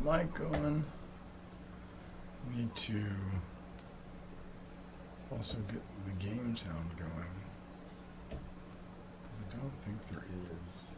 mic going. Need to also get the game sound going. I don't think there is.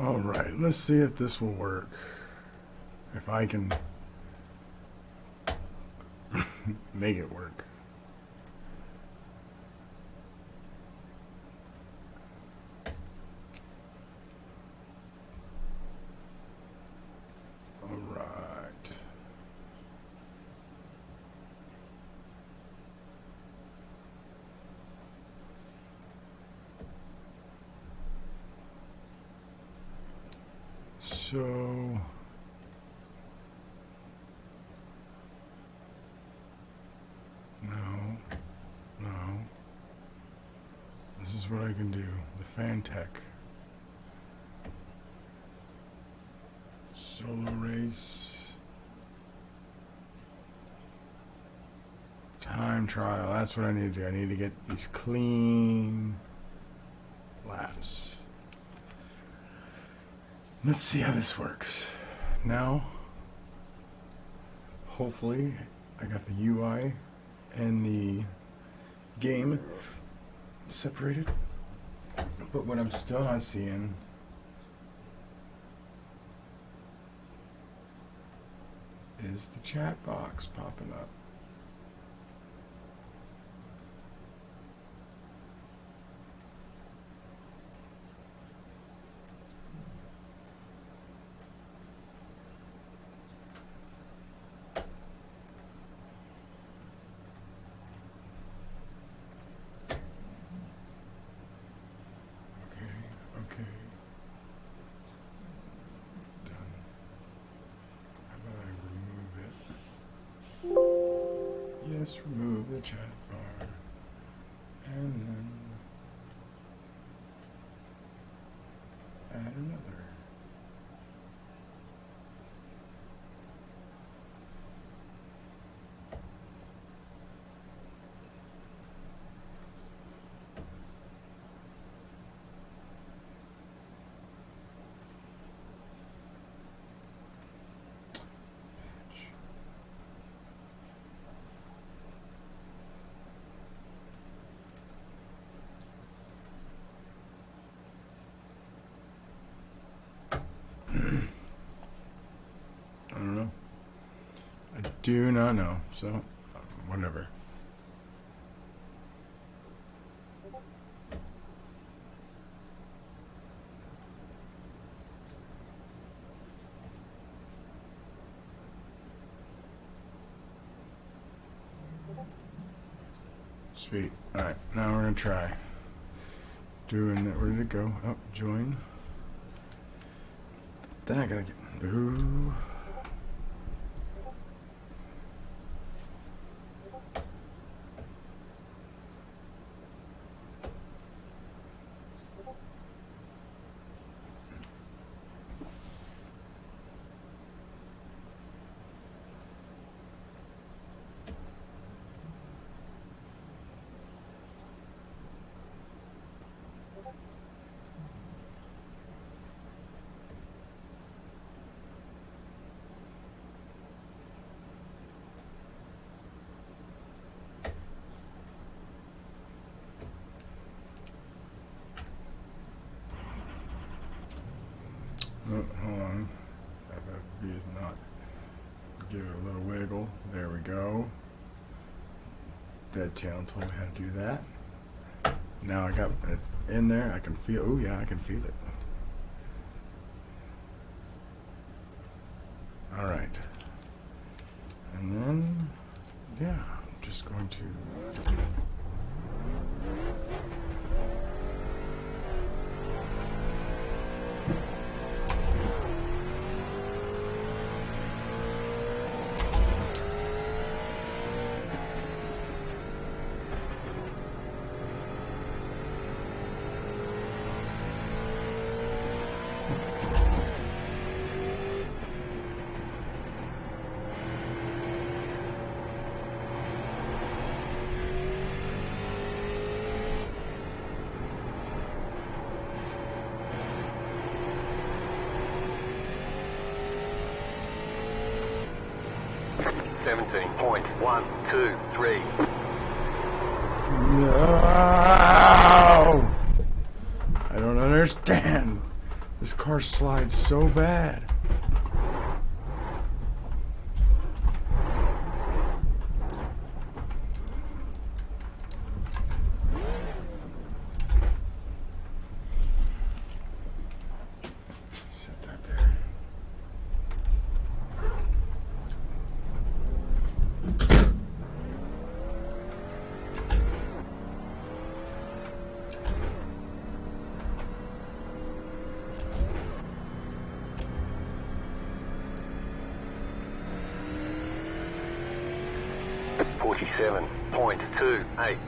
All right, let's see if this will work. If I can make it work. All right. So no. This is what I can do. The Fantech Solo Race time trial. That's what I need to do. I need to get these clean laps. Let's see how this works. Now, hopefully, I got the UI and the game separated. But what I'm still not seeing is the chat box popping up. Okay. Done. How about I remove it? Yes, remove the chat bar. And then add another. do not know. So, whatever. Sweet. Alright, now we're going to try. Doing it. Where did it go? Oh, join. Then I got to get... Ooh. Oh, hold on. FFB is not. Give it a little wiggle. There we go. Dead channel told me how to do that. Now I got it's in there. I can feel. Oh yeah, I can feel it. All right. And then, yeah, I'm just going to. .123. No! I don't understand. This car slides so bad. Set that there. .28.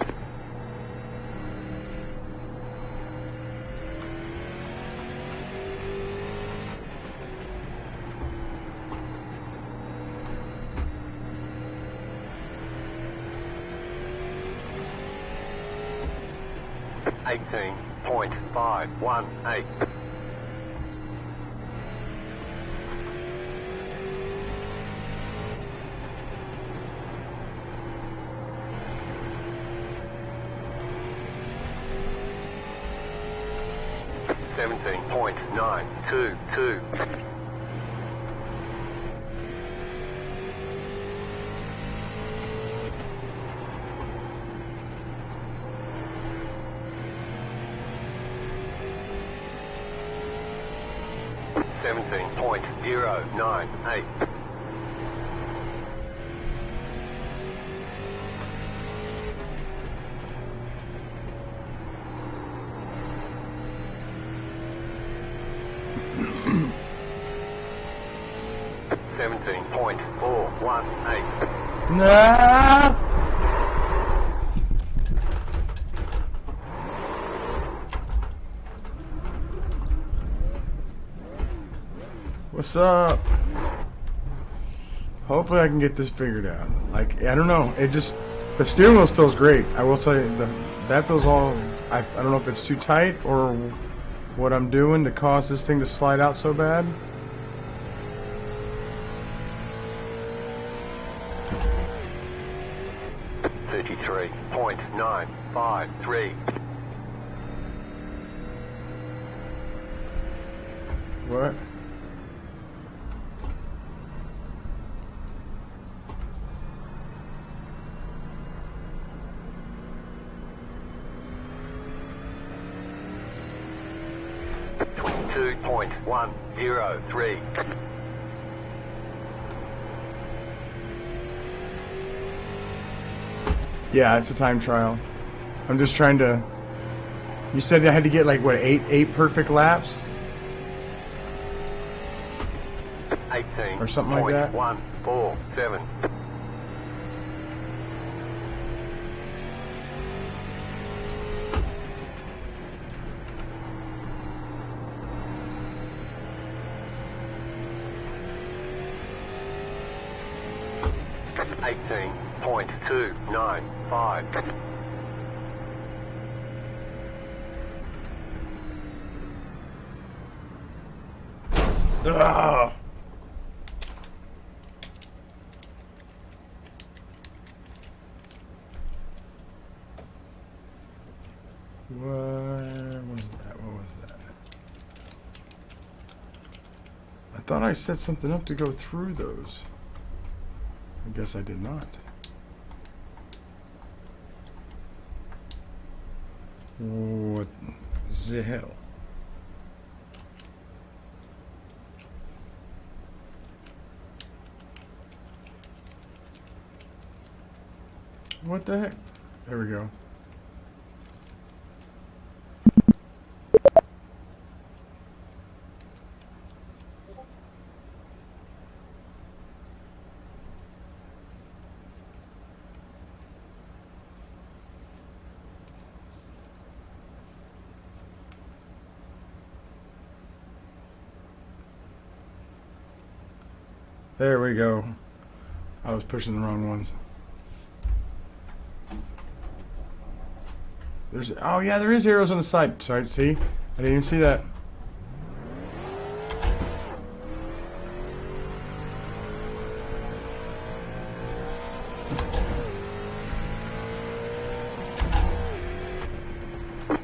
.518. 17.922. 17.098. 17.418. No! What's up? Hopefully I can get this figured out. Like, I don't know. It just, the steering wheel feels great. I will say that feels all, I don't know if it's too tight or what I'm doing to cause this thing to slide out so bad. .953. What? 17.103. Yeah, it's a time trial. I'm just trying to... You said I had to get like, what, eight perfect laps? 18. Or something like that? 147. $18.295. Ugh. Where was that? What was that? I thought I set something up to go through those. I guess I did not. What the hell? What the heck? There we go. There we go. I was pushing the wrong ones. There's, oh yeah, there is arrows on the side. Sorry, see? I didn't even see that.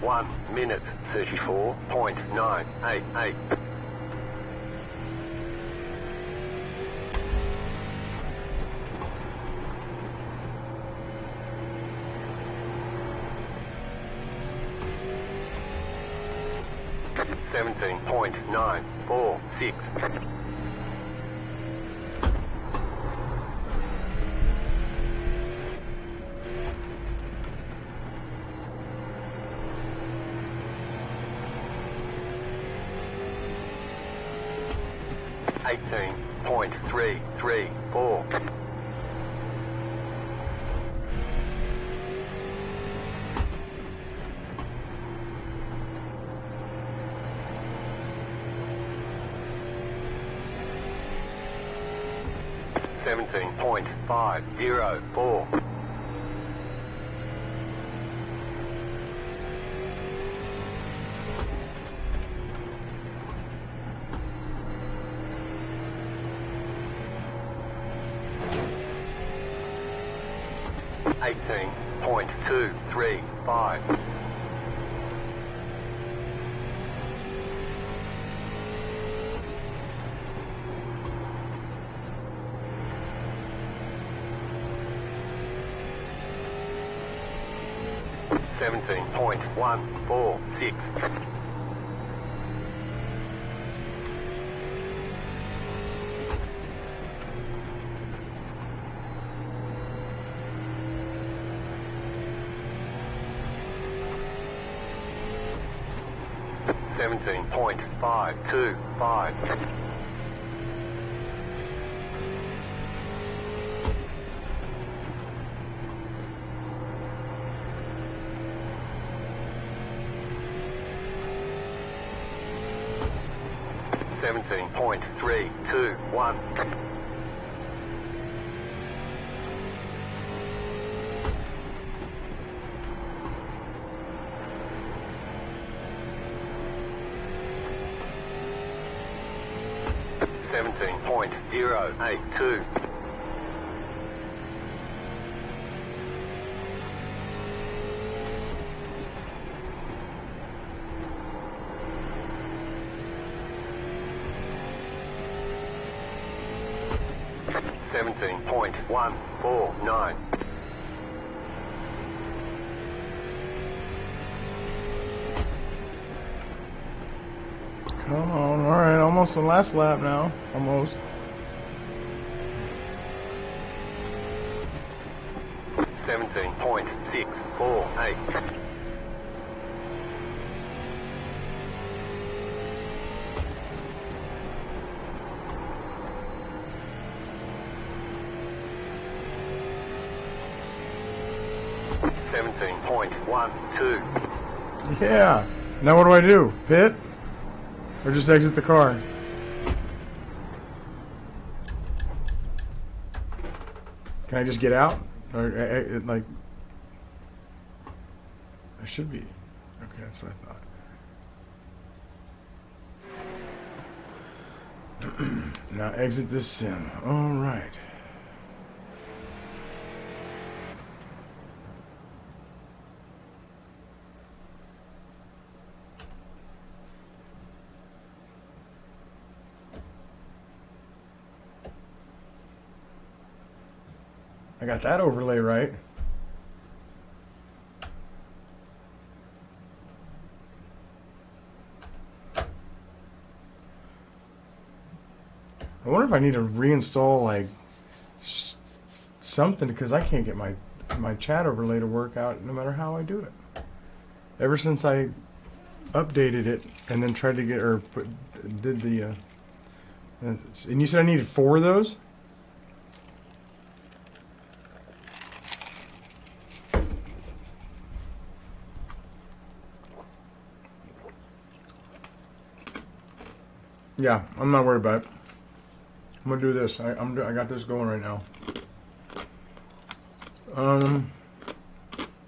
One minute 34.988. $17.946. $18.334. $17.504. $18.235. $17.146. $17.525. $17.321. $17.082. $17.149. Come on, all right, almost the last lap now. Almost. 17.648. .12. Yeah. Now what do I do? Pit? Or just exit the car? Can I just get out? Or like? I should be. Okay, that's what I thought. Now exit this sim. All right. I got that overlay right. I wonder if I need to reinstall like something because I can't get my chat overlay to work out no matter how I do it. Ever since I updated it and then tried to get did the and you said I needed 4 of those? Yeah, I'm not worried about it. I'm gonna do this. I got this going right now.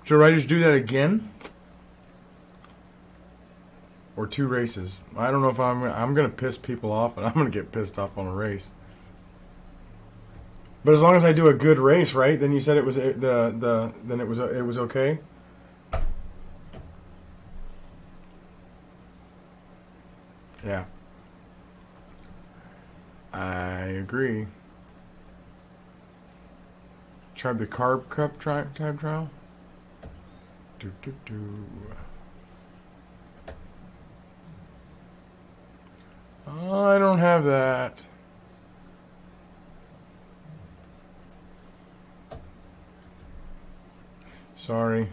Should I just do that again? Or 2 races? I don't know if I'm gonna piss people off, and I'm gonna get pissed off on a race. But as long as I do a good race, right? Then you said it was then it was okay. Yeah. I agree. Tried the Carb Cup time trial. Oh, I don't have that. Sorry.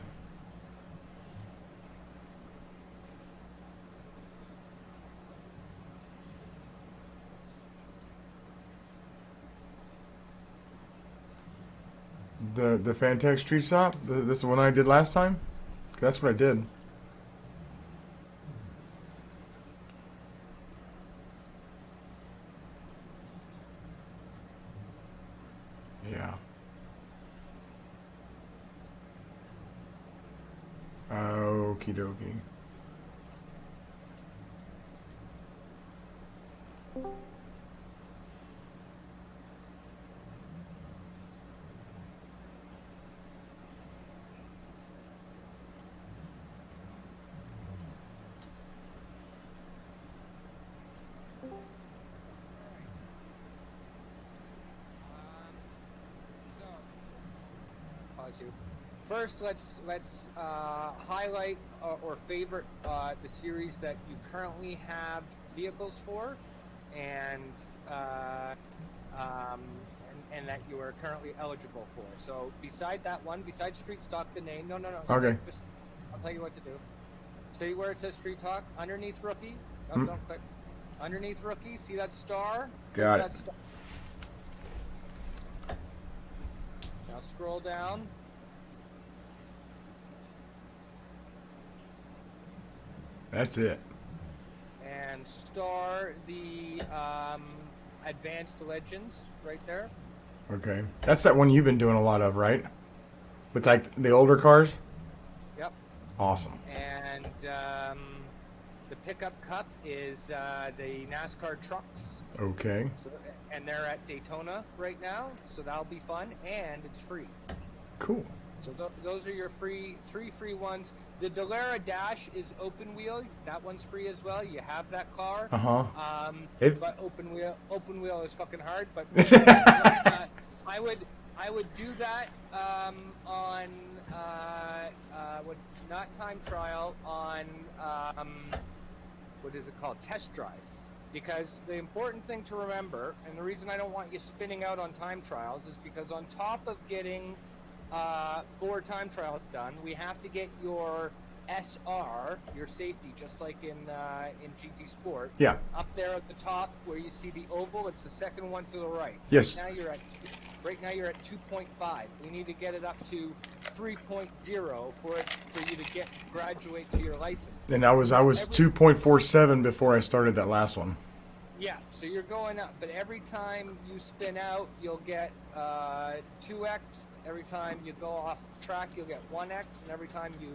The Fantex Street Stop? This is the one I did last time? That's what I did. Yeah. Okie dokie. First, let's highlight or favorite the series that you currently have vehicles for, and that you are currently eligible for. So beside that one, beside Street Stock, the name. No. Okay. Just, I'll tell you what to do. See where it says Street Talk underneath Rookie. No, don't click. Underneath Rookie, see that star? Got that it. Star. Now scroll down. That's it. And star the Advanced Legends right there. Okay. That's that one you've been doing a lot of, right? With like the older cars? Yep. Awesome. And the Pickup Cup is the NASCAR trucks. Okay. So, and they're at Daytona right now, so that'll be fun, and it's free. Cool. So those are your three free ones. The Dallara Dash is open wheel. That one's free as well. You have that car. But open wheel is fucking hard. But I would do that on would not time trial on what is it called, test drive. Because the important thing to remember, and the reason I don't want you spinning out on time trials, is because on top of getting 4 time trials done, we have to get your SR, your safety, just like in GT Sport. Yeah. Up there at the top where you see the oval, it's the second one to the right. Yes. Right now you're at 2.5. We need to get it up to 3.0 for you to graduate to your license. And I was 2.47 before I started that last one. Yeah, so you're going up, but every time you spin out, you'll get 2x. Every time you go off track, you'll get 1x, and every time you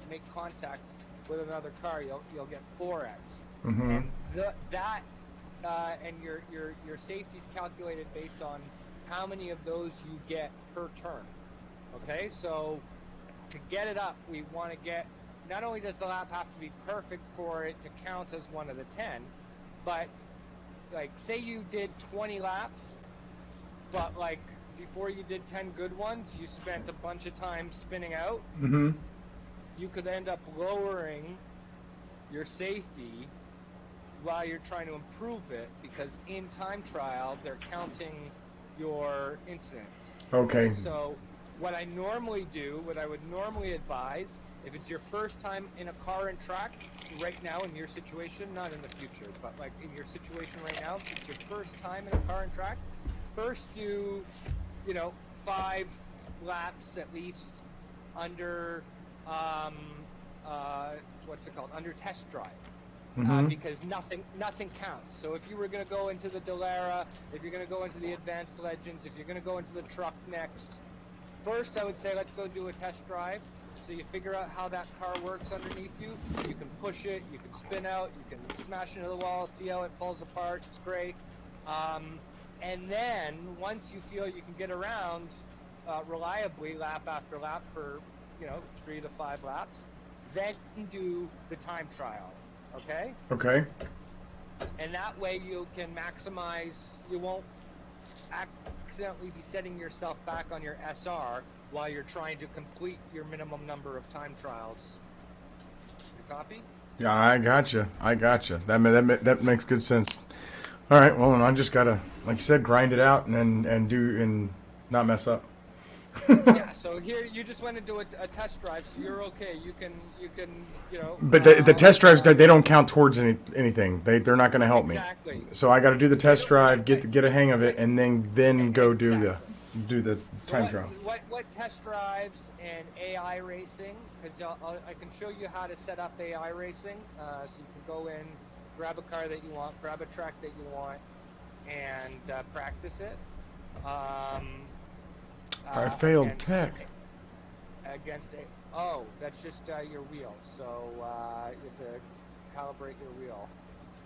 make contact with another car, you'll get 4x. Mm-hmm. And and your safety's calculated based on how many of those you get per turn. Okay, so to get it up, we want to get, not only does the lap have to be perfect for it to count as one of the 10, but like say you did 20 laps, but like before you did 10 good ones, you spent a bunch of time spinning out. Mm-hmm. You could end up lowering your safety while you're trying to improve it, because in time trial they're counting your incidents. Okay. So what I would normally advise, if it's your first time in a car and track, right now in your situation, not in the future, but like in your situation right now, if it's your first time in a car and track, first do, 5 laps at least under, under test drive. Mm-hmm. Because nothing counts. So if you were going to go into the Dallara, if you're going to go into the Advanced Legends, if you're going to go into the truck next, first I would say let's go do a test drive, so you figure out how that car works underneath you. You can push it, you can spin out, you can smash into the wall, see how it falls apart. It's great. And then once you feel you can get around reliably lap after lap for 3 to 5 laps, then do the time trial. Okay? Okay. And that way you can maximize, you won't accidentally be setting yourself back on your SR while you're trying to complete your minimum number of time trials. You copy? Yeah, I gotcha. That makes good sense. All right, well, I just gotta, like you said, grind it out and not mess up. Yeah, so here you just went into a test drive, so you're okay. You can. But the test drives, they don't count towards anything. They're not going to help exactly. me. So I got to do the test drive, get a hang of it, and then go do the time trial. What test drives and AI racing? Because I can show you how to set up AI racing. So you can go in, grab a car that you want, grab a track that you want, and practice it. I failed tech. That's just your wheel. So you have to calibrate your wheel.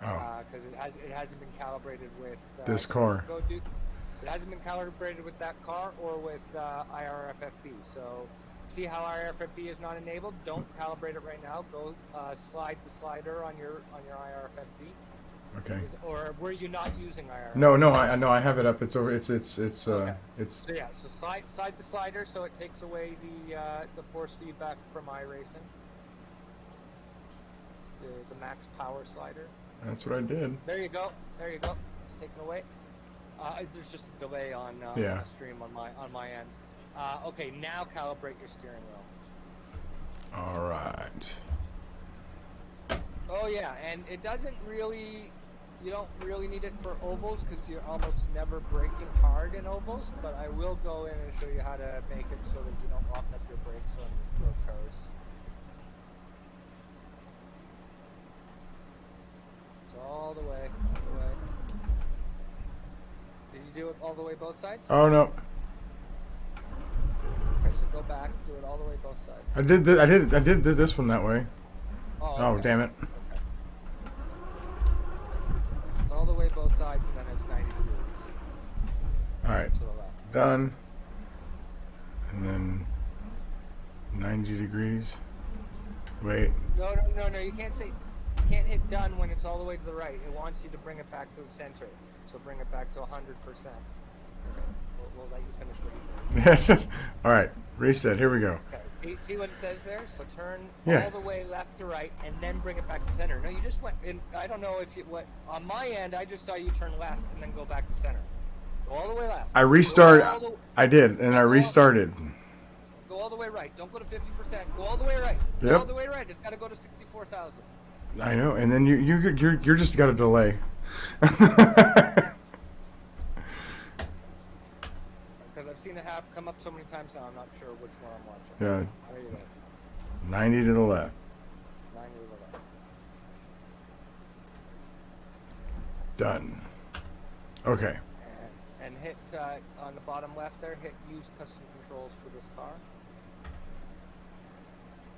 Because it hasn't been calibrated with this car. It hasn't been calibrated with that car or with IRFFB. So see how IRFFB is not enabled? Don't calibrate it right now. Go slide the slider on your IRFFB. Okay. Or were you not using IRFFB? No, I have it up. It's over. It's okay. So slide the slider so it takes away the force feedback from iRacing. The max power slider. That's what I did. There you go. It's taken away. There's just a delay on the stream on my end. Okay, now calibrate your steering wheel. All right. Oh yeah, and it doesn't really. You don't really need it for ovals because you're almost never braking hard in ovals, but I will go in and show you how to make it so that you don't lock up your brakes on road cars. It's all the way. Did you do it all the way both sides? Oh no. Okay, so go back, do it all the way both sides. I did this one that way. Oh, okay. Damn it. All the way both sides, and then it's 90 degrees. All right, to the left. Done. And then 90 degrees. Wait. No, you can't hit done when it's all the way to the right. It wants you to bring it back to the center. So bring it back to 100%. Okay. We'll let you finish what you're doing. All right, reset. Here we go. Okay. See what it says there? So turn Yeah. all the way left to right, and then bring it back to center. No, you just went. And I don't know if you what on my end. I just saw you turn left and then go back to center. Go all the way left. I restarted. I did, and I restarted. Go all the way right. Don't go to 50%. Go all the way right. Go Yep. all the way right. It's got to go to 64,000. I know, and then you're just got a delay. Because I've seen it come up so many times now. I'm not sure which one I'm watching. Yeah. There you go. 90 to the left. 90 to the left. Done. Okay. And hit on the bottom left there. Hit use custom controls for this car.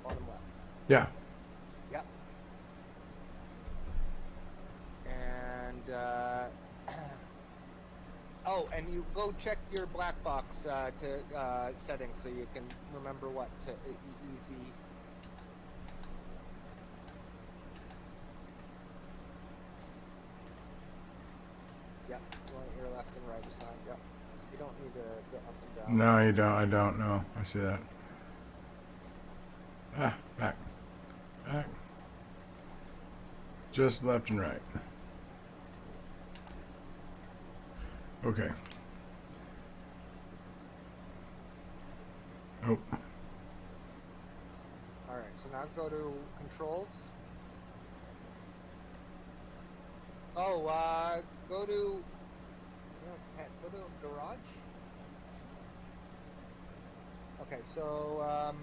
Bottom left. Yeah. Yep. And oh, and you go check your black box to settings so you can remember what to easy. Yep. You want your left and right aside. Yep. You don't need to go up and down. No, you don't. I don't know. I see that. Ah, back. Back. Just left and right. Okay. Oh. Alright, so now go to controls. Oh, go to garage. Okay, so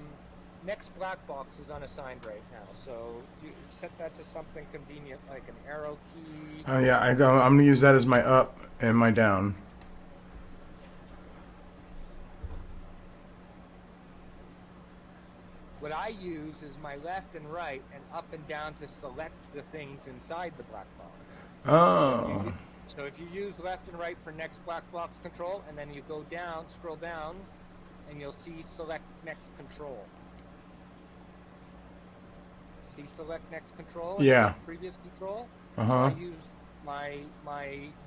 next black box is unassigned right now, so you set that to something convenient like an arrow key. Oh yeah, I'm gonna use that as my up and my down. What I use is my left and right and up and down to select the things inside the black box. Oh. So if you use left and right for next black box control, and then you go down, scroll down, and you'll see select next control. See select next control? Yeah. Previous control? Uh-huh. So I use my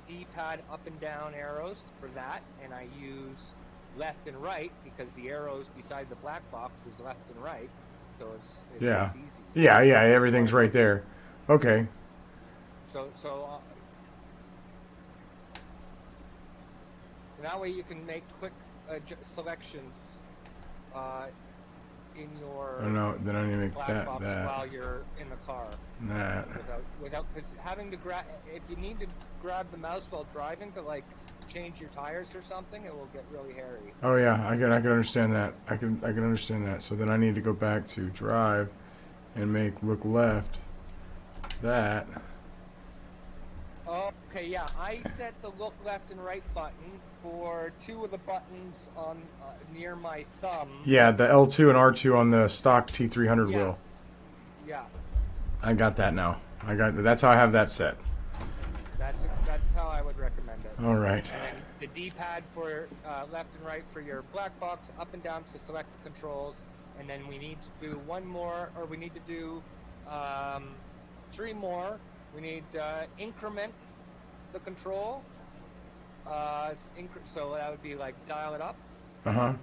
D-pad up and down arrows for that, and I use left and right because the arrows beside the black box is left and right, so it's easy. Yeah, everything's right there. Okay. So that way you can make quick selections in your then I need to make black that box while you're in the car. That. Without because having to grab, if you need to grab the mouse while driving to like change your tires or something, it will get really hairy. Oh yeah, I can understand that. I can understand that. So then I need to go back to drive and make look left. That. Okay, yeah, I set the look left and right button for two of the buttons on near my thumb. Yeah, the L2 and R2 on the stock T300 wheel. Yeah. I got that now. That's how I have that set. That's how I would recommend it. All right. And then the D-pad for left and right for your black box, up and down to select the controls, and then we need to do one more, or we need to do three more. We need increment the control. So that would be like dial it up. Uh-huh.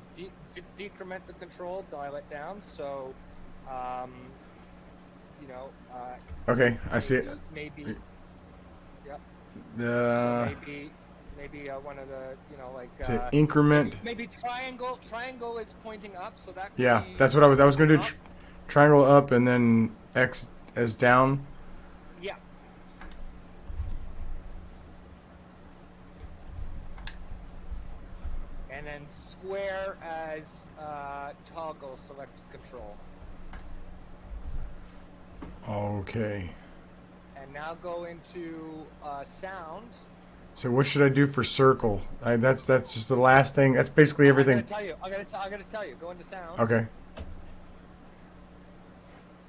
Decrement the control, dial it down. So, okay, I see it. Maybe. Yep. So maybe one of the to increment. Maybe triangle. Triangle is pointing up, so that. Yeah, that's what I was going to do. Triangle up and then X as down. Yeah. And then square as toggle selected control. Okay. And now go into sound. So what should I do for circle? That's just the last thing. That's basically everything. I'm gonna tell you. Go into sound. Okay.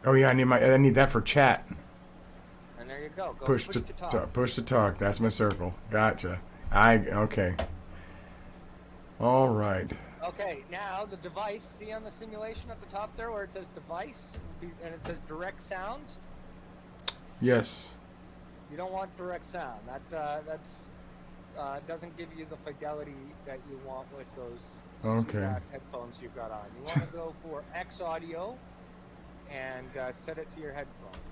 Oh yeah, I need that for chat. And there you go. Go push to talk. Push to talk. That's my circle. Gotcha. Okay. All right. Okay, now the device. See on the simulation at the top there where it says device and it says direct sound? Yes. You don't want direct sound. That's doesn't give you the fidelity that you want with those okay. ass headphones you've got on. You want to go for X audio and set it to your headphones.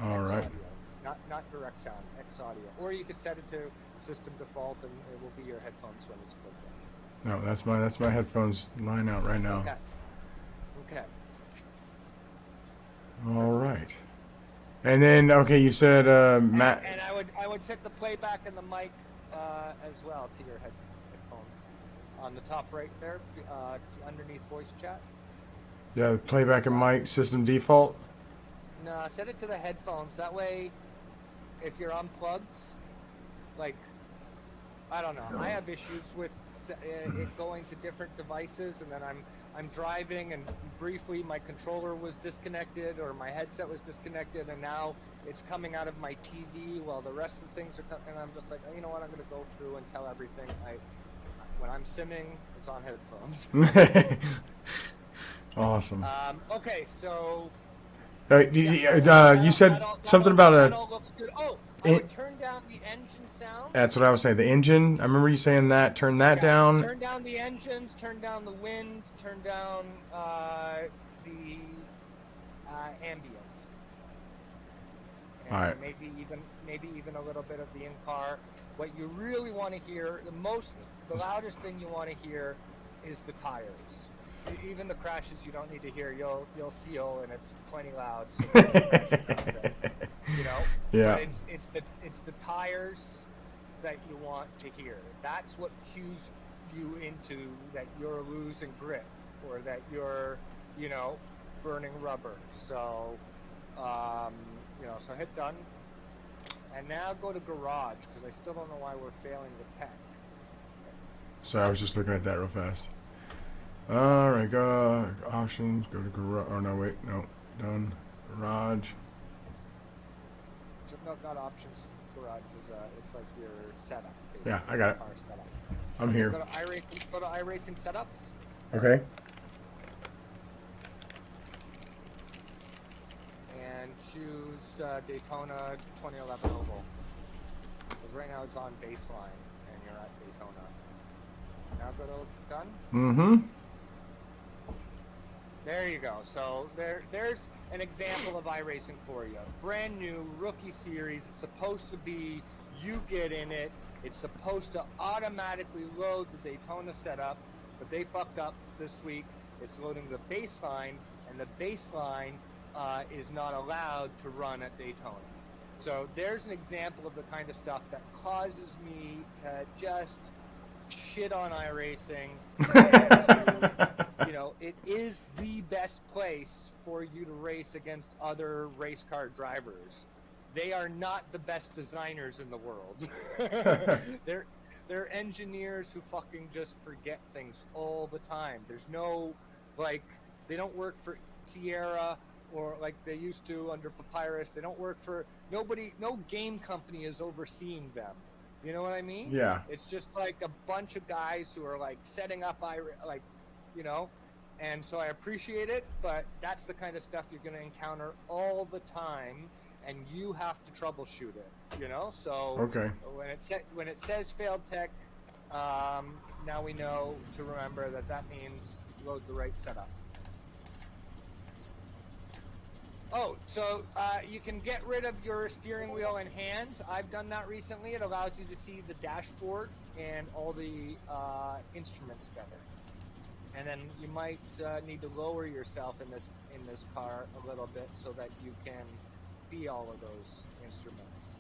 All X right. audio, not direct sound. X audio, or you could set it to system default, and it will be your headphones when it's plugged in. No, that's my headphones line out right now. Okay. Okay. All right. And then, okay, you said Matt. And I would set the playback and the mic as well to your headphones on the top right there, underneath voice chat. Yeah, playback and mic system default. No, set it to the headphones. That way, if you're unplugged, like, I don't know. I have issues with it going to different devices, and then I'm driving, and briefly my controller was disconnected or my headset was disconnected, and now it's coming out of my TV while the rest of the things are coming, and I'm just like, you know what, I'm going to go through and tell everything. When I'm simming, it's on headphones. Awesome. Okay, so... you said something about that all looks good. Oh, I would turn down the engine sound. That's what I was saying. The engine. I remember you saying that. Turn that down. Turn down the engines. Turn down the wind. Turn down the ambient. And all right. Maybe even a little bit of the in-car. What you really want to hear, the loudest thing you want to hear, is the tires. Even the crashes you don't need to hear. You'll feel, and it's plenty loud. So you know. Yeah. But it's the tires that you want to hear. That's what cues you into that you're losing grip, or that you're, burning rubber. So, so hit done. And now go to garage, because I still don't know why we're failing the tech. So I was just looking at that real fast. Alright, go options, go to garage. Oh no, wait, no, done. Garage. No, not options. Garage is it's like your setup. Basically. Yeah, I got it. I'm here. Go to iRacing setups. Okay. And choose Daytona 2011 Oval. Because right now it's on baseline, and you're at Daytona. Now go to done. Mm-hmm. There you go. So there's an example of iRacing for you. Brand new rookie series. It's supposed to be you get in it. It's supposed to automatically load the Daytona setup, but they fucked up this week. It's loading the baseline, and the baseline is not allowed to run at Daytona. So there's an example of the kind of stuff that causes me to just shit on iRacing. It is the best place for you to race against other race car drivers. They are not the best designers in the world. They're engineers who fucking just forget things all the time. There's no, they don't work for Sierra or like they used to under Papyrus. They don't work for nobody. No game company is overseeing them. You know what I mean? Yeah. It's just like a bunch of guys who are setting up, and so I appreciate it, but that's the kind of stuff you're going to encounter all the time, and you have to troubleshoot it. So okay. When it says failed tech, now we know to remember that means load the right setup. Oh, so you can get rid of your steering wheel and hands. I've done that recently. It allows you to see the dashboard and all the instruments better. And then you might need to lower yourself in this car a little bit so that you can see all of those instruments.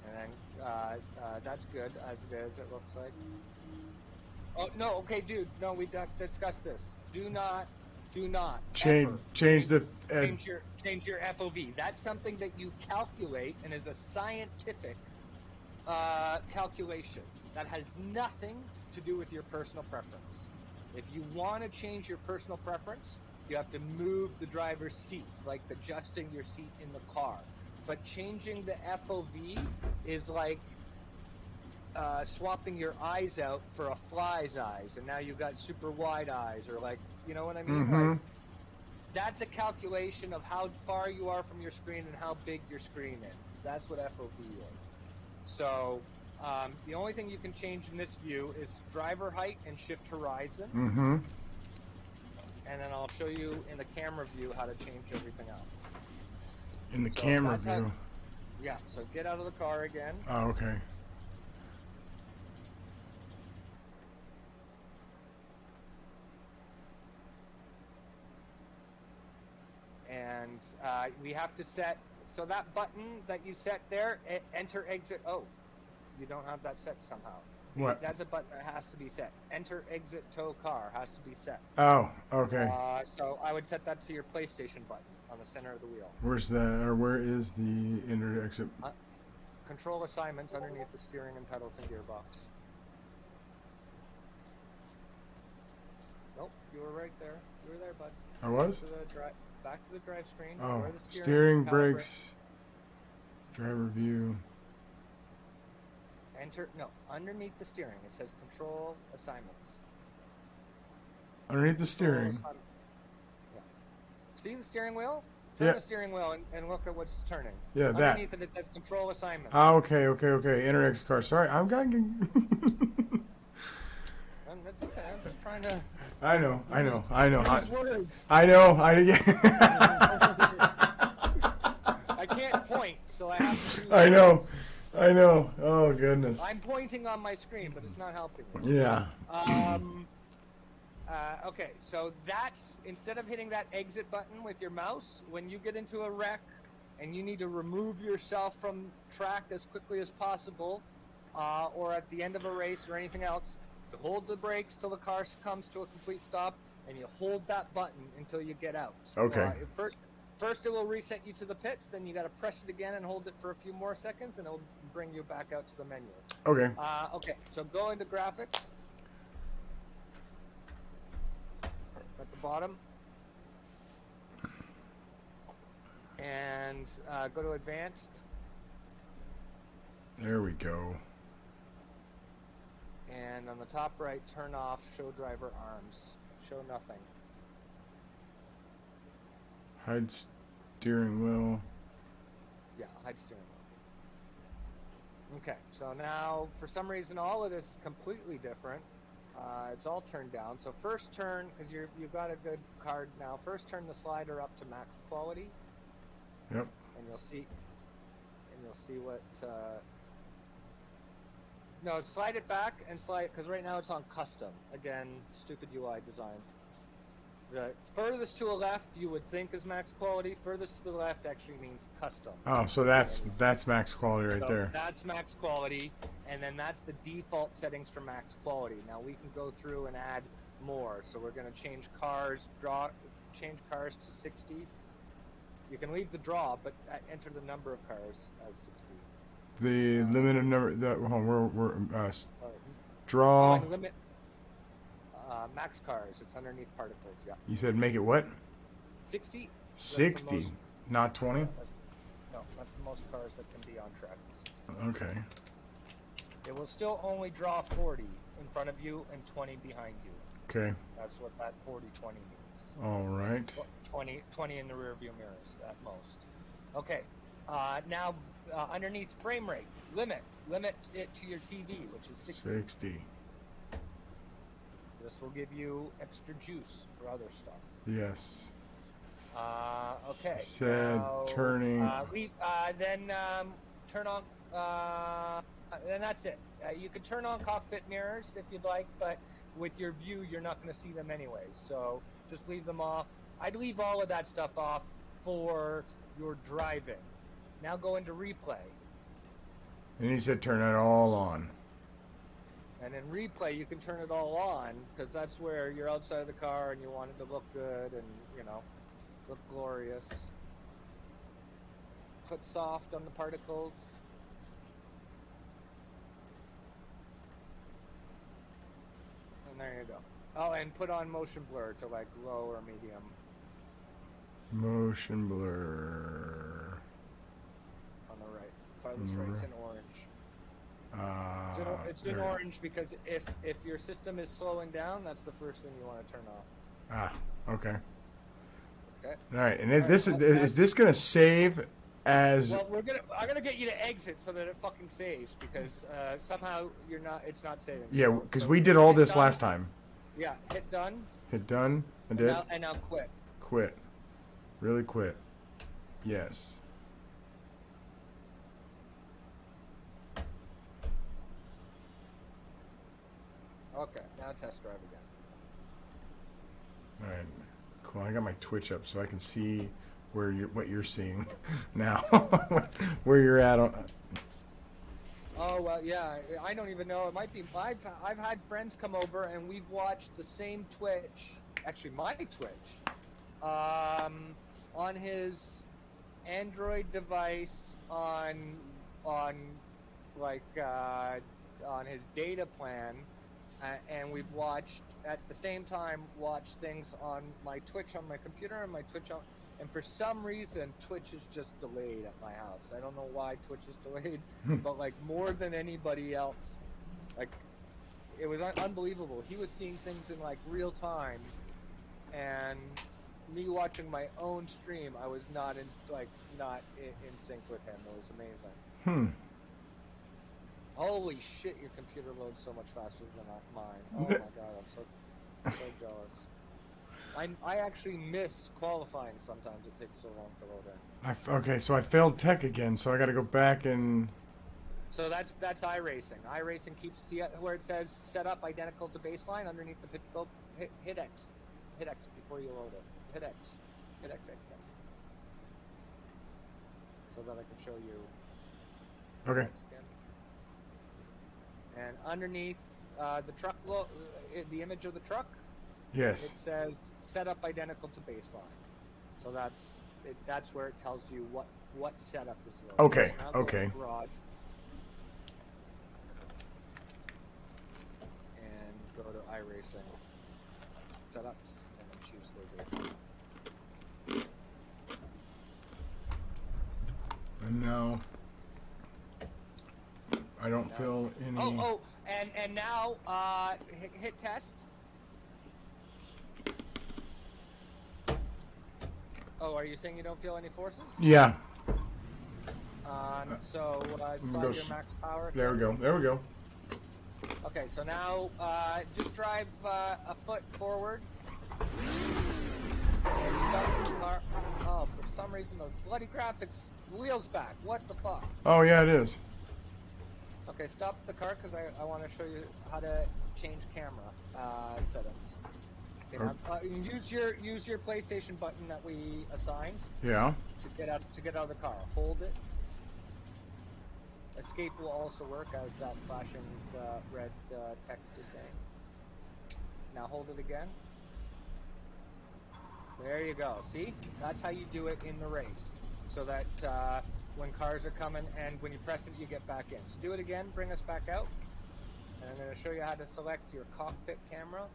And then that's good as it is. It looks like. Oh no! Okay, dude. No, we discussed this. Do not change the change your FOV. That's something that you calculate and is a scientific calculation that has nothing to do with your personal preference. If you want to change your personal preference, you have to move the driver's seat, like adjusting your seat in the car. But changing the FOV is like swapping your eyes out for a fly's eyes, and now you've got super wide eyes, or you know what I mean? Mm-hmm. that's a calculation of how far you are from your screen and how big your screen is. That's what FOV is. So the only thing you can change in this view is driver height and shift horizon. Mm-hmm. And then I'll show you in the camera view how to change everything else. In the camera view? Yeah, so get out of the car again. Oh, okay. And we have to set, so that button that you set there, enter, exit, oh, you don't have that set somehow. What? That's a button that has to be set. Enter, exit, tow car has to be set. Oh, okay. So I would set that to your PlayStation button on the center of the wheel. Where's that, or where is the enter, exit? Control assignments underneath the steering and pedals and gearbox. Nope, you were right there. You were there, bud. I was? Back to the drive screen. Oh, where the steering, brakes, driver view. Enter, no, underneath the steering. It says control assignments. Underneath the steering. Yeah. See the steering wheel? Turn the steering wheel and look at what's turning. Yeah, underneath it says control assignments. Ah, okay. Enter exit car. Sorry, I'm getting... That's okay. I'm just trying to... I know. Words. I know. I can't point, so I have to do I know. Oh, goodness. I'm pointing on my screen, but it's not helping me. Yeah. Okay, so that's, instead of hitting that exit button with your mouse, when you get into a wreck and you need to remove yourself from track as quickly as possible, or at the end of a race or anything else, you hold the brakes till the car comes to a complete stop, and you hold that button until you get out. Okay. First it will reset you to the pits, then you got to press it again and hold it for a few more seconds, and it'll bring you back out to the menu. Okay. Okay, so go into graphics. At the bottom. And go to advanced. There we go. And on the top right, turn off show driver arms. Show nothing. Hide steering wheel. Yeah, hide steering wheel. Okay, so now for some reason all of this is completely different. It's all turned down. So first turn, because you've got a good card now. First turn the slider up to max quality. Yep. And you'll see what. No, slide it back and slide, because right now it's on custom. Again, stupid UI design. The furthest to the left you would think is max quality. Furthest to the left actually means custom. Oh, so that's max quality right there. That's max quality, and then that's the default settings for max quality. Now we can go through and add more. So we're going to change cars to 60. You can leave the draw, but enter the number of cars as 60. The limited number. Draw. Limit. Max cars. It's underneath particles. Yeah. You said make it what? 60. 60, not 20. No, that's the most cars that can be on track. 60. Okay. It will still only draw 40 in front of you and 20 behind you. Okay. That's what that 40-20 means. All right. 20 in the rear view mirrors at most. Okay. Now underneath frame rate, limit it to your TV, which is 60. This will give you extra juice for other stuff. Yes. Okay. Said now, turning. Then turn on. Then that's it. You can turn on cockpit mirrors if you'd like, but with your view, you're not going to see them anyways. So just leave them off. I'd leave all of that stuff off for your driving. Now go into replay. And you said turn it all on. And in replay, you can turn it all on, because that's where you're outside of the car and you want it to look good and, look glorious. Put soft on the particles. And there you go. Oh, and put on motion blur to like low or medium. Motion blur. On the right. Farthest right's in orange. It's in orange because if your system is slowing down, that's the first thing you want to turn off. Ah, okay. Okay. All right, and is this gonna save as? Well, I'm gonna get you to exit so that it fucking saves because somehow it's not saving. Yeah, So, because we did all this last time. Yeah, hit done. Hit done. I did. And now quit. Quit. Really quit. Yes. Okay, now test drive again. All right, cool. I got my Twitch up so I can see what you're seeing now, where you're at. Oh well, yeah. I don't even know. It might be. I've had friends come over and we've watched the same Twitch. Actually, my Twitch, on his Android device on like on his data plan. And we've watched at the same time things on my Twitch on my computer and my Twitch on, and for some reason Twitch is just delayed at my house. I don't know why Twitch is delayed, but like more than anybody else, like it was unbelievable. He was seeing things in like real time, and me watching my own stream, I was not in sync with him. It was amazing. Holy shit, your computer loads so much faster than mine. Oh my god, I'm so jealous. I actually miss qualifying sometimes. It takes so long to load in. Okay, so I failed tech again, so I got to go back and... So that's iRacing. iRacing keeps where it says set up identical to baseline underneath the pitch build. Hit X. Hit X before you load it. Hit X. Hit X. So that I can show you. Okay. And underneath the truck, the image of the truck, yes, it says set up identical to baseline. So that's where it tells you what setup is loaded. Okay. Okay. Garage, and go to iRacing setups, and then choose the vehicle. And now I don't feel any... Oh, and now, hit test. Oh, are you saying you don't feel any forces? Yeah. So, slide your max power. There we go. Okay, so now, just drive a foot forward. And stop the car. Oh, for some reason, the bloody graphics, wheels back. What the fuck? Oh, yeah, it is. Okay, stop the car because I want to show you how to change camera settings. Okay, now, use your PlayStation button that we assigned. Yeah. To get out of the car. Hold it. Escape will also work as that flashing red text is saying. Now hold it again. There you go. See? That's how you do it in the race. So that when cars are coming and when you press it, you get back in. So do it again. Bring us back out. And I'm going to show you how to select your cockpit camera.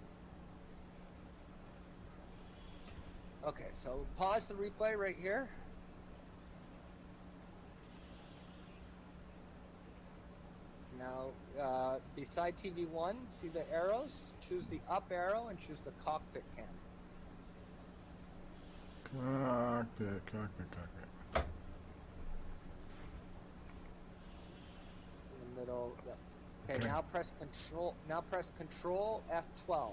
Okay, so pause the replay right here. Now, beside TV1, see the arrows? Choose the up arrow and choose the cockpit camera. Cockpit. In the middle. Yep. Okay, Okay. now press Control F12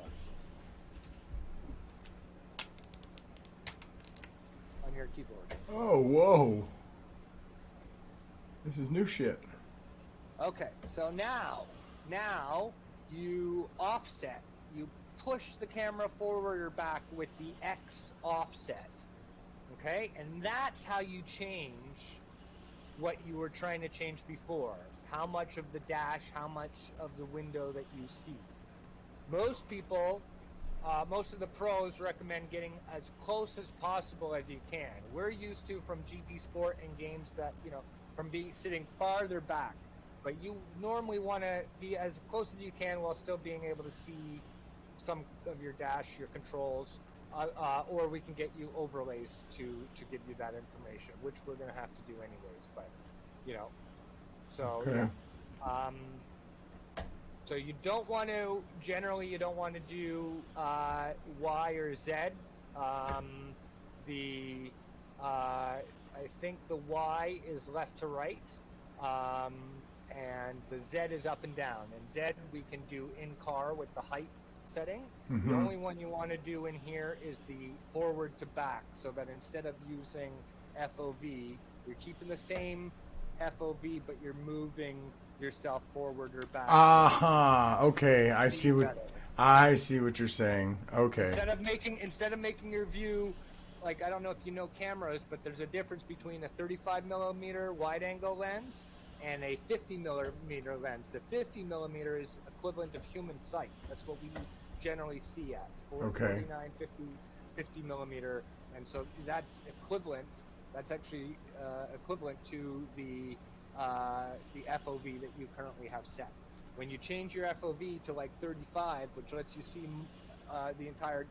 on your keyboard. Oh, whoa. This is new shit. Okay, so now you offset. You push the camera forward or back with the X offset. Okay, and that's how you change what you were trying to change before. How much of the dash, how much of the window that you see. Most people, most of the pros recommend getting as close as possible as you can. We're used to from GT Sport and games that, from sitting farther back. But you normally want to be as close as you can while still being able to see some of your dash, your controls, or we can get you overlays to give you that information, which we're going to have to do anyways. But, so Okay. yeah. So you don't want to, generally you don't want to do Y or Z. the I think the Y is left to right, and the Z is up and down. And Z we can do in car with the height setting. Mm-hmm. The only one you want to do in here is the forward to back, so that instead of using FOV, you're keeping the same FOV, but you're moving yourself forward or back. Okay, I see what you're saying. Okay. Instead of making your view, like, I don't know if you know cameras, but there's a difference between a 35 millimeter wide angle lens and a 50 millimeter lens. The 50 millimeter is equivalent of human sight. That's what we generally see at 49, 50 millimeter, and so that's equivalent. That's actually equivalent to the FOV that you currently have set. When you change your FOV to like 35, which lets you see the entire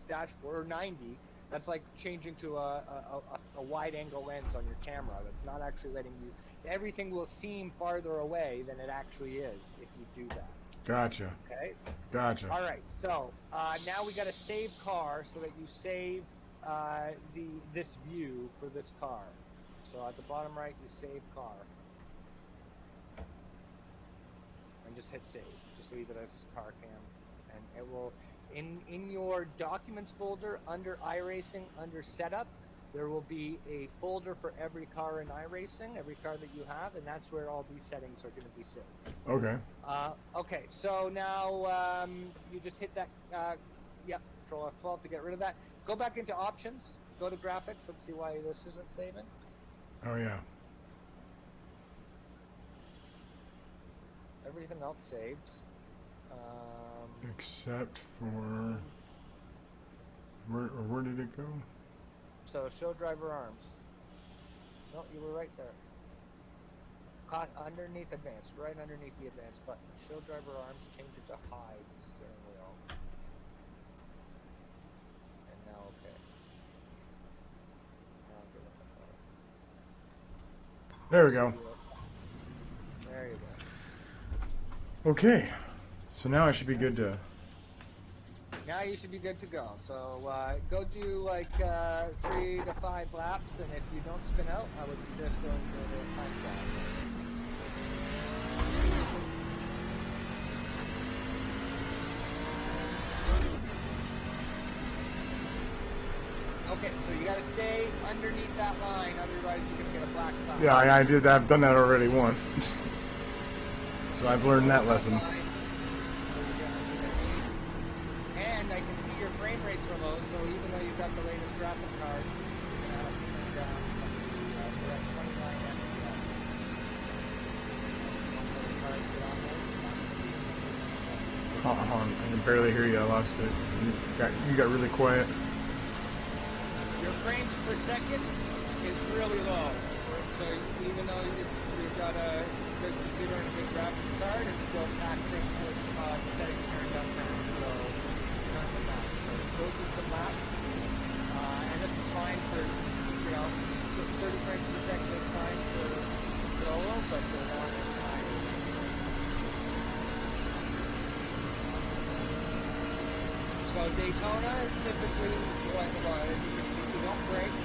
dashboard, or 90, that's like changing to a wide angle lens on your camera. That's not actually letting you. Everything will seem farther away than it actually is if you do that. Gotcha. Okay. Gotcha. All right. So now we got to save car so that you save this view for this car. So at the bottom right, you save car, and just hit save. Just leave it as car cam, and it will. In your documents folder under iRacing, under setup, there will be a folder for every car in iRacing, every car that you have, and that's where all these settings are going to be saved. Okay. Okay, so now you just hit that, Control F12 to get rid of that. Go back into options, go to graphics, let's see why this isn't saving. Oh, yeah. Everything else saved. Except for where did it go? So show driver arms. No, you were right there. Underneath advanced, right underneath the advanced button. Show driver arms, change it to hide steering wheel. And now okay. Now give it a photo. There we go. There you go. Okay. So now I should be good to... Now you should be good to go. So go do like 3 to 5 laps, and if you don't spin out, I would suggest going to the time trial. Okay, so you got to stay underneath that line, otherwise you're going to get a black top. Yeah, I did that. I've done that already once. So I've learned that lesson. And I can see your frame rates are low, so even though you've got the latest graphic card, you're going to have to turn down for that 29 FPS. Hold on, I can barely hear you. I lost it. You got really quiet. Your frames per second is really low. So even though you've got a good computer and a good graphics card, it's still taxing with the settings turned up now. So turn them down. So go through some laps. And this is fine for, 30 frames per second is fine for solo, but for long it's fine. So Daytona is typically like about it. You don't brake.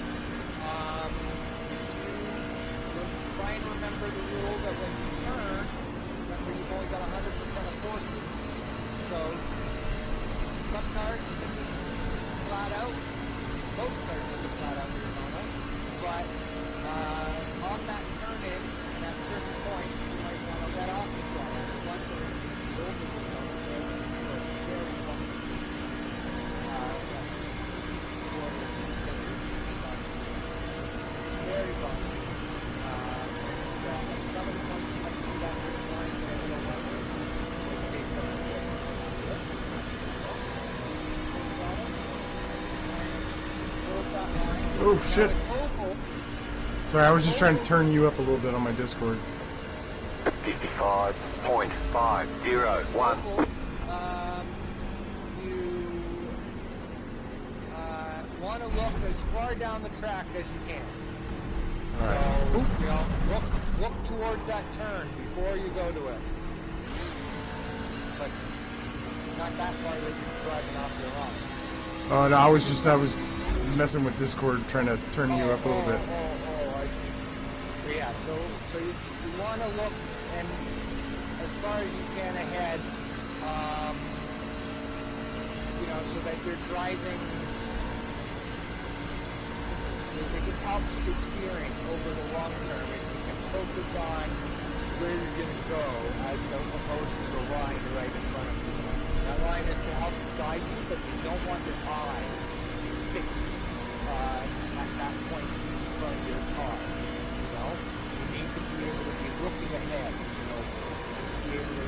Try and remember the rule that when you turn, remember you've only got 100% of forces. So some cars you can just flat out. Most cars you can flat out Daytona. But on that turn in, at that certain point, you might want to let off the throttle. One there is the over the throttle. So it's very funky. Very bumpy. Some of the points you might see that red line there, you don't want to indicate that it's Oh, shit. Sorry, I was just trying to turn you up a little bit on my Discord. 55.501. You want to look as far down the track as you can. Alright. So, look towards that turn before you go to it. But not that far that you're driving off your own. Oh, no, I was messing with Discord, trying to turn you up a little bit. I see. But yeah, so you want to look and as far as you can ahead, you know, so that you're driving. It just helps your steering over the long term if you can focus on where you're going to go as opposed to the line right in front of you. That line is to help guide you, but you don't want your eye fixed at that point in front of your car. You know, you need to be able to be looking ahead. You know, to be able to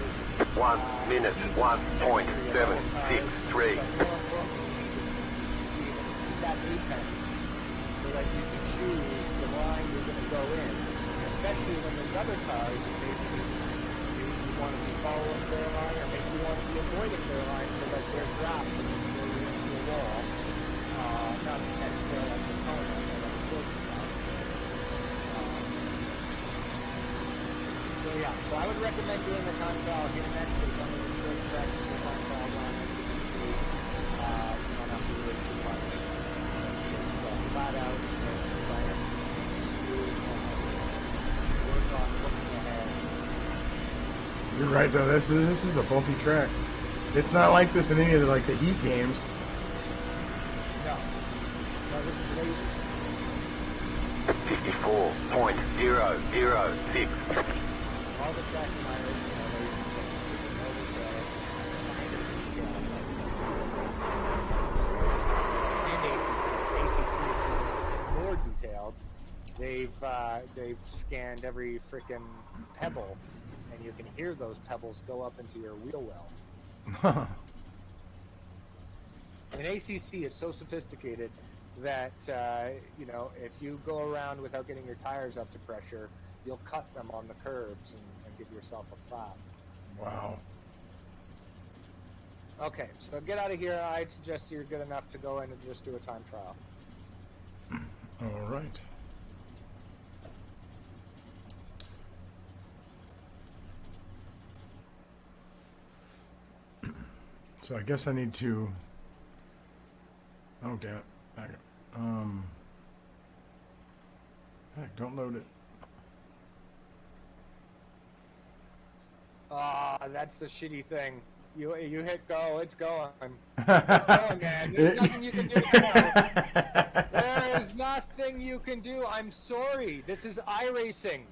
1 minute, 1.763. be able to see that apex so that you can choose the line you're going to go in. Especially when there's other cars, and basically you want to be following their line, or maybe you want to be avoiding their line so that their draft doesn't throw you into a wall. Not necessarily like the Kona, but like a silver side. So yeah, so I would recommend doing the time trial here next week. I'm going to do the time trials on it. You don't have to really too much. Just flat out and try and work on looking ahead. You're right though. This is a bumpy track. It's not like this in any of the heat games. No, this is laser speed. 54.006. All the tracks in iRacing are laser speed. You can notice minor detail and ACC is even more detailed. They've scanned every frickin' pebble, and you can hear those pebbles go up into your wheel well. In ACC, it's so sophisticated that you know, if you go around without getting your tires up to pressure, you'll cut them on the curbs and give yourself a flat. Wow. Okay, so get out of here. I'd suggest you're good enough to go in and just do a time trial. All right. So I guess I need to. Oh damn it! Heck, don't load it. That's the shitty thing. You hit go, it's going. It's going, man. There's nothing you can do now. There is nothing you can do. I'm sorry. This is iRacing.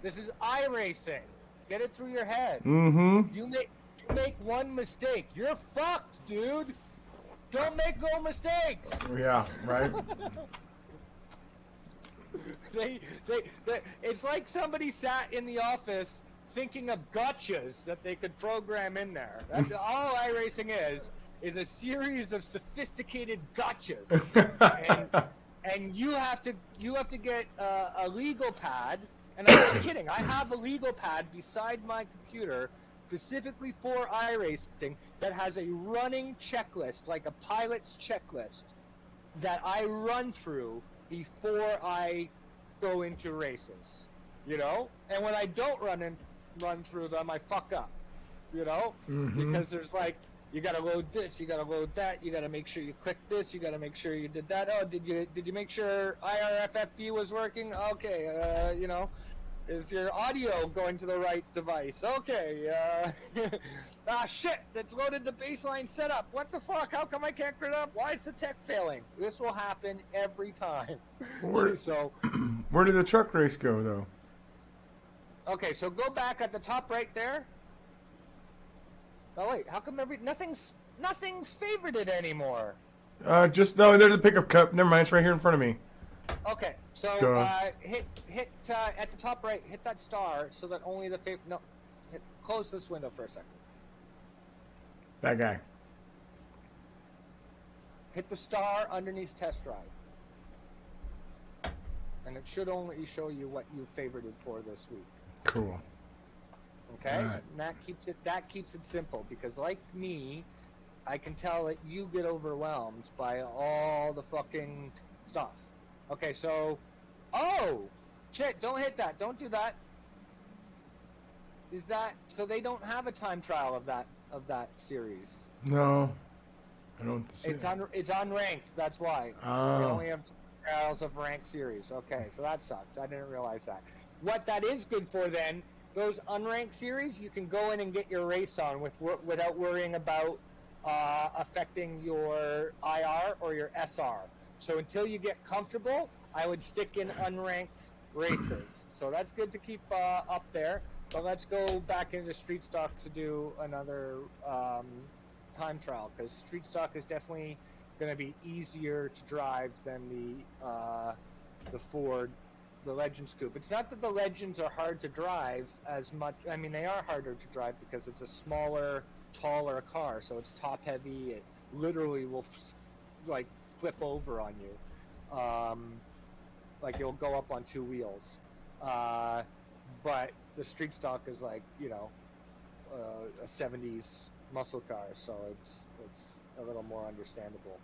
This is iRacing. Get it through your head. Mm-hmm. You make one mistake, you're fucked, dude. Don't make no mistakes. Yeah, right. It's like somebody sat in the office thinking of gotchas that they could program in there. That's all iRacing is a series of sophisticated gotchas. and you have to get a legal pad. And I'm not kidding. I have a legal pad beside my computer specifically for iRacing that has a running checklist, like a pilot's checklist, that I run through before I go into races, you know? And when I don't run through them, I fuck up, you know? Mm-hmm. Because there's like, you gotta load this, you gotta load that, you gotta make sure you click this, you gotta make sure you did that. Oh, did you make sure IRFFB was working? Okay, you know, is your audio going to the right device? Okay, shit, that's loaded the baseline setup. What the fuck? How come I can't get it up? Why is the tech failing? This will happen every time. So, where did the truck race go, though? Okay, so go back at the top right there. Oh wait, how come nothing's favorited anymore? No, there's a pickup cup. Never mind, it's right here in front of me. Okay, so hit at the top right, hit that star so that only the close this window for a second. That guy. Hit the star underneath test drive. And it should only show you what you favorited for this week. Cool. Okay? Right. And that keeps it simple, because like me, I can tell that you get overwhelmed by all the fucking stuff. Okay, so shit, don't hit that. Don't do that. Is that so they don't have a time trial of that series? No. I don't see it's unranked. That's why. Oh. We only have 2 barrels of ranked series. Okay, so that sucks. I didn't realize that. What that is good for then, those unranked series, you can go in and get your race on without worrying about affecting your IR or your SR. So until you get comfortable, I would stick in unranked races. So that's good to keep up there. But let's go back into Street Stock to do another time trial, because Street Stock is definitely going to be easier to drive than the Ford, the Legends Coupe. It's not that the Legends are hard to drive as much. I mean, they are harder to drive because it's a smaller, taller car, so it's top heavy. It literally will like flip over on you, like you'll go up on 2 wheels. But the Street Stock is like, you know, a 70s muscle car, so it's a little more understandable.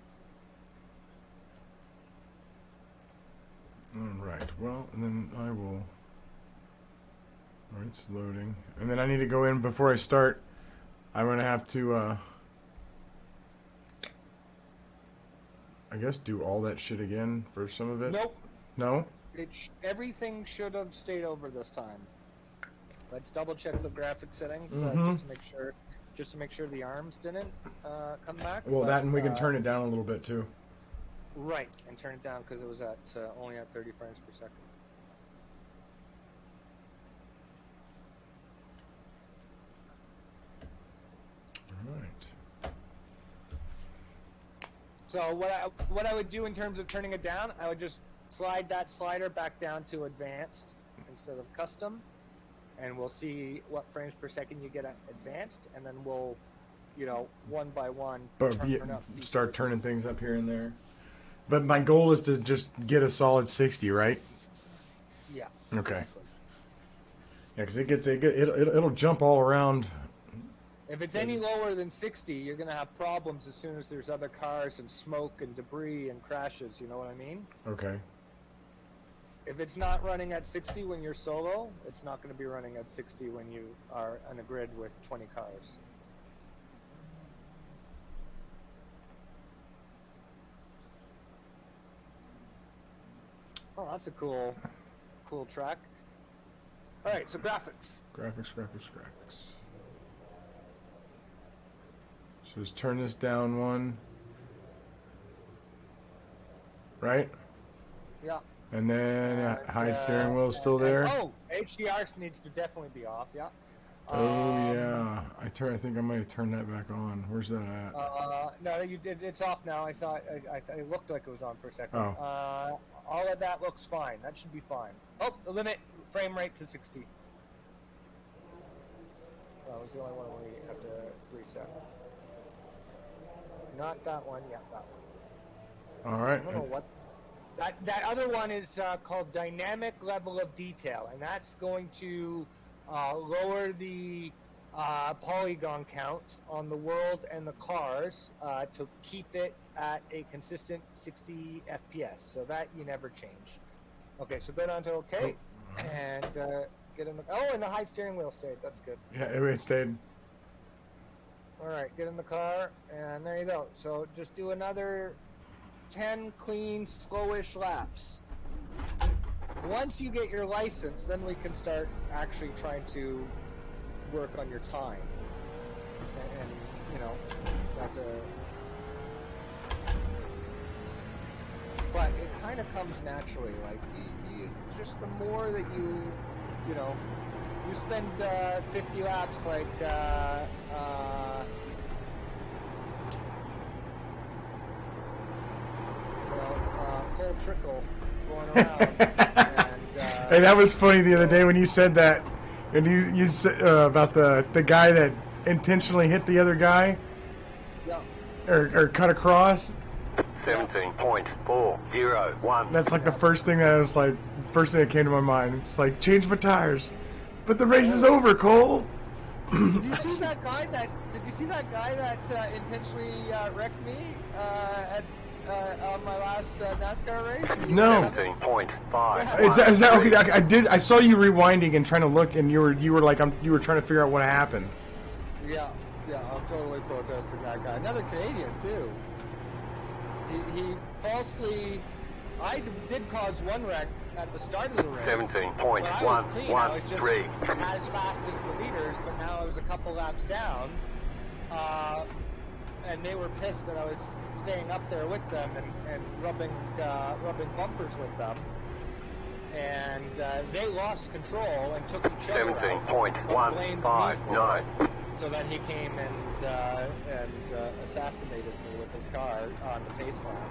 All right. Well, and then I will. All right, it's loading, and then I need to go in before I start. I'm gonna have to, I guess, do all that shit again for some of it. Nope. No. Everything should have stayed over this time. Let's double check the graphic settings just to make sure the arms didn't come back. Well, that, and we can turn it down a little bit too. Right, and turn it down because it was at only at 30 frames per second. All right. So what I would do in terms of turning it down, I would just slide that slider back down to advanced instead of custom, and we'll see what frames per second you get at advanced, and then we'll, you know, one by one start turning things up here and there. But my goal is to just get a solid 60, right? Yeah. Okay. Exactly. Yeah, because it'll jump all around. If it's any lower than 60, you're gonna have problems as soon as there's other cars and smoke and debris and crashes. You know what I mean? Okay. If it's not running at 60 when you're solo, it's not going to be running at 60 when you are on a grid with 20 cars. Oh, that's a cool track. All right, so graphics. Graphics. So just turn this down one. Right? Yeah. And then high steering wheel is still there. HDR needs to definitely be off. Yeah. Oh yeah, I think I might have turned that back on. Where's that at? No, you did. It's off now. I saw. It looked like it was on for a second. Oh. All of that looks fine. That should be fine. Oh, the limit frame rate to 60. That was the only one we have to reset. Not that one. Yeah, that one. All right. I don't know what. That other one is called dynamic level of detail, and that's going to lower the polygon count on the world and the cars to keep it at a consistent 60 FPS. So that you never change. Okay, so go down to OK, and get in the. Oh, and the high steering wheel stayed. That's good. Yeah, it stayed. All right, get in the car, and there you go. So just do another 10 clean, slowish laps. Once you get your license, then we can start actually trying to work on your time. And you know, that's a... But it kind of comes naturally. Like, you just the more that you know, you spend 50 laps, like, cold trickle going around. And, hey, that was funny the other day when you said that, and you said about the guy that intentionally hit the other guy, yeah, or cut across. 17.401. That's like the first thing that came to my mind. It's like, change my tires, but the race is over, Cole. Did you see that guy that intentionally wrecked me on my last NASCAR race? No. 17.5. Is that okay? I saw you rewinding and trying to look, and you were like you were trying to figure out what happened. Yeah. Yeah, I'm totally protesting that guy. Another Canadian too. He falsely. I did cause one wreck at the start of the race. 17.113. I was just as fast as the leaders, but now I was a couple laps down. And they were pissed that I was staying up there with them and rubbing bumpers with them. And they lost control and took each other 17.159. So then he came and assassinated me with his car on the pace lap.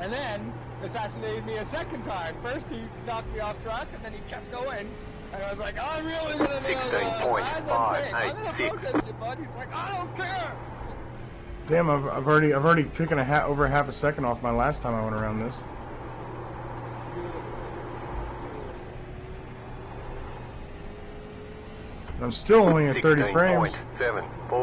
And then assassinated me a second time. First he knocked me off track, and then he kept going. And I was like, I'm really gonna do as I'm saying, I'm gonna protest you, bud. He's like, I don't care. Damn, I've already taken over half a second off my last time I went around this. I'm still only at 30 frames. 16.74. So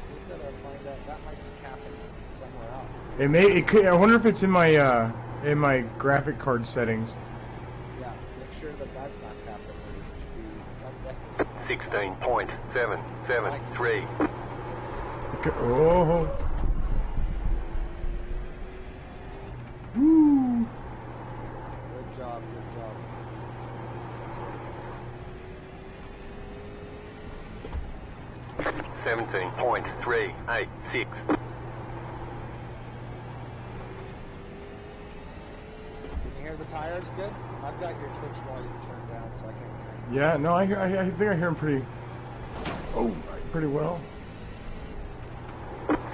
we gotta find out. That might be capping somewhere else. It could. I wonder if it's in my graphic card settings. Yeah, make sure that that's not capping. It should be definitely. 16.773. Oh. Woo. Good job. 17.386. Can you hear the tires good? I've got your Twitch volume turned down, so I can't hear you. Yeah, no, I think I hear him pretty well.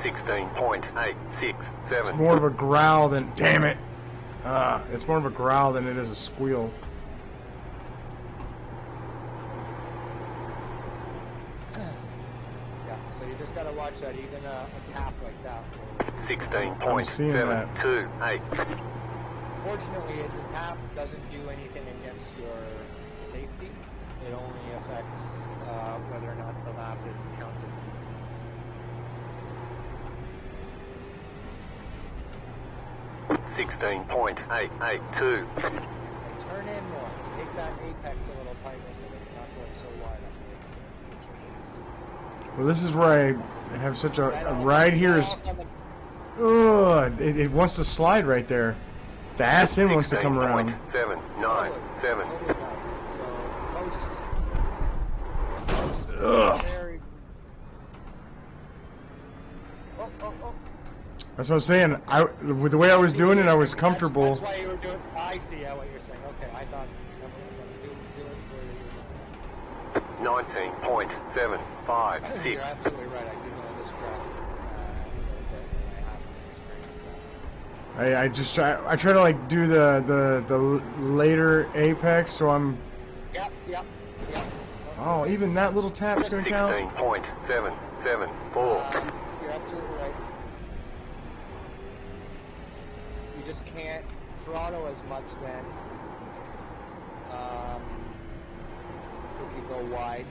16.867. It's more of a growl than, damn it. It's more of a growl than it is a squeal. So you just gotta watch that, even a tap like that. 16.728. Fortunately, the tap doesn't do anything against your safety. It only affects whether or not the lap is counted. $16.882. Turn in more. Take that apex a little tighter so that you're not going so wide on the exit. Well, this is where I have such a ride here is. Ugh, it wants to slide right there. The ass in wants to come around. 16.797. Ugh. That's what I'm saying. With the way I was doing it, I was comfortable. That's why you were doing. I see what you're saying. Okay, I thought. Do it 19.756. You're absolutely right. I do know this track. I haven't experienced that. I try to like do the later apex, so I'm. Yep. Oh, even that little tap is gonna count. 16.774. You're absolutely right. You just can't throttle as much then. If you go wide,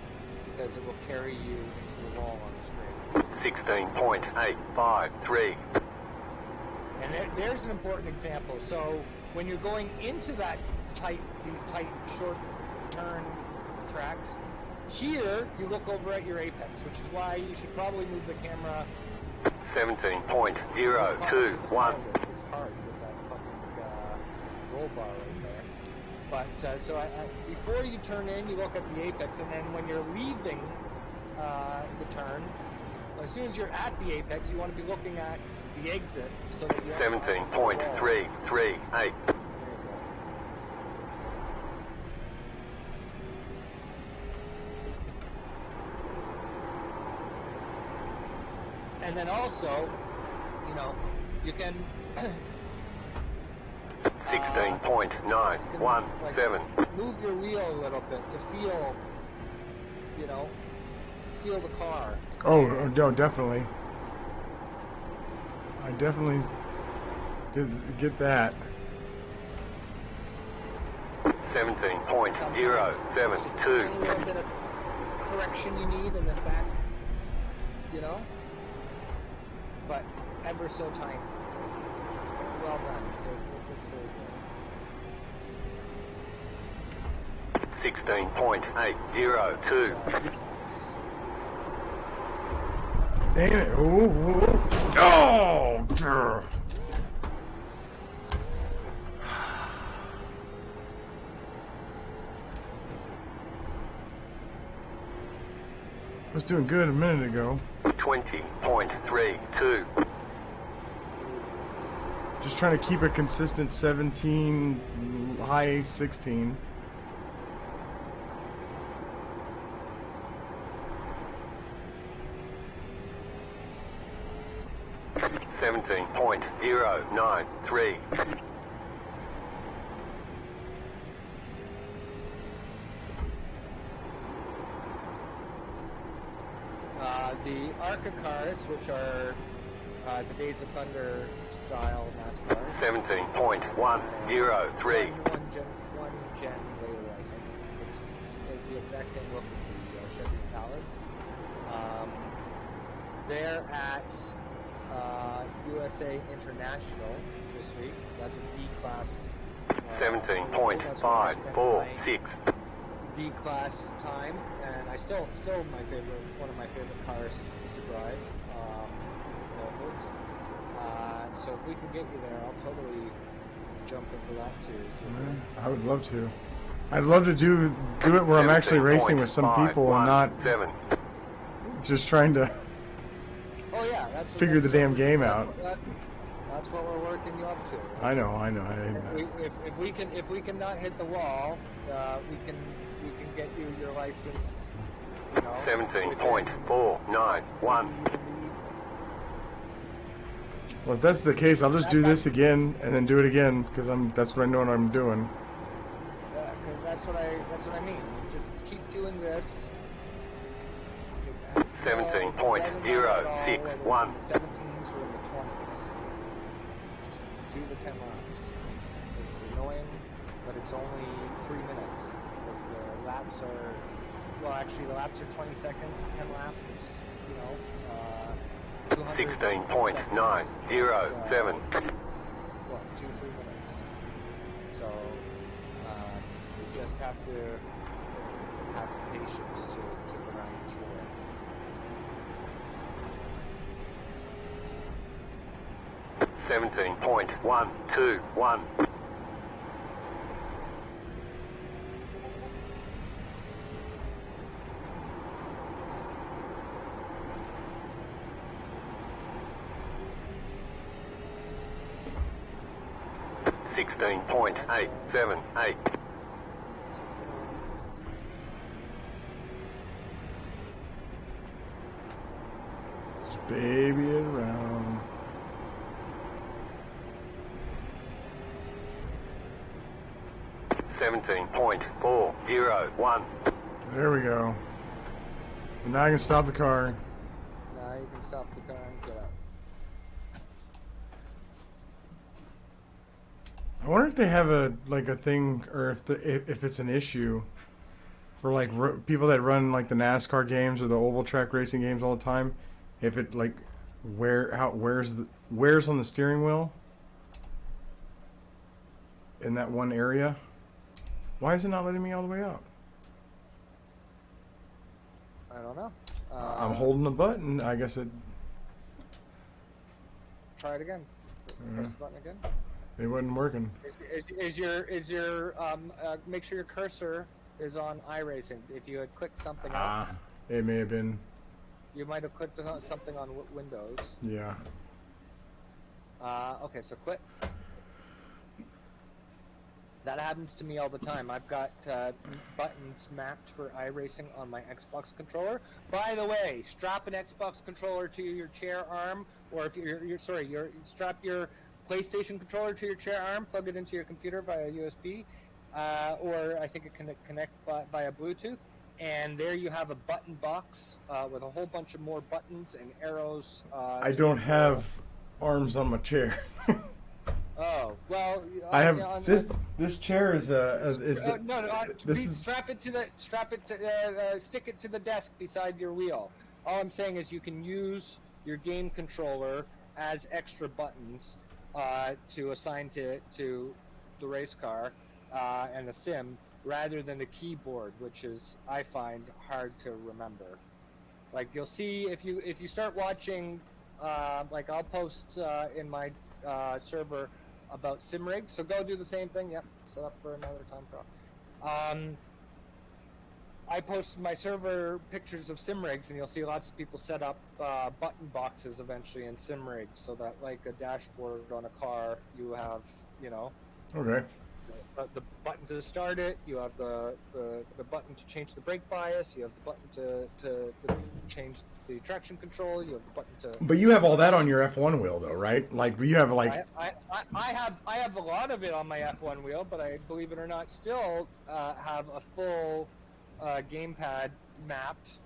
because it will carry you into the wall on the straight. 16.853. And there's an important example. So when you're going into these tight short turn tracks, here you look over at your apex, which is why you should probably move the camera. 17.021. It's hard with that fucking roll bar right there. But so before you turn in, you look at the apex, and then when you're leaving the turn, as soon as you're at the apex, you want to be looking at the exit so that you. 17.338. And then also, you can 16.917. Move your wheel a little bit to feel the car. Oh, no, definitely. I definitely did get that. 17.072. Just a little bit of correction you need in the back, but ever so tiny. Well done. So good. 16.802. Damn it. Oh! Grr. I was doing good a minute ago. 20.32. Just trying to keep a consistent 17, high 16. .093. The ARCA cars, which are the Days of Thunder style NASCARs. 17.103. One gen later, I think. It's the exact same look as the Chevy Palace. They're at USA International this week. That's a D-Class. 17.546. D-Class time, and still my favorite, one of my favorite cars to drive, Novas. So if we can get you there, I'll totally jump into that series with you. I would love to. I'd love to do it where I'm actually racing with some people and not just trying to figure the damn game out. That's what we're working you up to. I know. If we can not hit the wall, we can get you your license. 17.491. Well, if that's the case, I'll just do this again and then do it again because that's what I know what I'm doing. That's what I mean. Just keep doing this. 17.061. The 17s or in the 20s. Just do the 10 laps. It's annoying, but it's only 3 minutes because the laps are. Well, actually, the laps are 20 seconds. 10 laps. It's 16.907. What, 2-3 minutes. So you just have to have patience to grind through it. .121. .878. Just baby it around. .401. There we go. And now I can stop the car. Now you can stop the car and get out. I wonder if they have a thing, or if it's an issue for people that run the NASCAR games or the oval track racing games all the time. If it wears on the steering wheel in that one area. Why is it not letting me all the way out? I don't know. I'm holding the button. I guess it. Try it again. Press the button again. It wasn't working. Is your make sure your cursor is on iRacing. If you had clicked something else, it may have been. You might have clicked on something on Windows. Yeah. Okay, so quit. That happens to me all the time. I've got buttons mapped for iRacing on my Xbox controller. By the way, strap an Xbox controller to your chair arm, or if strap your PlayStation controller to your chair arm, plug it into your computer via USB, or I think it can connect via Bluetooth. And there you have a button box with a whole bunch of more buttons and arrows. I don't have arms on my chair. Oh well, I have this chair is stick it to the desk beside your wheel. All I'm saying is you can use your game controller as extra buttons to assign to the race car, and the sim rather than the keyboard, which is, I find, hard to remember. Like you'll see if you start watching, like I'll post in my server about sim rigs. So go do the same thing. Yep, set up for another time trial. I post my server pictures of sim rigs, and you'll see lots of people set up button boxes eventually in sim rigs, so that like a dashboard on a car, you have, you know, Okay. the button to start it, you have the button to change the brake bias, you have the button to change the traction control, you have the button to. But you have all that on your F1 wheel, though, right? Like you have like. I have a lot of it on my F1 wheel, but I, believe it or not, still have a full gamepad mapped,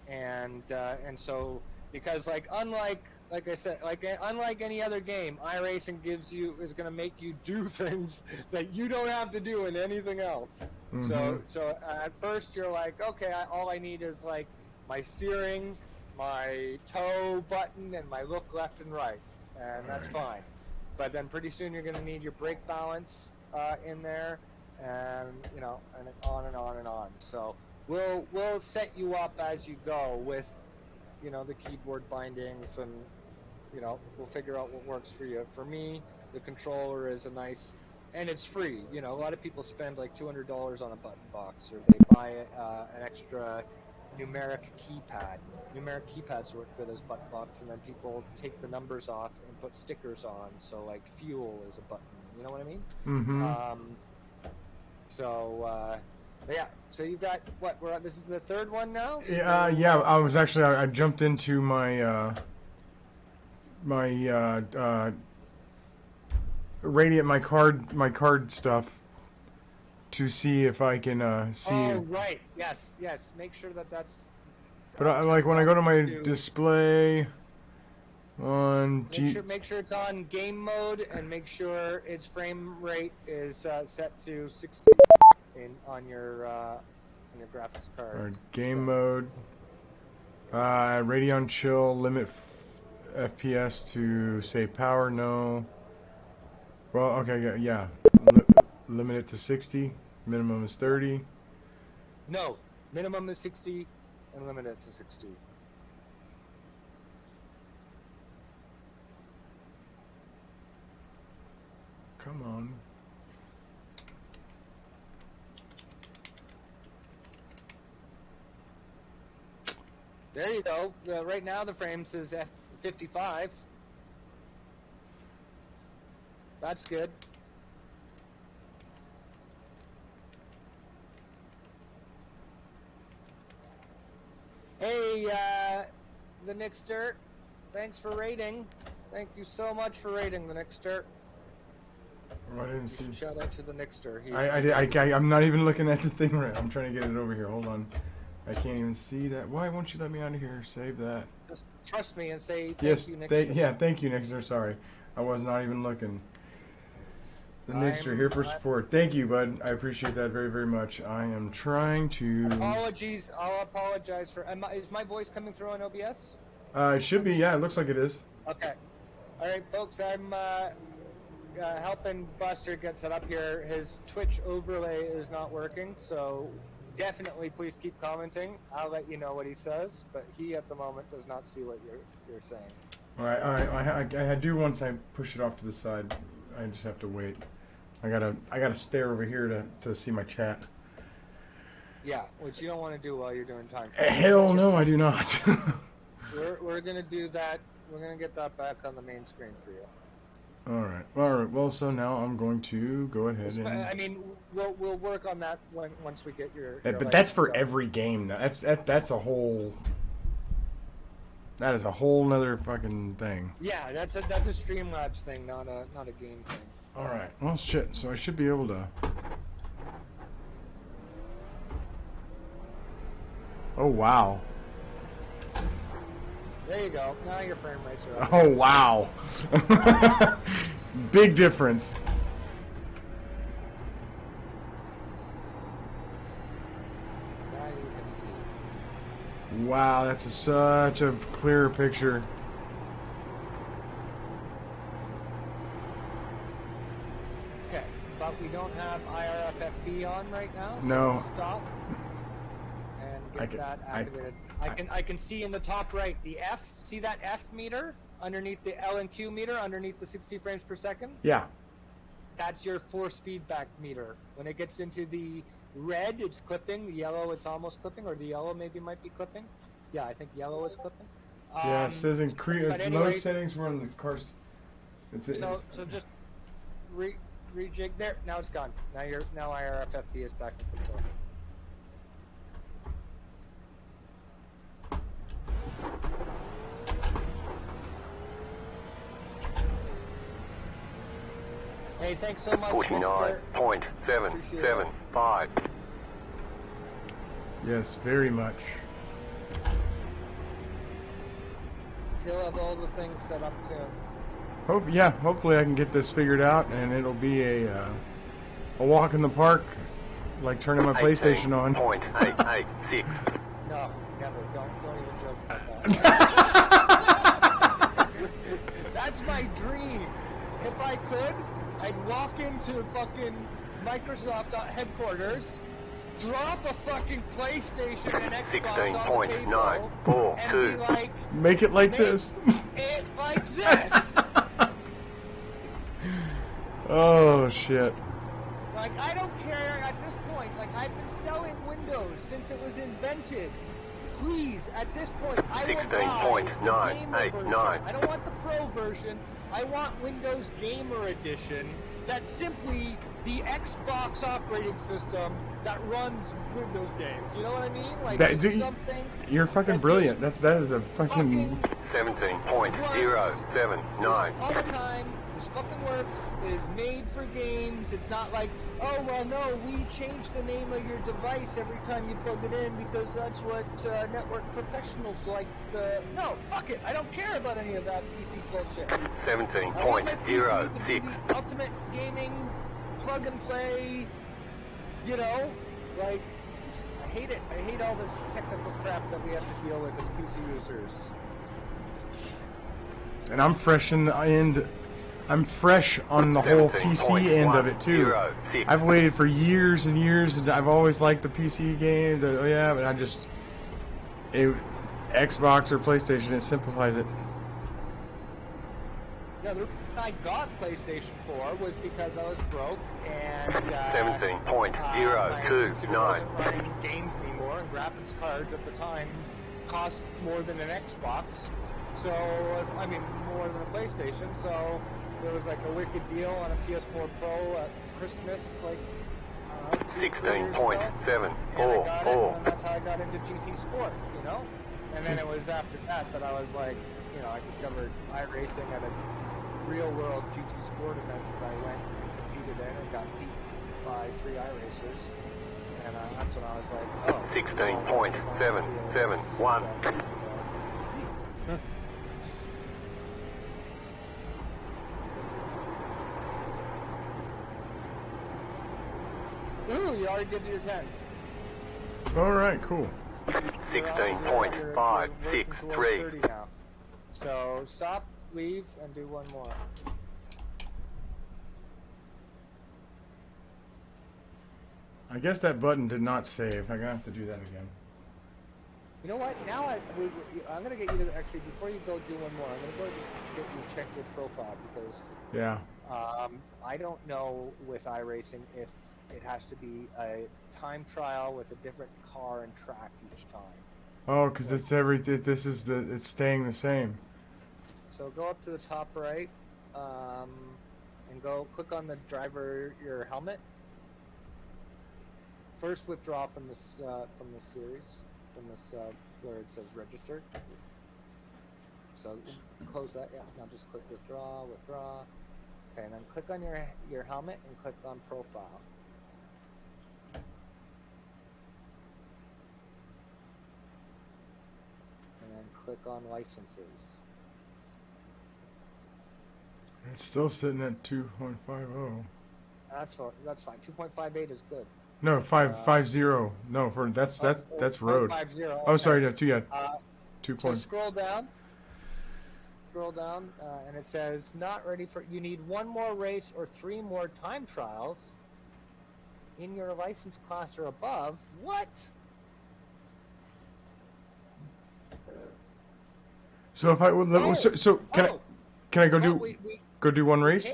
and so because like like I said, unlike any other game, iRacing is going to make you do things that you don't have to do in anything else. Mm-hmm. So at first you're like, okay, all I need is like my steering, my toe button, and my look left and right, and that's fine. But then pretty soon you're going to need your brake balance in there, and you know, and on and on and on. So we'll set you up as you go with, you know, the keyboard bindings, and you know, we'll figure out what works for you. For me, the controller is a nice, and it's free. You know, a lot of people spend like $200 on a button box, or they buy an extra numeric keypad. Numeric keypads work good as button box, and then people take the numbers off and put stickers on. So like fuel is a button. You know what I mean? Mm-hmm. Yeah. So you've got what? This is the third one now. Yeah. I jumped into my my card stuff to see if I can see. Oh right. Yes. Make sure that's. But like when I go to my display on make sure it's on game mode, and make sure its frame rate is set to 60 on your graphics card. Or game mode. Radeon chill limit FPS to say power. No. Well, okay, yeah. Limit it to 60. Minimum is 30. No, minimum is 60, and limit it to 60. Come on. There you go. Right now the frame says F55. That's good. Hey, the Nixter, thanks for rating. Thank you so much for rating, the Nixter. Oh, I didn't see. Shout out to the Nixter. I'm not even looking at the thing right. I'm trying to get it over here. Hold on. I can't even see that. Why won't you let me out of here? Save that. Just trust me and say thank you, Nixter. Thank you, Nixter. Sorry. I was not even looking. The Nixter here for support. Thank you, bud. I appreciate that very, very much. I am trying to... Apologies. I'll apologize for... Is my voice coming through on OBS? It should be. Yeah, it looks like it is. Okay. All right, folks. I'm helping Buster get set up here. His Twitch overlay is not working, so definitely please keep commenting. I'll let you know what he says, but he at the moment does not see what you're saying. All right. I do once I push it off to the side. I just have to wait. I gotta stare over here to see my chat. Yeah, which you don't want to do while you're doing time. Hell no, I do not. we're gonna do that. We're gonna get that back on the main screen for you. All right. Well, so now I'm going to go ahead and. I mean, we'll work on that once we get your. But that's for every game. That's a whole. That is a whole nother fucking thing. Yeah, that's a Streamlabs thing, not a game thing. All right. Well, shit. So I should be able to. Oh wow. There you go. Now your frame rates are up. Oh wow. Big difference. Now you can see. Wow, that's such a clearer picture. Okay, but we don't IRFFB on right now? So No. stop. And get that activated. I can see in the top right the F. See that F meter underneath the L and Q meter underneath the 60 frames per second? Yeah. That's your force feedback meter. When it gets into the red, it's clipping. The yellow, it's almost clipping, or the yellow maybe might be clipping. Yeah, I think yellow is clipping. Yeah, it says increase. Anyway, low settings were on the course. So just rejig there. Now it's gone. Now IRFFB is back in control. Hey, thanks so much. 49.775. Yes, very much. He'll have all the things set up soon. Hopefully I can get this figured out, and it'll be a walk in the park, like turning my PlayStation on. 18.886. No, never. Don't even joke about that. That's my dream. If I could, I'd walk into fucking Microsoft headquarters, drop a fucking PlayStation and Xbox on the table, and be like, make it like this. It like this. Oh shit. Like, I don't care at this point. Like, I've been selling Windows since it was invented. Please, at this point, I will buy the gamer version. I don't want the Pro version. I want Windows Gamer Edition. That's simply the Xbox operating system that runs Windows games. You know what I mean? Like, something. You're fucking brilliant. That is a fucking 17.079. All the time. This fucking works. It is made for games. It's not like, oh well, no, we change the name of your device every time you plug it in because that's what network professionals like. No, fuck it. I don't care about any of that PC bullshit. 17.06. The ultimate gaming plug and play. You know, like, I hate it. I hate all this technical crap that we have to deal with as PC users. And I'm fresh in the end. I'm fresh on the whole PC end of it too. I've waited for years and years, and I've always liked the PC games. Oh yeah, but Xbox or PlayStation, it simplifies it. Yeah, the reason I got PlayStation 4 was because I was broke and 17.029 wasn't running games anymore, and graphics cards at the time cost more than an Xbox. So, more than a PlayStation. So there was like a wicked deal on a PS4 Pro at Christmas, like 16.744. And that's how I got into GT Sport, you know. And then it was after that I was like, you know, I discovered iRacing at a real-world GT Sport event that I went and competed in and got beat by 3 iRacers. And that's when I was like, oh. 16.771. Ooh, you already did your 10. Alright, cool. 16.563. Now. So stop, leave, and do one more. I guess that button did not save. I'm gonna have to do that again. You know what? Now I'm gonna get you to actually, before you go do one more, I'm gonna go get you to check your profile because I don't know with iRacing if it has to be a time trial with a different car and track each time. Oh, because it's it's staying the same. So go up to the top right, and go click on the your helmet. First withdraw from this series, where it says registered. So close that. Yeah. Now just click withdraw. Okay, and then click on your helmet and click on profile. And then click on licenses. It's still sitting at 2.50. That's fine. 2.58 is good. No, 550. No, that's road. 550. Oh, sorry, no, 2. Yeah, 2. So scroll down. And it says not ready for. You need one more race or 3 more time trials. in your license class or above. What? So if I would, can I go do one race?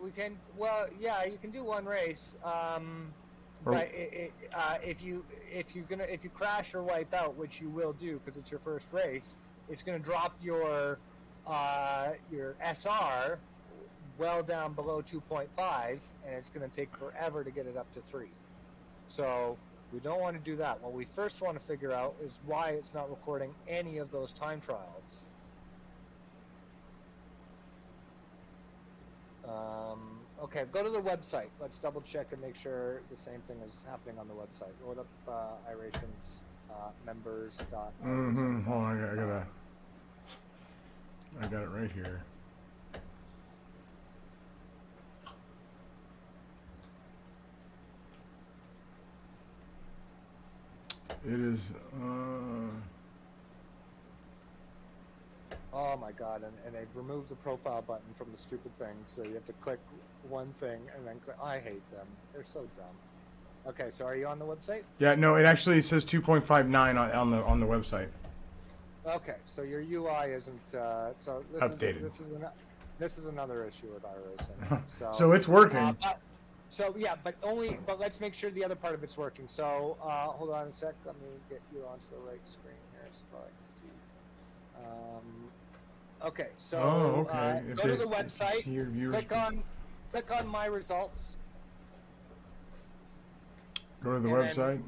We can. Well, yeah, you can do one race. But if you crash or wipe out, which you will do because it's your first race, it's gonna drop your SR well down below 2.5, and it's gonna take forever to get it up to 3. So we don't want to do that. What we first want to figure out is why it's not recording any of those time trials. Okay, go to the website. Let's double check and make sure the same thing is happening on the website. Load up iRacing's members. Hold on, I got it right here. It is. Oh my god, and they've removed the profile button from the stupid thing, so you have to click one thing and then click. I hate them. They're so dumb. Okay, so are you on the website? Yeah, no, it actually says 2.59 on the website. Okay, so your UI isn't so this updated. This is another issue with iRacing. So it's working. But let's make sure the other part of it's working. So hold on a sec. Let me get you onto the right screen here so I can see. Okay, so go to the website. Click on my results. Go to the website.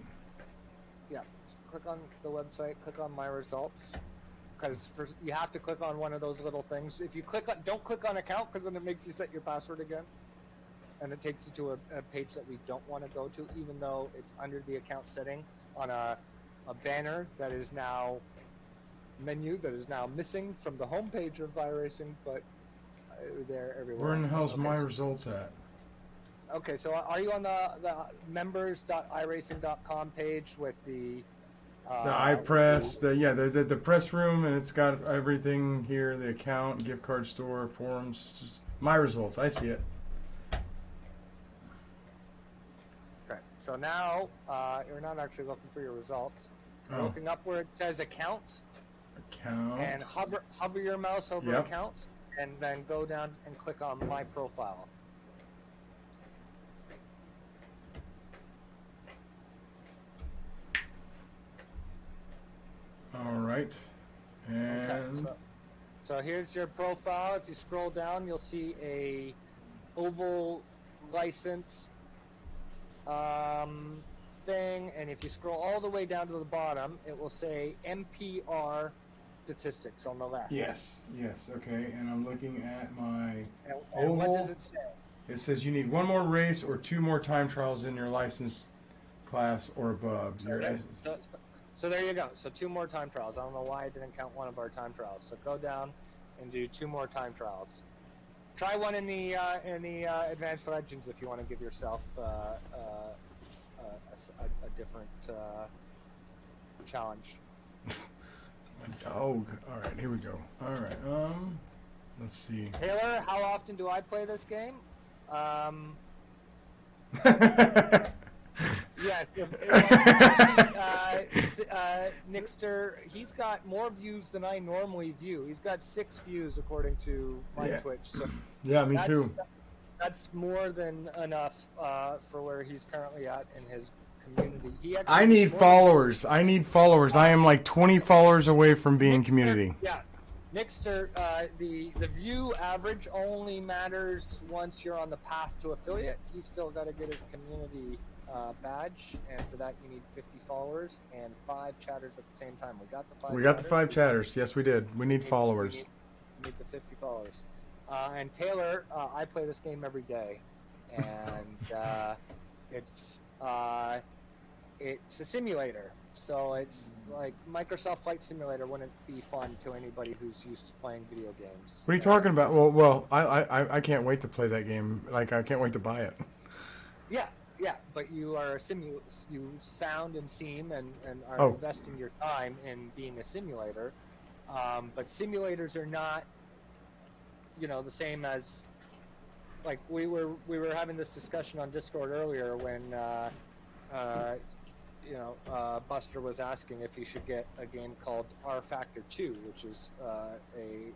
Yeah, click on the website. Click on my results. Because you have to click on one of those little things. If you don't click on account, because then it makes you set your password again. And it takes you to a page that we don't want to go to, even though it's under the account setting on a banner that is now missing from the home page of iRacing, but they're everywhere. Where in the hell's my results at? Okay, so are you on the members.iracing.com page with the iPress, the press room, and it's got everything here, the account, gift card store, forums, my results. I see it. Okay, so now you're not actually looking for your results. You're looking up where it says account. And hover your mouse over account, and then go down and click on my profile. All right. And okay, so here's your profile. If you scroll down, you'll see a oval license thing, and if you scroll all the way down to the bottom, it will say MPR statistics on the left. Yes, okay, and I'm looking at my oval. What does it say? It says you need one more race or 2 more time trials in your license class or above. So there you go. So 2 more time trials. I don't know why I didn't count one of our time trials. So go down and do 2 more time trials. Try one in the Advanced Legends if you want to give yourself a different challenge. Oh, all right, here we go. All right, let's see. Taylor, how often do I play this game? Yes. Nixter, he's got more views than I normally view. He's got 6 views according to my Twitch. So yeah, me too. That's more than enough for where he's currently at in his community. I need followers. I am like 20 followers away from being community. Yeah. Nixter, the view average only matters once you're on the path to affiliate. He's still got to get his community badge, and for that you need 50 followers and 5 chatters at the same time. We got the 5 chatters. Yes, we did. We need followers. We need the 50 followers. And Taylor, I play this game every day, and it's a simulator. So it's like Microsoft Flight Simulator wouldn't be fun to anybody who's used to playing video games. What are you talking about? Well, I can't wait to play that game. Like, I can't wait to buy it. Yeah, but you are you sound and seem and are investing your time in being a simulator. But simulators are not, the same as like we were having this discussion on Discord earlier when Buster was asking if he should get a game called R Factor 2, which is a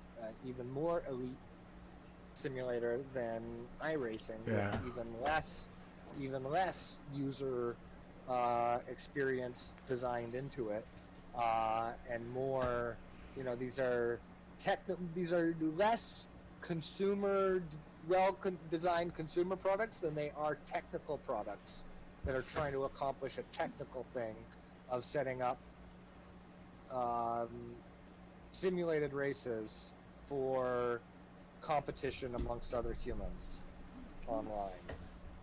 even more elite simulator than iRacing, with even less user experience designed into it, and more. These are less designed consumer products than they are technical products that are trying to accomplish a technical thing of setting up simulated races for competition amongst other humans online.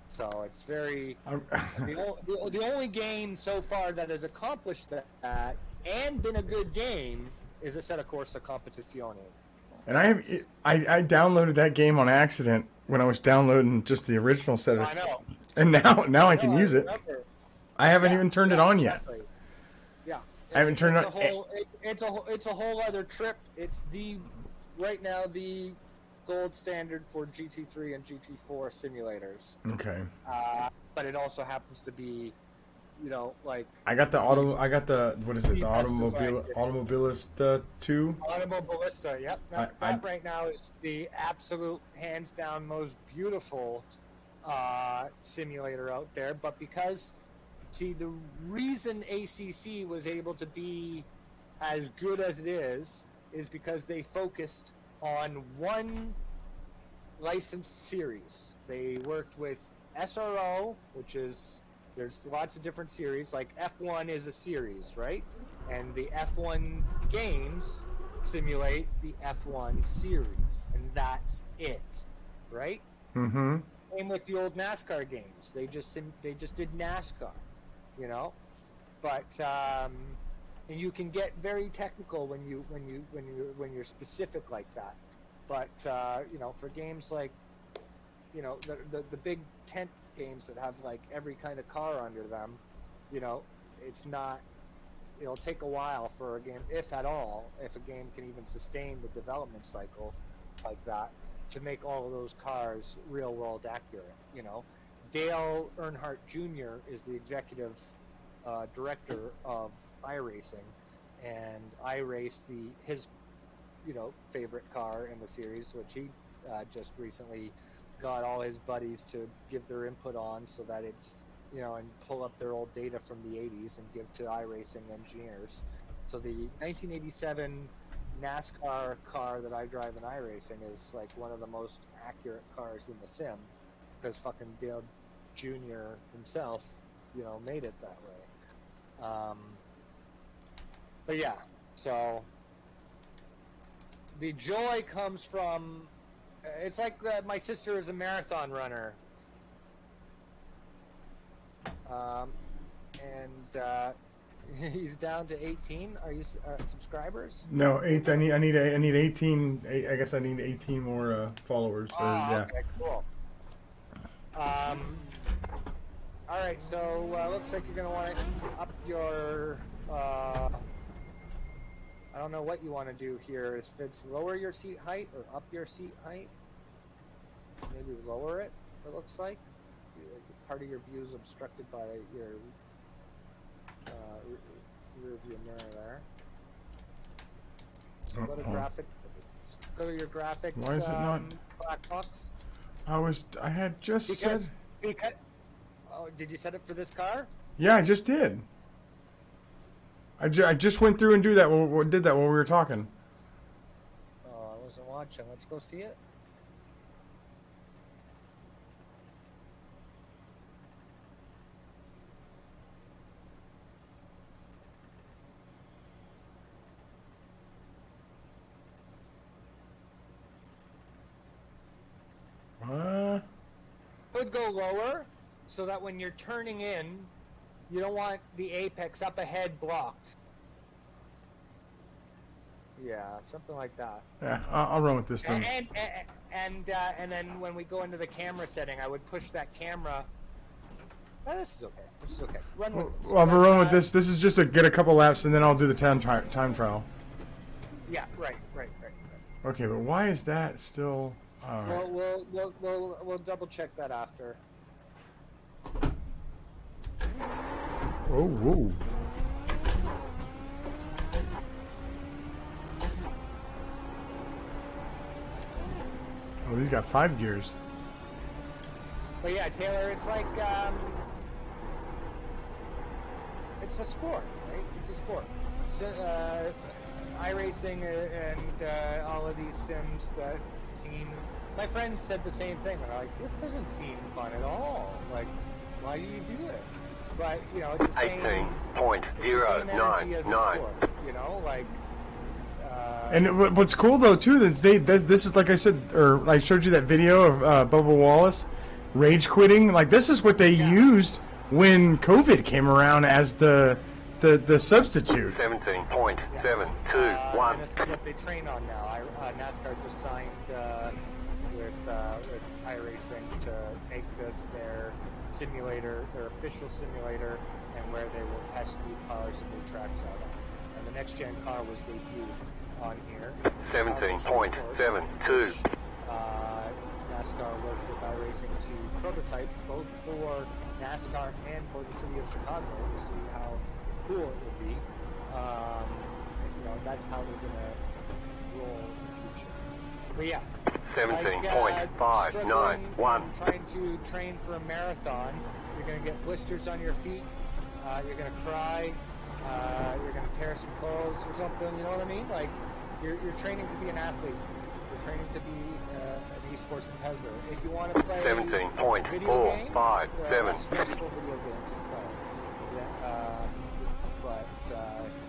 So it's very the only game so far that has accomplished that and been a good game is Assetto Corsa Competizione. And I downloaded that game on accident when I was downloading just the original set of. I know. And now I can use it. I haven't even turned it on exactly. yet. Yeah. I haven't turned it on. It's a whole other trip. It's right now the gold standard for GT3 and GT4 simulators. Okay. But it also happens to be, like I got the what is it? The Automobilista 2. Automobilista, yep. That right now is the absolute hands down most beautiful simulator out there. But because, the reason ACC was able to be as good as it is because they focused on one licensed series. They worked with SRO, which is, there's lots of different series, like F1 is a series, right? And the F1 games simulate the F1 series, and that's it, right? Mm-hmm. Same with the old NASCAR games. They just did NASCAR, But and you can get very technical when you're specific like that. But for games like the big tent games that have like every kind of car under them, it's not. It'll take a while for a game, if at all, if a game can even sustain the development cycle like that, to make all of those cars real world accurate. Dale Earnhardt Jr. is the executive director of iRacing, and I race his favorite car in the series, which he just recently got all his buddies to give their input on, so that it's and pull up their old data from the 80s and give to iRacing engineers. So the 1987 NASCAR car that I drive in iRacing is like one of the most accurate cars in the sim, because fucking Dale Jr. himself, made it that way. But yeah, so the joy comes from, it's like my sister is a marathon runner. And he's down to 18. Are you subscribers? No, 8. I need 18. I guess I need 18 more followers. Yeah. Okay, cool. All right, so looks like you're gonna want to up your. I don't know what you want to do here. If it's lower your seat height or up your seat height, maybe lower it. It looks like part of your view is obstructed by your rear view mirror there. So go to graphics. Go to your graphics. Why is it not? Black box. I had just said. Because. Oh, did you set it for this car? Yeah, I just did. I just went through and did that while we were talking. Oh, I wasn't watching. Let's go see it. Could go lower, so that when you're turning in, you don't want the apex up ahead blocked. Yeah, something like that. Yeah, I'll run with this one. And then when we go into the camera setting, I would push that camera. Oh, this is okay. This is okay. Run with this. Well, I'm gonna run with this. This is just to get a couple laps, and then I'll do the time trial. Yeah, right. Okay, but why is that still All right. We'll double check that after. Oh, whoa. Oh, he's got 5 gears. But yeah, Taylor, it's like it's a sport, right? It's a sport. So, iRacing and all of these sims that seem. My friends said the same thing. They're like, "This doesn't seem fun at all. Like, why do you do it?" But you know, it's the same. 18.099. You know, like. And what's cool though too is this is like I said, or I showed you that video of Bubba Wallace rage quitting. Like this is what they used when COVID came around as the substitute. 17.721. And this is what they train on now. NASCAR just signed with iRacing to make this their simulator, their official simulator, and where they will test new cars and new tracks out on. And the next gen car was debuted on here. 17.72. NASCAR worked with iRacing to prototype both for NASCAR and for the city of Chicago to see how cool it would be. You know, that's how they're gonna roll in the future. But yeah. 17.591. Trying to train for a marathon, you're gonna get blisters on your feet. You're gonna cry. You're gonna tear some clothes or something. You know what I mean? Like you're training to be an athlete. You're training to be an esports competitor. If you want to play 17.457. stressful video games, just play. Yeah, but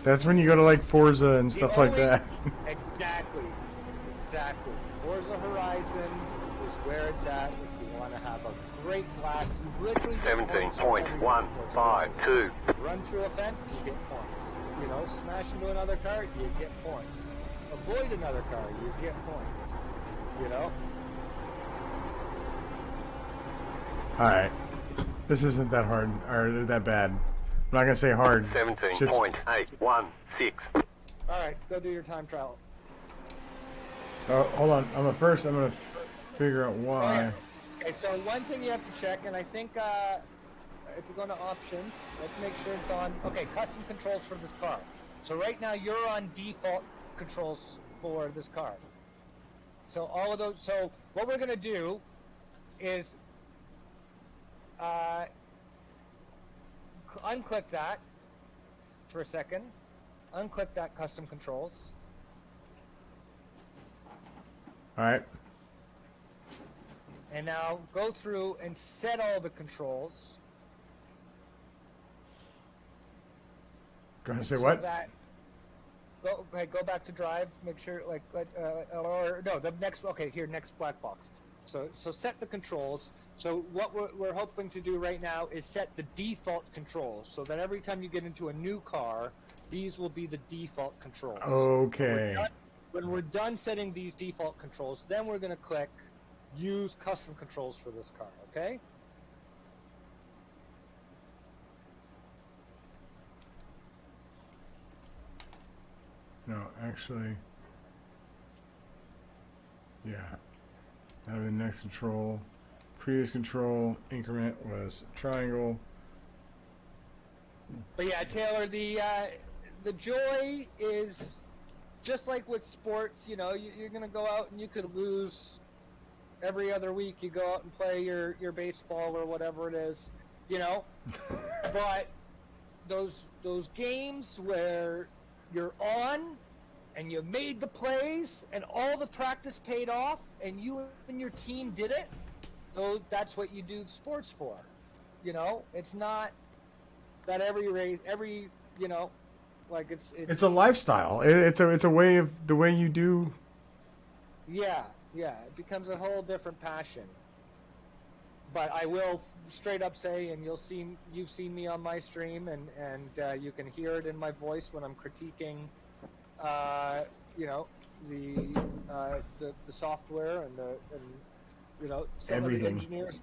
That's when you go to like Forza and stuff like that. Exactly. Forza Horizon is where it's at if you want to have a great blast. You literally get 17.152. Run through a fence, you get points. You know, smash into another car, you get points. Avoid another car, you get points. You know? Alright. This isn't that hard, or that bad. I'm not gonna say hard. 17.816. Alright, go do your time trial. Oh, hold on. I'm gonna figure out why. Oh, yeah. Okay, so one thing you have to check, and I think if you go to options, let's make sure it's on. Okay, custom controls for this car. So right now you're on default controls for this car. So all of those. So what we're gonna do is unclick that for a second. Unclick that custom controls. All right. And now go through and set all the controls. Gonna say what? Go back to drive. Make sure or no, the next. Okay, here next black box. So set the controls. So what we're hoping to do right now is set the default controls, so that every time you get into a new car, these will be the default controls. Okay. When we're done setting these default controls, then we're going to click Use Custom Controls for this car, okay? No, actually, yeah. Now the next control, previous control increment was triangle. But yeah, Taylor, the joy is just like with sports. You know, you're gonna go out and you could lose every other week. You go out and play your baseball or whatever it is, you know. But those games where you're on and you made the plays and all the practice paid off and you and your team did it, so that's what you do sports for. You know, it's not that every you know, like it's a lifestyle. It's a way of the way you do. Yeah, it becomes a whole different passion. But I will straight up say, and you've seen me on my stream, and you can hear it in my voice when I'm critiquing, you know, the software and you know, some everything. of the engineers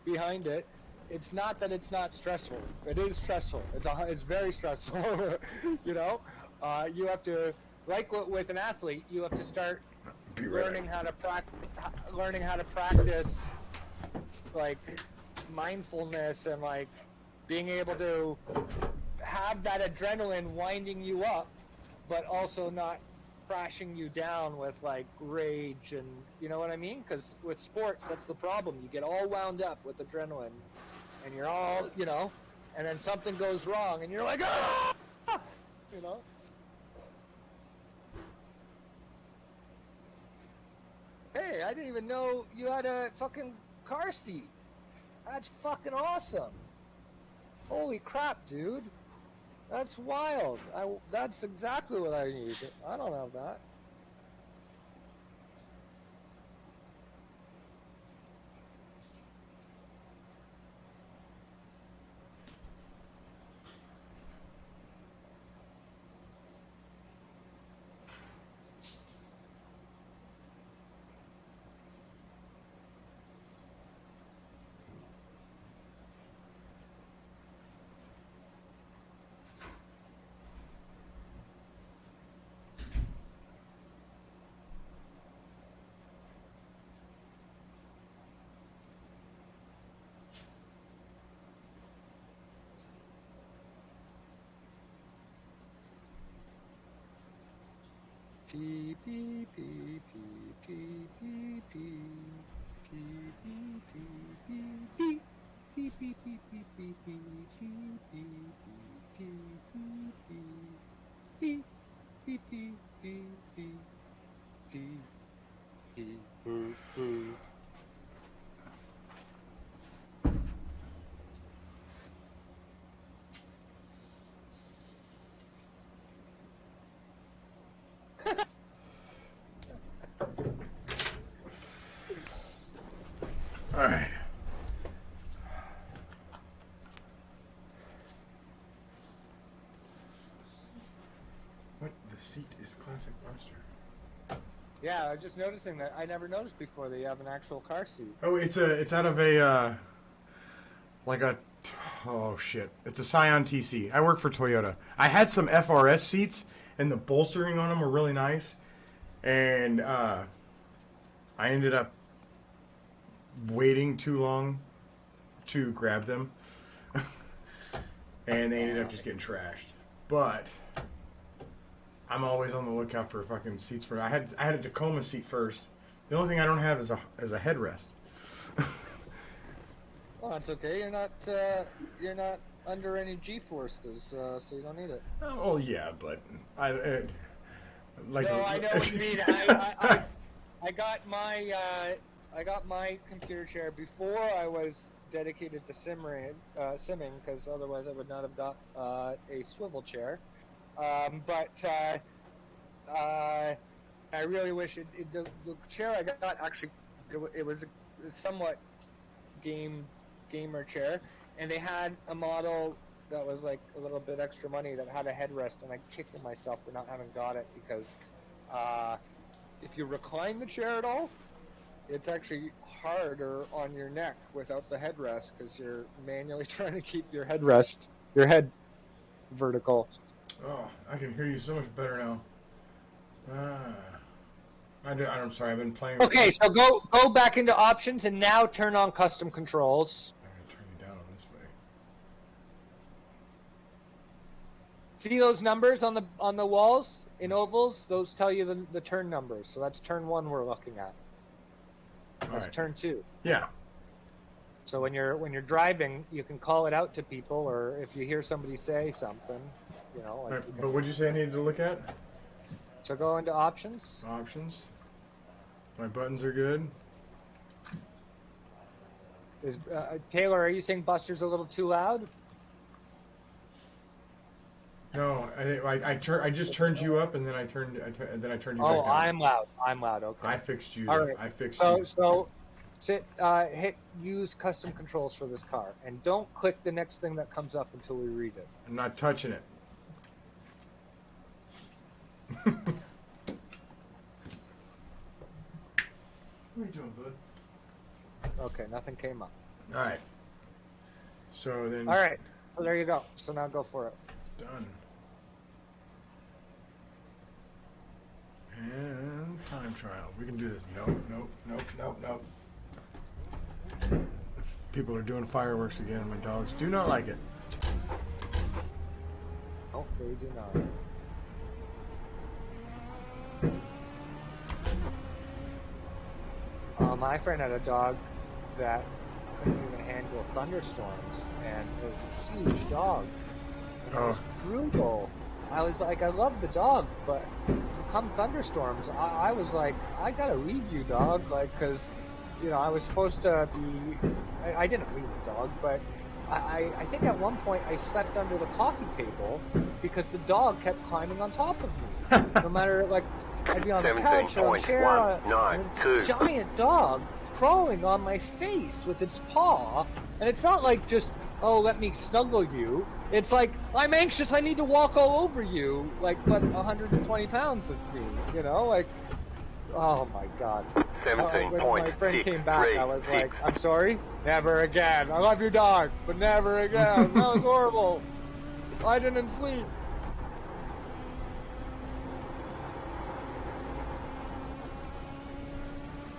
behind it. It's not that it's not stressful. It is stressful. It's very stressful. You know, you have to, like with an athlete, you have to start Be right learning how to practice like mindfulness and like being able to have that adrenaline winding you up, but also not crashing you down with like rage, and you know what I mean? Because with sports, that's the problem. You get all wound up with adrenaline, and you're all, you know, and then something goes wrong, and you're like, ah, you know. Hey, I didn't even know you had a fucking car seat. That's fucking awesome. Holy crap, dude. That's wild. That's exactly what I need. I don't have that. P P P P P P P P P P P P P P P P All right. What? The seat is classic Buster. Yeah, I was just noticing that. I never noticed before that you have an actual car seat. Oh, it's out of a like a oh shit. It's a Scion TC. I work for Toyota. I had some FRS seats and the bolstering on them were really nice. And I ended up waiting too long to grab them. And they ended up just getting trashed. But I'm always on the lookout for fucking seats for I had a Tacoma seat first. The only thing I don't have is a headrest. Well, that's okay. You're not under any G-forces, so you don't need it. Oh yeah, but I like. No, I know what you mean. I got my computer chair before I was dedicated to simming, because otherwise I would not have got a swivel chair. But I really wish the chair I got actually it was a somewhat gamer chair, and they had a model that was like a little bit extra money that had a headrest, and I kicked myself for not having got it because if you recline the chair at all, it's actually harder on your neck without the headrest because you're manually trying to keep your head vertical. Oh, I can hear you so much better now. I'm sorry, I've been playing. Okay, so go back into options and now turn on custom controls. I'm going to turn you down this way. See those numbers on the walls in ovals? Those tell you the turn numbers. So that's turn 1 we're looking at. That's turn 2. Yeah. So when you're driving, you can call it out to people, or if you hear somebody say something, you know. Like but what did you say I needed to look at? So go into options. Options. My buttons are good. Is Taylor? Are you saying Buster's a little too loud? No, I just turned you up, and then I turned you back down. Oh, I'm loud. I'm loud. Okay. I fixed you. All right. I fixed you. So hit use custom controls for this car, and don't click the next thing that comes up until we read it. I'm not touching it. What are you doing, bud? Okay, nothing came up. All right. So then. All right. So there you go. So now go for it. Done. And Time trial. We can do this. Nope, nope, nope, nope, nope. If people are doing fireworks again, my dogs do not like it. Oh, they do not. My friend had a dog that couldn't even handle thunderstorms, and it was a huge dog. And it was brutal. I was like, I love the dog, but come thunderstorms, I was like, I gotta leave you, dog, like, because, you know, I was supposed to be, I didn't leave the dog, but I think at one point I slept under the coffee table because the dog kept climbing on top of me. No matter, like, I'd be on the couch or a chair, and it's this giant dog crawling on my face with its paw, and it's not like just, oh, let me snuggle you. It's like, I'm anxious, I need to walk all over you, like, but 120 pounds of me, you know, like, oh my god. When my friend came back, I was like, I'm sorry? Never again. I love your dog, but never again. That was horrible. I didn't sleep.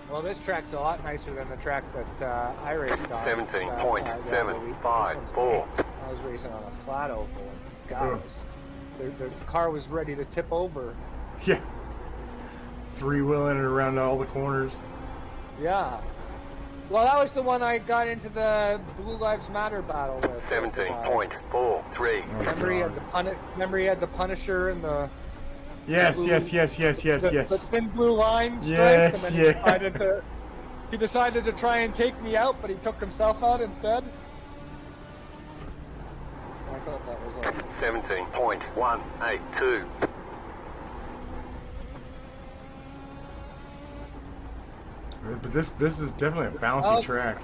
Well, this track's a lot nicer than the track that I raced on. 17.754. I was racing on a flat oval. God, the car was ready to tip over. Yeah. Three-wheeling it around all the corners. Yeah. Well, that was the one I got into the Blue Lives Matter battle with. 17.43. Remember he had the Punisher and the... Yes. The thin blue line stripes, and then he decided to try and take me out, but he took himself out instead. I thought that was awesome. 17.182. But this is definitely a bouncy track.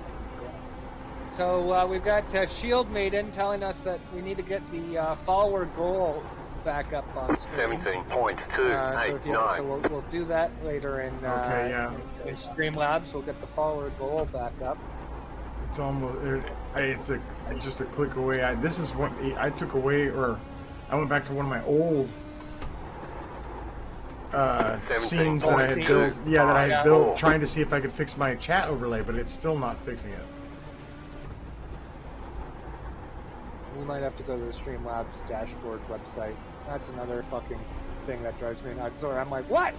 So we've got Shield Maiden telling us that we need to get the follower goal back up on screen. 17.289. So we'll do that later in in Streamlabs. We'll get the follower goal back up. It's almost it's just a click away. This is what I took away, or I went back to one of my old scenes that I had built. Yeah, that I had built, trying to see if I could fix my chat overlay, but it's still not fixing it. You might have to go to the Streamlabs dashboard website. That's another fucking thing that drives me nuts. Or I'm like, what?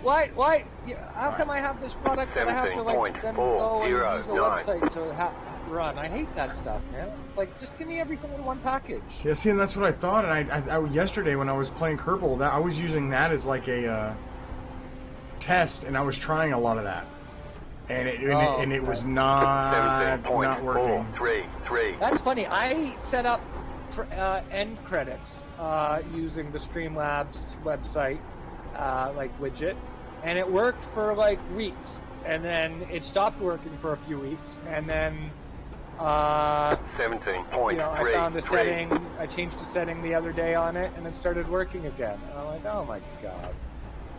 Yeah, how come I have this product that I have to like then go and use a website to run? I hate that stuff, man. It's like, just give me everything in one package. Yeah, see, and that's what I thought. And I yesterday when I was playing Kerbal, I was using that as like a test, and I was trying a lot of that, and it was not working. That's funny. I set up end credits using the Streamlabs website like widget, and it worked for like weeks, and then it stopped working for a few weeks, and then 17.3. I found a setting. I changed the setting the other day on it, and it started working again. And I'm like, oh my god,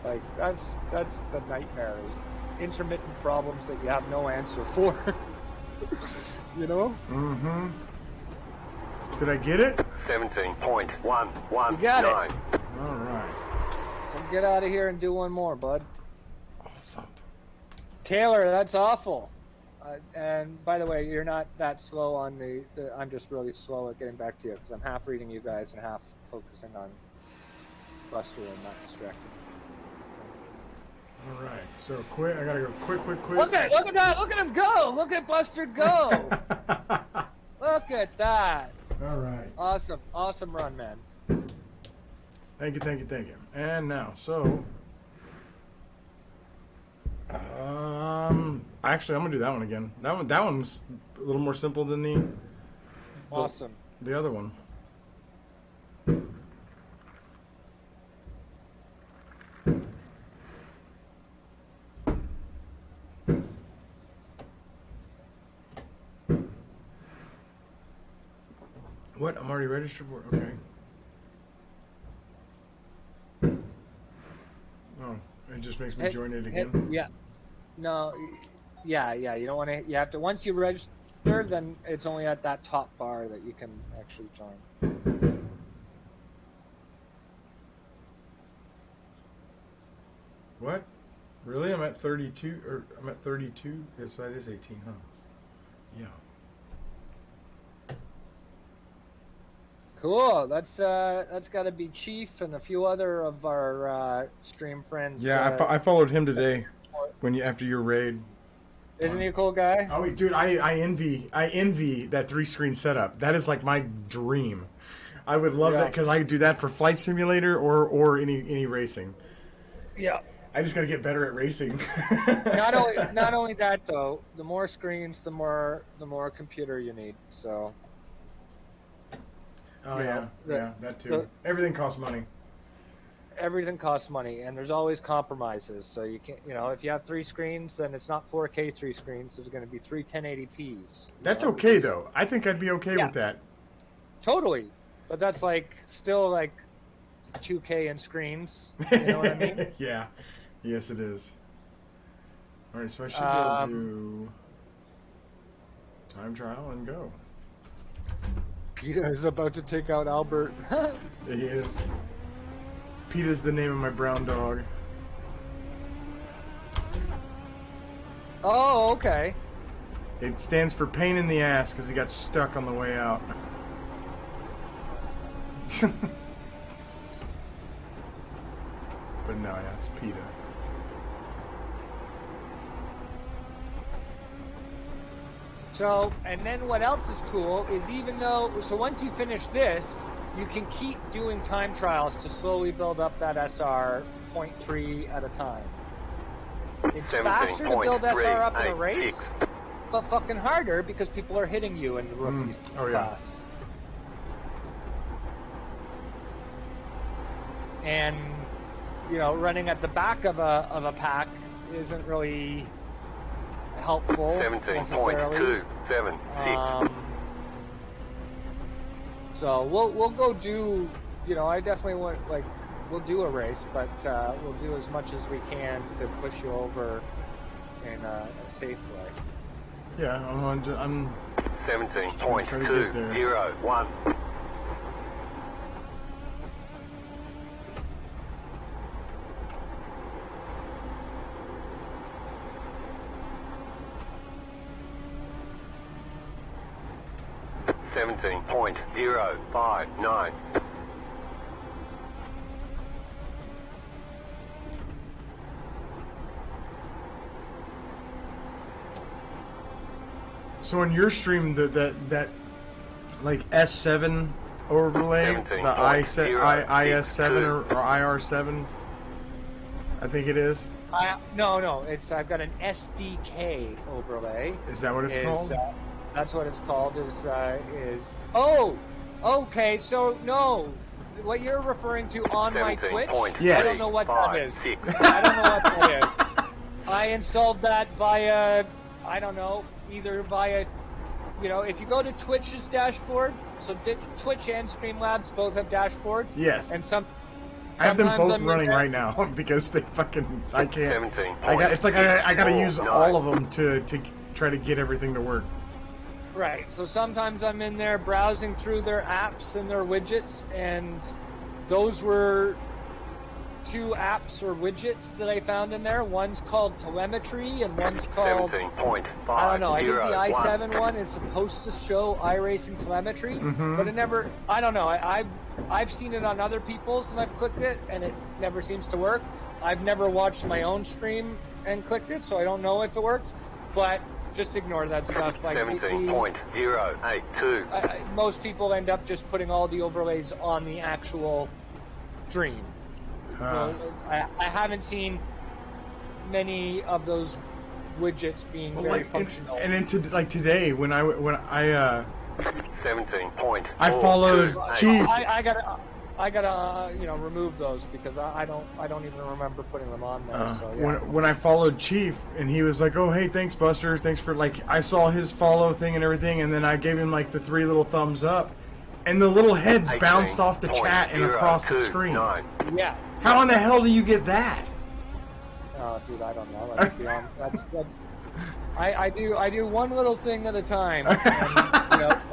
like that's the nightmare, is intermittent problems that you have no answer for. You know? Mm-hmm. Did I get it? 17.119. You got it. All right. So get out of here and do one more, bud. Awesome. Taylor, that's awful. And by the way, you're not that slow on the I'm just really slow at getting back to you because I'm half reading you guys and half focusing on Buster and not distracted. All right. So quick. I gotta go quick. Look at that! Look at him go! Look at Buster go! Look at that! All right. Awesome run, man. Thank you. And now, so actually, I'm gonna do that one again. That one's a little more simple than the other one. What? I'm already registered for it? Okay. Oh, it just makes me join it again? Yeah. No, yeah, you don't want to, you have to, once you register, then it's only at that top bar that you can actually join. What? Really? I'm at 32, or I'm at 32? Yes, that is 18, huh? Yeah. Cool. That's got to be Chief and a few other of our stream friends. Yeah, I followed him today after your raid. Isn't he a cool guy? Oh, dude, I envy that 3-screen setup. That is like my dream. I would love that because I could do that for Flight Simulator or any racing. Yeah. I just got to get better at racing. Not only that though, the more screens, the more computer you need. So. Oh yeah, that too. Everything costs money. Everything costs money, and there's always compromises. So you can't, if you have 3 screens, then it's not 4K 3 screens. There's going to be 3 1080p's. That's okay though. I think I'd be okay with that. Totally, but that's still 2K in screens. You know what I mean? Yeah. Yes, it is. All right, so I should be able to time trial and go. PETA is about to take out Albert. He is. PETA's the name of my brown dog. Oh, okay. It stands for pain in the ass because he got stuck on the way out. But no, that's PETA. So, and then what else is cool is so once you finish this, you can keep doing time trials to slowly build up that SR 0.3 at a time. It's faster to build SR up in a race, but fucking harder because people are hitting you in the rookies class. Yeah. And, running at the back of a pack isn't really helpful 17.276. So we'll go do, I definitely want, we'll do a race, but we'll do as much as we can to push you over in a safe way. Yeah, I'm 17.201. .059. So in your stream, that S7 overlay, the IS7 or IR7, I think it is. No, I've got an SDK overlay. Is that what it's called? That's what it's called. Oh, okay. So no, what you're referring to on my Twitch, yes. I don't know what that is. I don't know what that is. I installed that via, I don't know, either via, if you go to Twitch's dashboard. So Twitch and Streamlabs both have dashboards. Yes. And I have them both running right now because I can't. I got to use all of them to try to get everything to work. Right, so sometimes I'm in there browsing through their apps and their widgets, and those were 2 apps or widgets that I found in there. One's called Telemetry, and one's called, I don't know, I think the i7 one is supposed to show iRacing telemetry, but it never, I don't know, I've seen it on other people's, and I've clicked it, and it never seems to work. I've never watched my own stream and clicked it, so I don't know if it works, but just ignore that stuff. 17.082. Most people end up just putting all the overlays on the actual stream. I haven't seen many of those widgets being very functional. And into today when I 17.4. I followed Chief. I gotta remove those because I don't even remember putting them on there. So, yeah. When I followed Chief and he was like, "Oh hey, thanks Buster, thanks for I saw his follow thing and everything," and then I gave him the 3 little thumbs up, and the little heads bounced off the chat and across the screen. Yeah. How in the hell do you get that? Oh, dude, I don't know. That's I do one little thing at a time,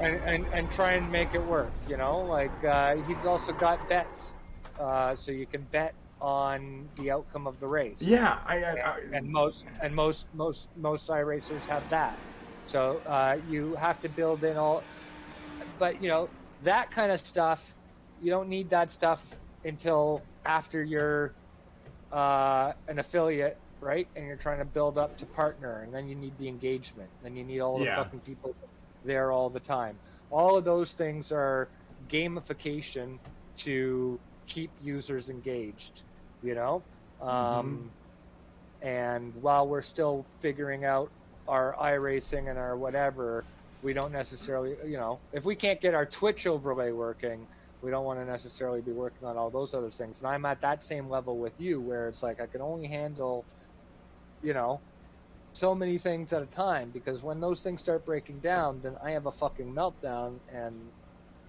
and try and make it work. He's also got bets, so you can bet on the outcome of the race. Yeah, and most iRacers have that. So you have to build in all, but that kind of stuff, you don't need that stuff until after you're an affiliate, right? And you're trying to build up to partner, and then you need the engagement, then you need all the fucking people there all the time. All of those things are gamification to keep users engaged, and while we're still figuring out our iRacing and our whatever, we don't necessarily, if we can't get our Twitch overlay working, we don't want to necessarily be working on all those other things. And I'm at that same level with you, where it's like I can only handle, so many things at a time, because when those things start breaking down, then I have a fucking meltdown, and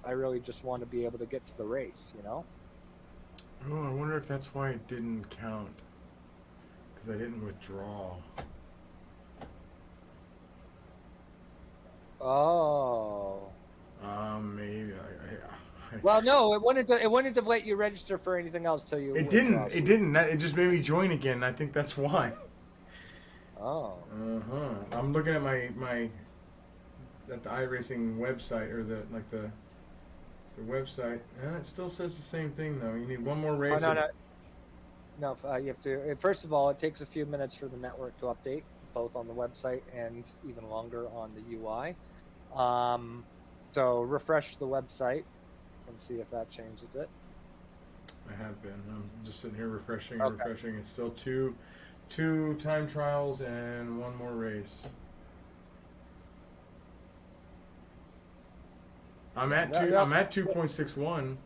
I really just want to be able to get to the race, Oh, I wonder if that's why it didn't count. Because I didn't withdraw. Oh. Maybe. Well, no, it wouldn't have let you register for anything else till you. It didn't. It didn't. It just made me join again. I think that's why. Oh. I'm looking at my at the iRacing website, or the website. It still says the same thing though. You need one more race. Oh, no. You have to. First of all, it takes a few minutes for the network to update, both on the website and even longer on the UI. So refresh the website and see if that changes it. I have been. I'm just sitting here refreshing and refreshing. It's still two time trials and one more race. I'm at 2.61.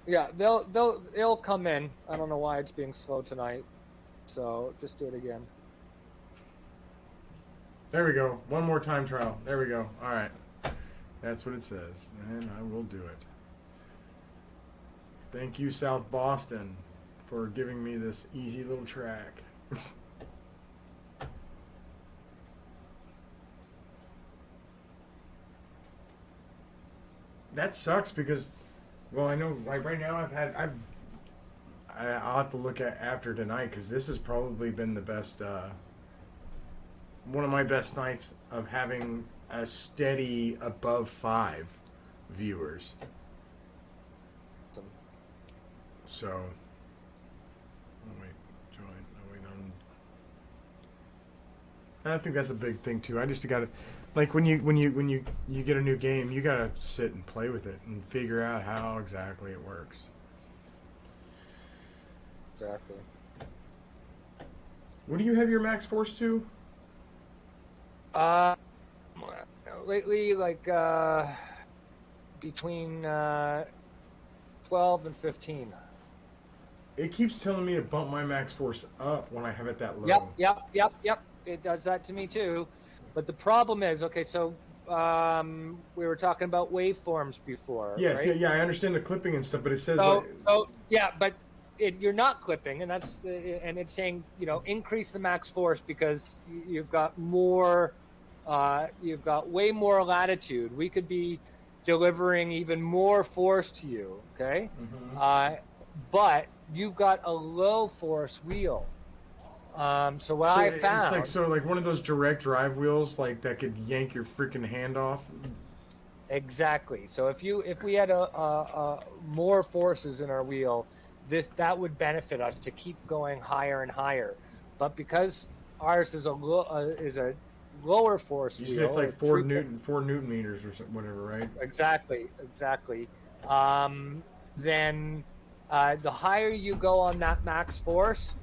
Yeah, they'll come in. I don't know why it's being slow tonight. So just do it again. There we go. One more time trial. There we go. All right. That's what it says. And I will do it. Thank you, South Boston, for giving me this easy little track. That sucks because, well, I know like right now I'll have to look at after tonight, because this has probably been the best, one of my best nights of having a steady above 5 viewers. So, I think that's a big thing too. I just gotta, like when you get a new game, you gotta sit and play with it and figure out how exactly it works. Exactly. What do you have your max force to? Lately, like between 12 and 15. It keeps telling me to bump my max force up when I have it that low. Yep. It does that to me too. But the problem is, okay, so we were talking about waveforms before. Yes, right? yeah, I understand the clipping and stuff, but it says but you're not clipping, and it's saying increase the max force because you've got more, you've got way more latitude. We could be delivering even more force to you, okay? Mm-hmm. But you've got a low force wheel. So what I found, it's like one of those direct drive wheels, like that could yank your freaking hand off. Exactly. So if we had a more forces in our wheel, that would benefit us to keep going higher and higher. But because ours is a lower force wheel, you said it's like 4 Newton meters or whatever, right? Exactly. Then the higher you go on that max force,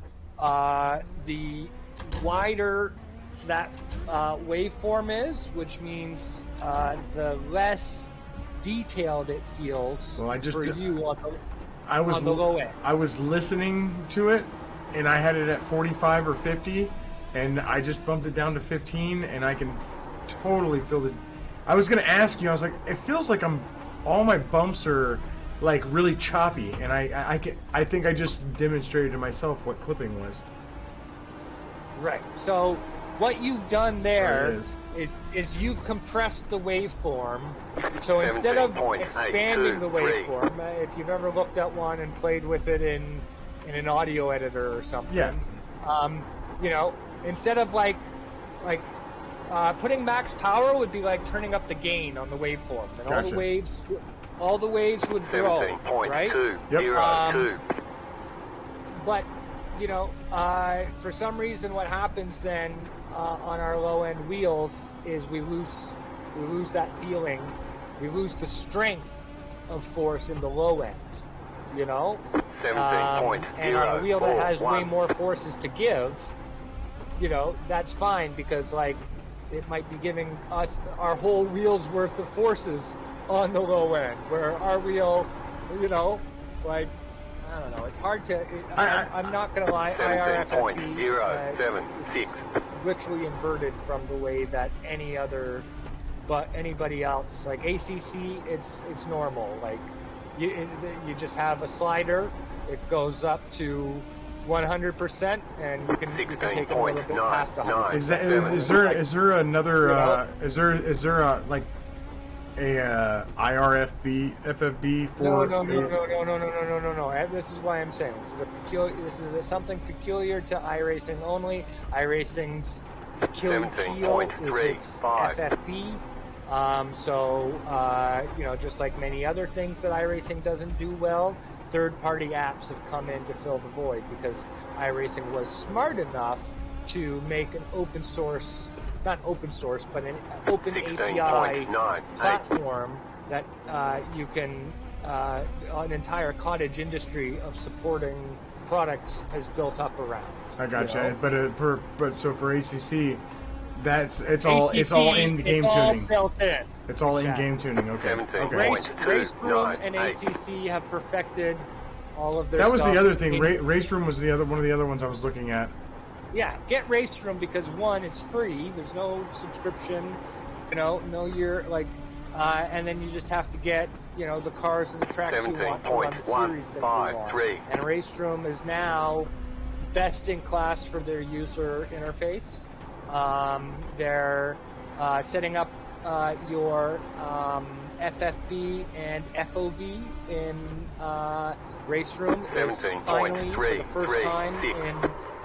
the wider that waveform is, which means the less detailed it feels for you on the low end. I was listening to it, and I had it at 45 or 50, and I just bumped it down to 15, and I can totally feel the... I was going to ask you, I was like, it feels like all my bumps are like really choppy, and I think I just demonstrated to myself what clipping was. Right. So what you've done there is you've compressed the waveform. So instead of expanding the waveform, if you've ever looked at one and played with it in in an audio editor or something. Yeah. You know, instead of like putting max power would be like turning up the gain on the waveform, and Gotcha. all the waves would grow, right? 17.202. But you know, for some reason, what happens then on our low end wheels is we lose that feeling, we lose the strength of force in the low end. You know, 17.041. and on a wheel that has way more forces to give, you know, that's fine because like it might be giving us our whole wheel's worth of forces on the low end, where our wheel, you know, like I don't know, it's hard to. I'm not gonna lie, IRFFB is literally inverted from the way that anybody else, like ACC, it's normal. Like you just have a slider, it goes up to 100%, and you can take it a little bit past 100%. Is there another is there a like a FFB for no. This is why I'm saying this is something peculiar to iRacing only. iRacing's Achilles heel is its FFB. You know, just like many other things that iRacing doesn't do well, third-party apps have come in to fill the void because iRacing was smart enough to make an open source, not open source, but an open API platform that you can, an entire cottage industry of supporting products has built up around. I gotcha. You know? But for ACC, it's all in game tuning. Built in. It's all in game tuning. Okay. Race Room and ACC have perfected all of their stuff. That was the other thing. Race Room was one of the other ones I was looking at. Yeah, get Race Room because one, it's free. There's no subscription. You know, no year like, and then you just have to get the cars and the tracks you want to run the series that you want. And Race Room is now best in class for their user interface. They're setting up your FFB and FOV in Race Room is finally, for the first time in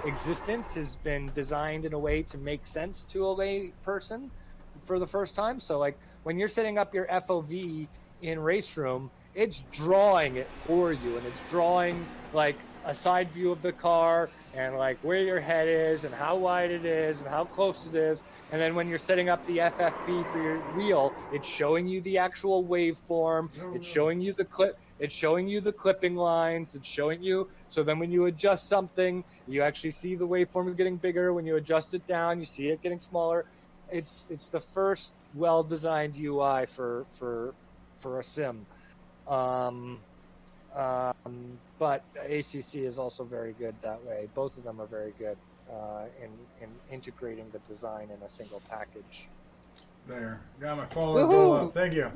existence, has been designed in a way to make sense to a lay person for the first time. So like when you're setting up your FOV in Race Room, it's drawing it for you, and it's drawing like a side view of the car and like where your head is and how wide it is and how close it is. And then when you're setting up the FFB for your wheel, it's showing you the actual waveform. It's showing you the clip. It's showing you the clipping lines. It's showing you. So then when you adjust something, you actually see the waveform getting bigger. When you adjust it down, you see it getting smaller. It's the first well-designed UI for a sim. But ACC is also very good that way. Both of them are very good in integrating the design in a single package. There, got my follower roll up. Thank you.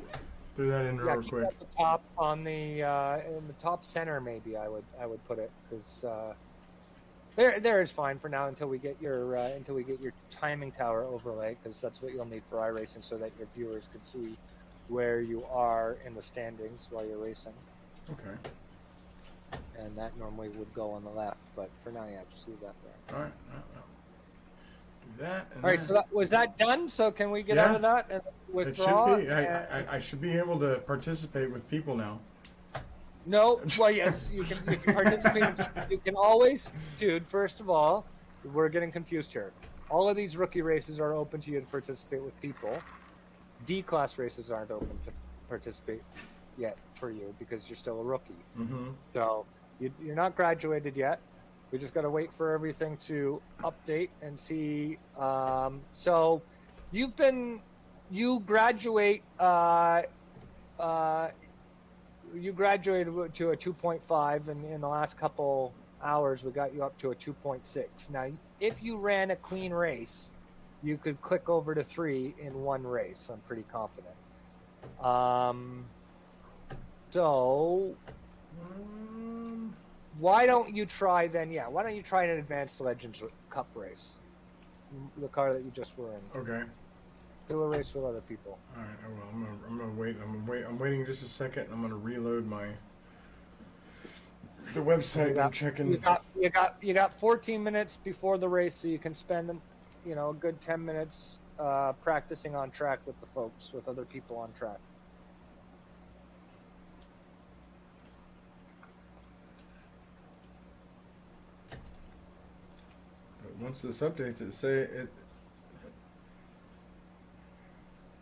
Threw that in real quick. At the top on the in the top center, maybe I would put it because there is fine for now until we get your timing tower overlay, because that's what you'll need for iRacing so that your viewers can see where you are in the standings while you're racing. Okay. And that normally would go on the left, but for now, yeah, just leave that there. All right. Do that. All right. So was that done? So can we get out of that and withdraw? It should be. I should be able to participate with people now. No. Well, yes, you can participate. You can always, dude. First of all, we're getting confused here. All of these rookie races are open to you to participate with people. D-class races aren't open to participate yet for you because you're still a rookie. Mm-hmm. So you're not graduated yet. We just got to wait for everything to update and see. So you graduated to a 2.5, and in the last couple hours we got you up to a 2.6. Now, if you ran a clean race, you could click over to 3 in one race. I'm pretty confident. So why don't you try then? Yeah, why don't you try an Advanced Legends Cup race? The car that you just were in. Okay. Do a race with other people. All right, I will. I'm gonna wait. I'm waiting just a second. I'm gonna reload my the website. I'm checking. You got 14 minutes before the race, so you can spend, a good 10 minutes practicing on track with the folks, with other people on track. But once this updates,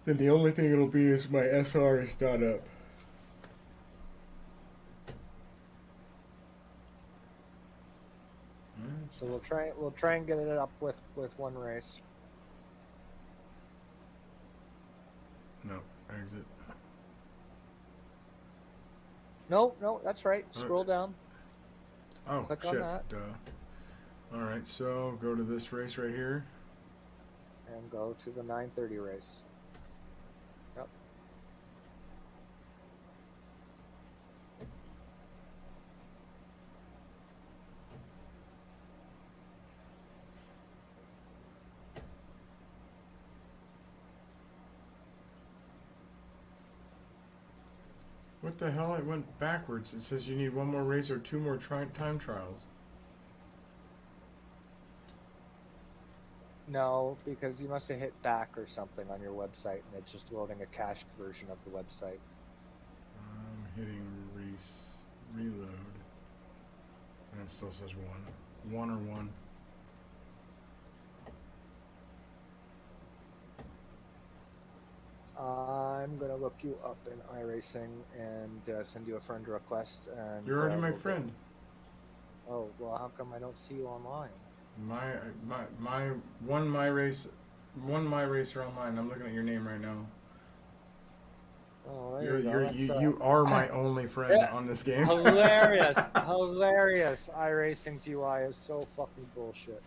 then the only thing it'll be is my SR is not up. So we'll try and get it up with one race. No, exit. No, that's right. Scroll down. Oh, click shit. on that. Duh. All right, so go to this race right here. And go to the 9:30 race. Yep. What the hell? It went backwards. It says you need one more race or two more time trials. No, because you must have hit back or something on your website, and it's just loading a cached version of the website. I'm hitting reload, and it still says one or one. I'm gonna look you up in iRacing and send you a friend request. And you're already my friend. Oh well, how come I don't see you online? My racer online. I'm looking at your name right now. Oh, you are my only friend on this game. Hilarious, hilarious. iRacing's UI is so fucking bullshit.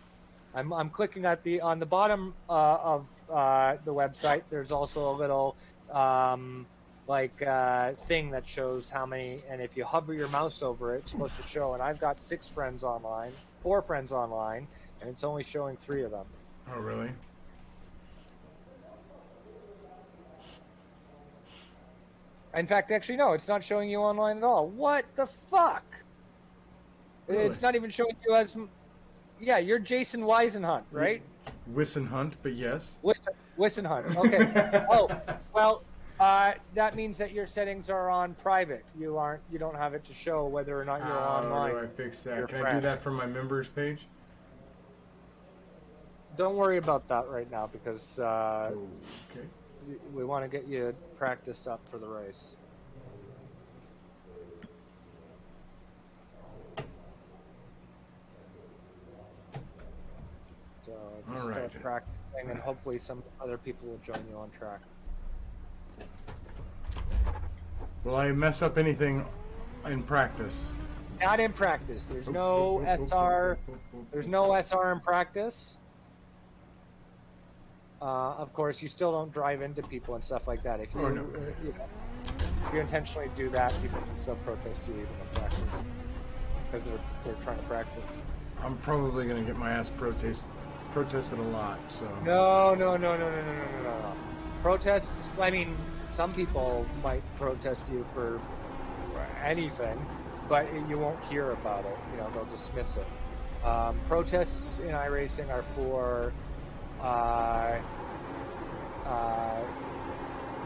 I'm clicking at on the bottom of the website. There's also a little thing that shows how many, and if you hover your mouse over it, it's supposed to show. And I've got 4 friends online, and it's only showing 3 of them. Oh, really? In fact, actually, no, it's not showing you online at all. What the fuck? Really? It's not even showing you as... Yeah, you're Jason Wisenhunt, right? Wissenhunt, but yes. Wissenhunt, okay. Oh, well, that means that your settings are on private. You don't have it to show whether or not you're online. How do I fix that? Can I do that from my members page? Don't worry about that right now, because okay. we want to get you practiced up for the race. So just start practicing, and hopefully some other people will join you on track. Will I mess up anything in practice? Not in practice. There's no SR. There's no SR in practice. Of course, you still don't drive into people and stuff like that. If you, if you intentionally do that, people can still protest you even in practice because they're trying to practice. I'm probably gonna get my ass protested a lot. So No. Protests. I mean, some people might protest you for anything, but you won't hear about it. They'll dismiss it. Protests in iRacing are for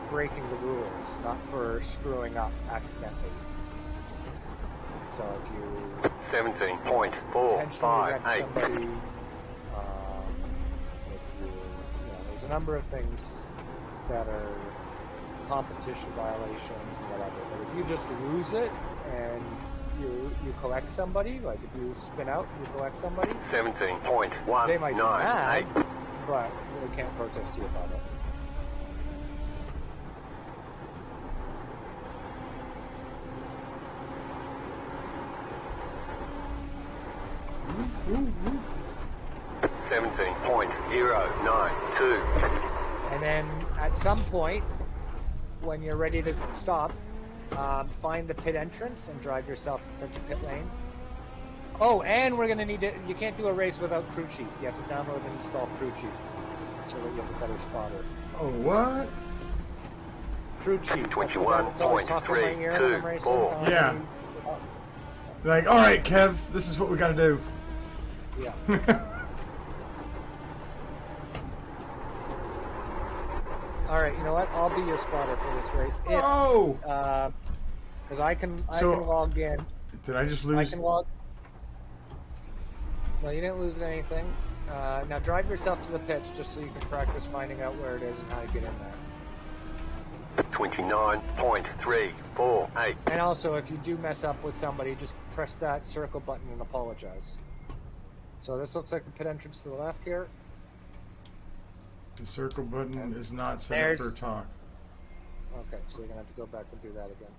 breaking the rules, not for screwing up accidentally. So if you 17.458, somebody, there's a number of things that are competition violations and whatever. But if you just lose it and you collect somebody, like if you spin out, you collect somebody, 17.198, they might be mad, but they can't protest you about it. Mm-hmm. 17.092. And then at some point, when you're ready to stop, find the pit entrance and drive yourself into pit lane. Oh, and we're gonna need to. You can't do a race without Crew Chief. You have to download and install Crew Chief so that you have a better spotter. Oh, what? Crew Chief. 21.324. Yeah. Like, all right, Kev, this is what we got to do. Yeah. All right, you know what? I'll be your spotter for this race. If, because I can log in. Did I just lose? I can log. No, you didn't lose anything. Now drive yourself to the pitch just so you can practice finding out where it is and how to get in there. 29.348. And also, if you do mess up with somebody, just press that circle button and apologize. So this looks like the pit entrance to the left here. The circle button is not set up for talk. Okay, so you're going to have to go back and do that again.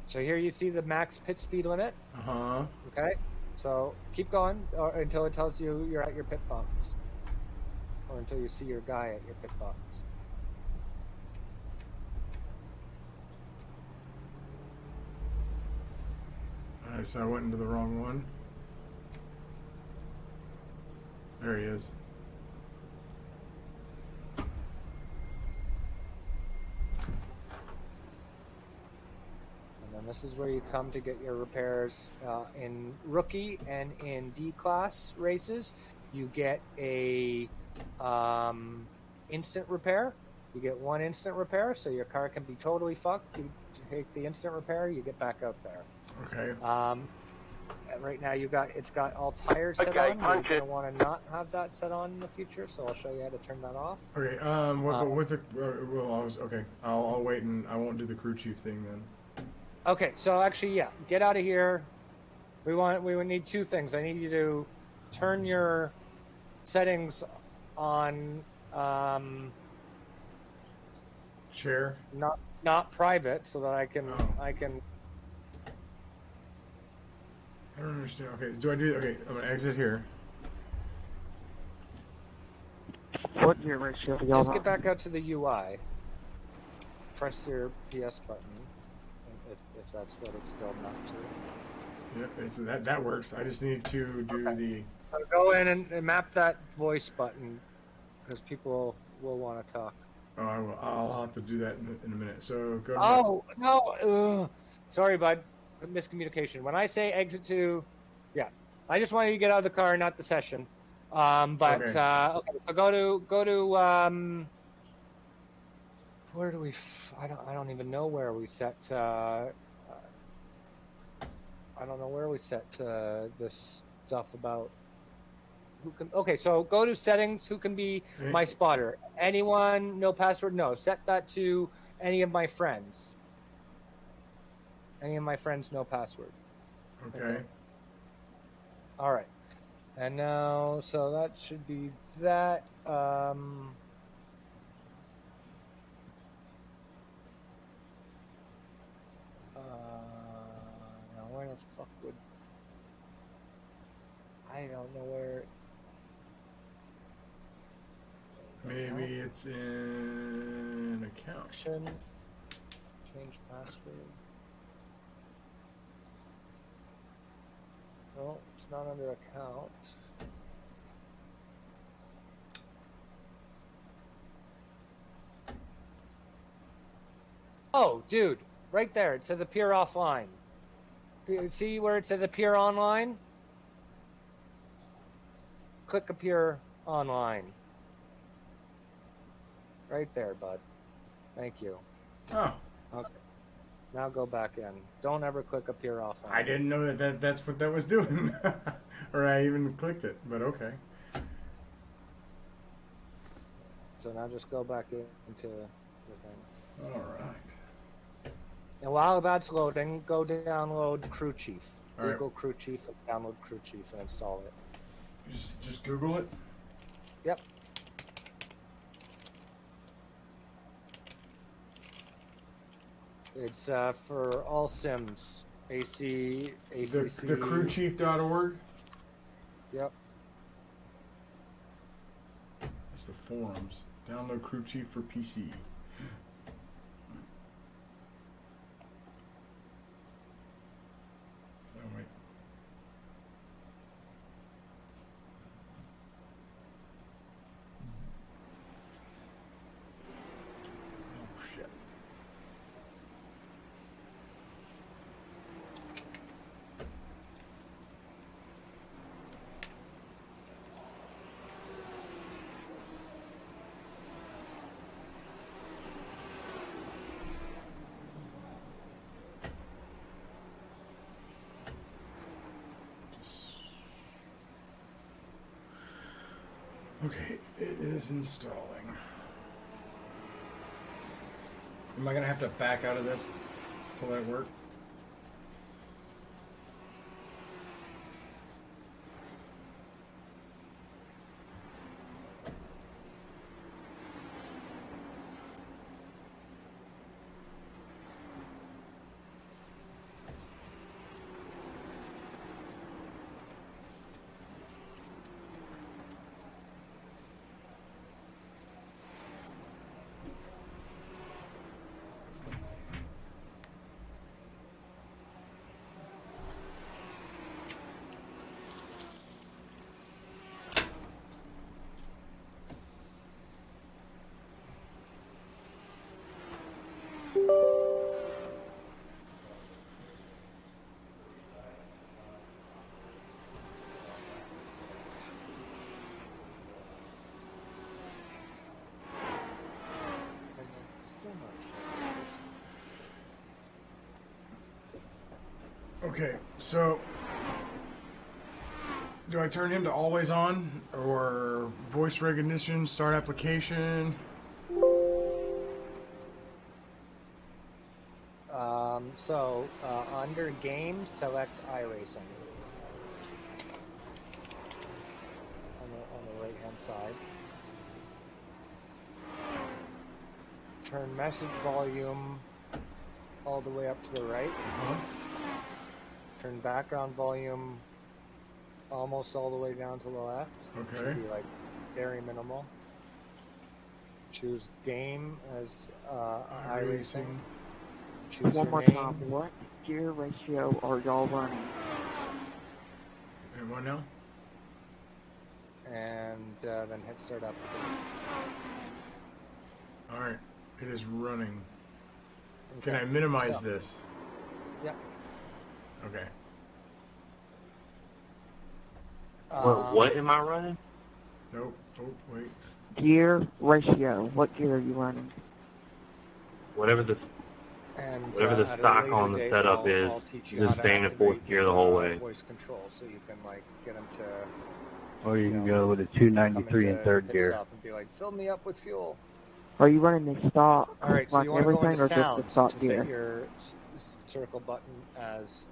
So here you see the max pit speed limit. Uh-huh. Okay, so keep going until it tells you you're at your pit box. Or until you see your guy at your pit box. Alright, so I went into the wrong one. There he is. And this is where you come to get your repairs. In rookie and in D-class races, you get a instant repair. You get one instant repair, so your car can be totally fucked. You take the instant repair, you get back out there. Okay. Right now it's got all tires set on. You're going to want to not have that set on in the future, so I'll show you how to turn that off. Okay. What's the? Okay. I'll wait and I won't do the crew chief thing then. Okay. So actually, yeah, get out of here. We would need two things. I need you to turn your settings on. Share. Not private, so that I can. I don't understand. Okay, do I do? Okay, I'm gonna exit here. What gear ratio do y'all Just get back out to the UI. Press your PS button, if that's what it's still not to. Yeah, that works. I just need to do the. So go in and map that voice button, because people will want to talk. Oh, I will. I'll have to do that in a minute. So go. Oh no! Sorry, bud. Miscommunication. When I say exit to, yeah, I just wanted you to get out of the car, not the session. Okay. So go to where do we? I don't even know where we set. I don't know where we set this stuff about who can. Okay, so go to settings. Who can be my spotter? Anyone? No password? No. Set that to any of my friends. Any of my friends, no password. Okay. All right. And now, so that should be that. Now, where the fuck would... I don't know where... Maybe it's in account. Change password. No, it's not under account. Oh, dude, right there. It says appear offline. See where it says appear online? Click appear online. Right there, bud. Thank you. Oh. Okay. Now go back in. Don't ever click appear offline. I didn't know that's what that was doing. Or I even clicked it, but okay. So now just go back into the thing. Alright. And while that's loading, go download Crew Chief. All Google right. Crew Chief and download Crew Chief and install it. Just Google it? Yep. It's for all sims. AC, ACC. The crewchief.org? Yep. It's the forums. Download Crew Chief for PC. Oh, wait. Oh, shit. Okay, it is installing. Am I gonna have to back out of this to let it work? Okay, so do I turn him to always on or voice recognition, start application? Under game, select iRacing on the right hand side. Turn message volume all the way up to the right. Turn background volume almost all the way down to the left. Okay. Should be like very minimal. Choose game as iRacing. Choose One your more name. time. What gear ratio are y'all running? And what now? And then hit start application. All right, it is running. Okay. Can I minimize this? Yeah. Okay. What am I running? Nope. Oh, wait. Gear ratio. What gear are you running? Whatever the And, Whatever the at a stock later on the date, setup is, I'll teach you just how to staying in activate fourth gear the whole way. voice control, so you can like get them to. Or you can go with a 293 in third pit gear. stop and be like, fill me up with fuel. Are you running the stock, All right, so like you want to go everything, into or sound. just the stock So gear? set your circle button as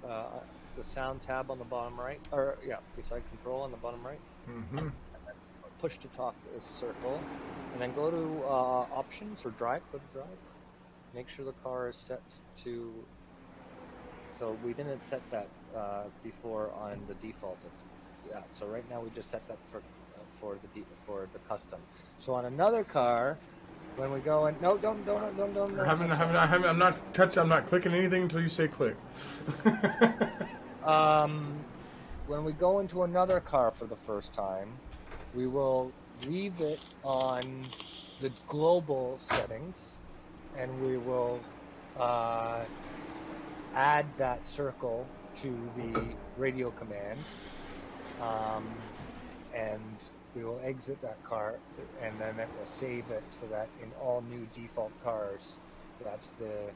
the sound tab on the bottom right, or beside control on the bottom right. Mm-hmm. And then push to talk is circle, and then go to options or drive. Go to drive. Make sure the car is set to. So we didn't set that before on the default of. So right now we just set that for the custom. So on another car, when we go in, no, don't. I'm not clicking anything until you say click. When we go into another car for the first time, we will leave it on the global settings, and we will add that circle to the radio command, and we will exit that car, and then it will save it so that in all new default cars, the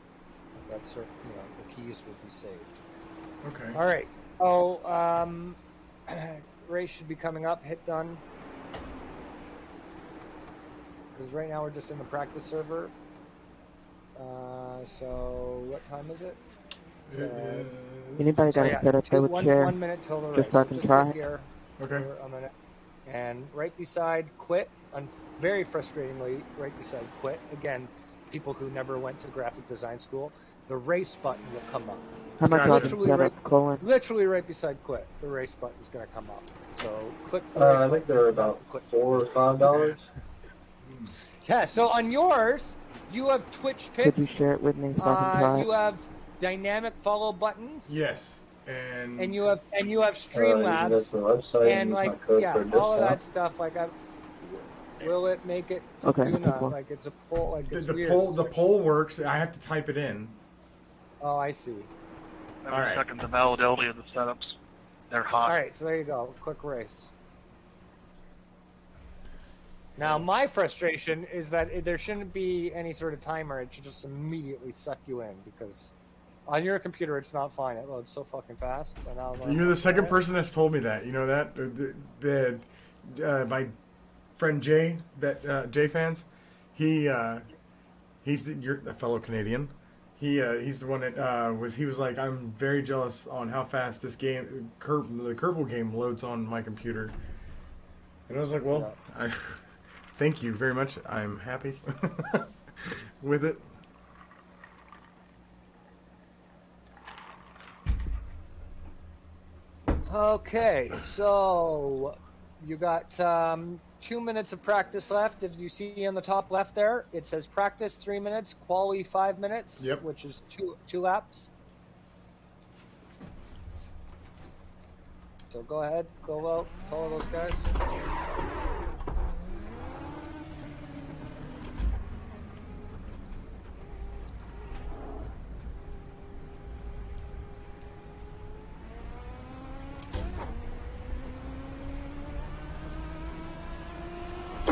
keys will be saved. Okay. All right. Oh, race should be coming up. Hit done. Because right now we're just in the practice server. So what time is it? Anybody got a setup they would share? 1 minute till the race. Just so I can just try. sit here Okay. for a minute. And right beside quit, very frustratingly, right beside quit, again, people who never went to graphic design school, the race button will come up. How much y'all can Literally set right, up, Colin? literally right beside quit, the race button is going to come up. So click the race I button. think they're about $4 or $5. Yeah, so on yours, you have Twitch Could you picks. share it with me so I can try You it? have dynamic follow buttons. Yes. And you have Streamlabs and like all of that stuff. Like will it make it to Okay, Duna? cool. Like it's a poll. Like it's the weird. poll It's the like- poll works. I have to type it in. Oh, I see. All right. Checking the validity of the setups. They're hot. All right, so there you go. Click race. Now, my frustration is that there shouldn't be any sort of timer. It should just immediately suck you in because on your computer it's not fine. It loads so fucking fast. And You're the second person that's told me that. You know that my friend Jay, that Jay fans, he's a fellow Canadian. He's the one that he was like, I'm very jealous on how fast this game, the Kerbal game, loads on my computer. And I was like, well, thank you very much. I'm happy with it. Okay, so you got 2 minutes of practice left. As you see on the top left there, it says practice 3 minutes, quali 5 minutes, yep. Which is two laps. So go ahead, go out, follow those guys.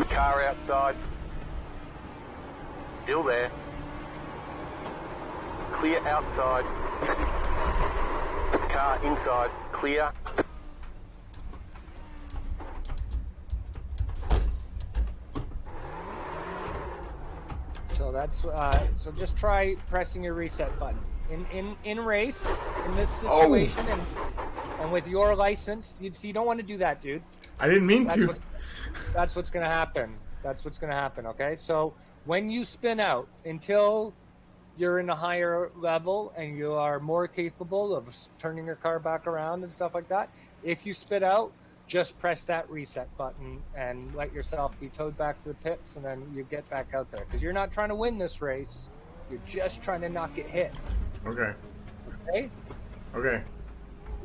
Car outside. Still there. Clear outside. Car inside. Clear. So that's so just try pressing your reset button. In race, in this situation, and with your license, you don't want to do that, dude. I didn't mean to. That's what's gonna happen. That's what's gonna happen. Okay, so when you spin out, until you're in a higher level and you are more capable of turning your car back around and stuff like that, if you spit out, just press that reset button and let yourself be towed back to the pits, and then you get back out there, because you're not trying to win this race. You're just trying to not get hit. Okay. Okay. Okay.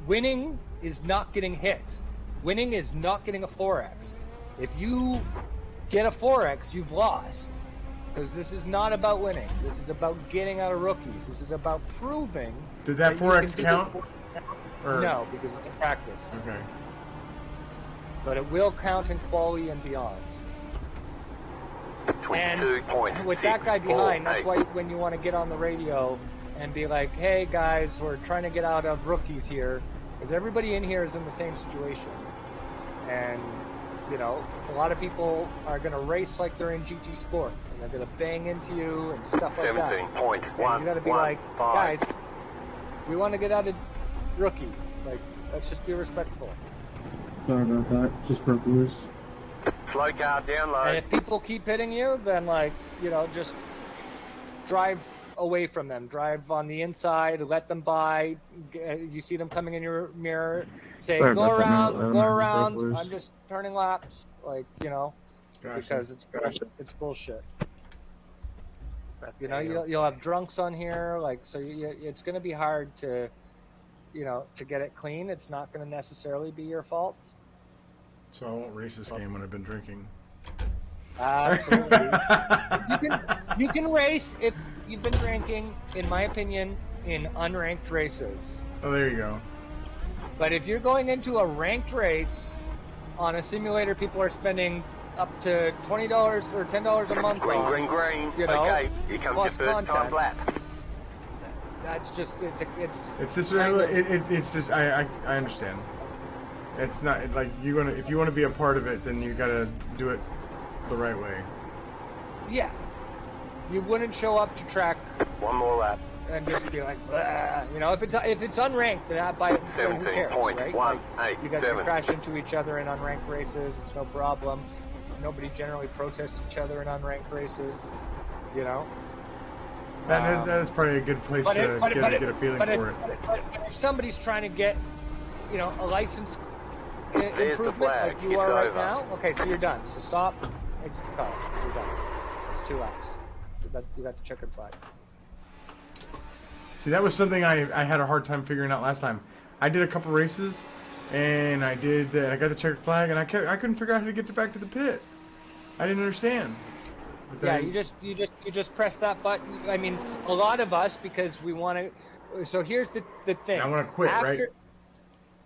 Winning is not getting hit. Winning is not getting a 4X. If you get a 4X, you've lost. Because this is not about winning. This is about getting out of rookies. This is about proving. Did that 4X count? No, because it's a practice. Okay. But it will count in quality and beyond. And with that guy behind, that's why when you want to get on the radio and be like, hey guys, we're trying to get out of rookies here, because everybody in here is in the same situation. And, you know, a lot of people are going to race like they're in GT Sport, and they're going to bang into you and stuff like that. And you got to be like, guys, we want to get out of rookie. Like, let's just be respectful. Sorry about that. Just broke loose. Slow car down low. And if people keep hitting you, then, like, you know, just drive away from them. Drive on the inside, let them by. You see them coming in your mirror, say, Sorry go about around, that. go around. I'm just turning laps. Like, you know, Gotcha. because it's bullshit. You know, you'll have drunks on here. Like, so it's going to be hard to, you know, to get it clean. It's not going to necessarily be your fault. So I won't race this game when I've been drinking. Absolutely. you can race if you've been drinking, in my opinion, in unranked races. Oh, there you go. But if you're going into a ranked race on a simulator, people are spending up to $20 or $10 a month on. Green. You know, okay, here comes plus your first time content. lap. That's just it's just I understand. It's not like if you want to be a part of it, then you gotta do it the right way. Yeah, you wouldn't show up to track One more lap. and just be like, "Blah." You know, if it's unranked, then who cares, right? Like, you guys can crash into each other in unranked races. It's no problem. Nobody generally protests each other in unranked races. You know. That is probably a good place to get a feeling for it. But if somebody's trying to get, you know, a license improvement like you are right now, okay, so you're done. So stop, exit the car. You're done. It's 2 laps. You got the checkered flag. See, that was something I had a hard time figuring out last time. I did a couple races, and I got the checkered flag, and I couldn't figure out how to get back to the pit. I didn't understand. Yeah, you just press that button. I mean, a lot of us, because we want to. So here's the thing. I want to quit, right?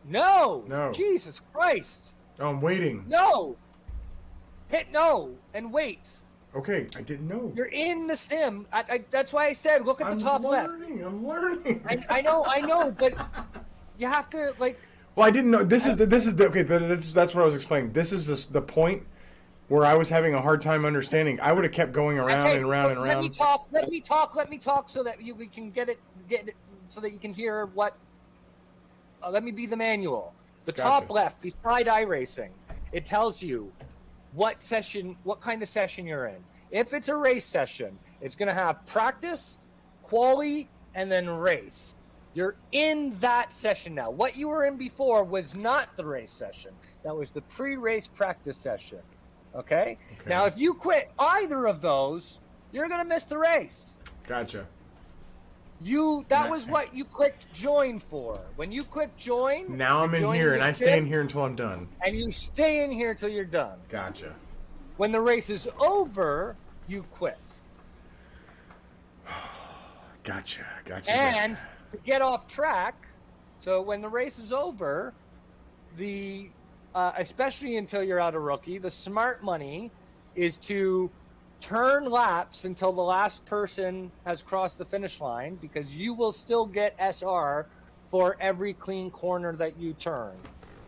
No. Jesus Christ. Oh, I'm waiting. No. Hit no and wait. Okay, I didn't know. You're in the sim. That's why I said look at the top left. I'm learning. I know, but you have to like. Well, I didn't know. This is the okay. That's what I was explaining. This is the point where I was having a hard time understanding. I would have kept going around and around and around. Let me talk so that we can get it so that you can hear what. Let me be the manual. The top left, beside iRacing, it tells you what kind of session you're in. If it's a race session, it's going to have practice, quali, and then race. You're in that session now. What you were in before was not the race session. That was the pre-race practice session. Okay? Now, if you quit either of those, you're going to miss the race. Gotcha. That was what you clicked join for. When you click join... Now I'm in here, and I stay in here until I'm done. And you stay in here until you're done. Gotcha. When the race is over, you quit. Gotcha. And to get off track, so when the race is over, especially until you're out of rookie, the smart money is to turn laps until the last person has crossed the finish line, because you will still get SR for every clean corner that you turn.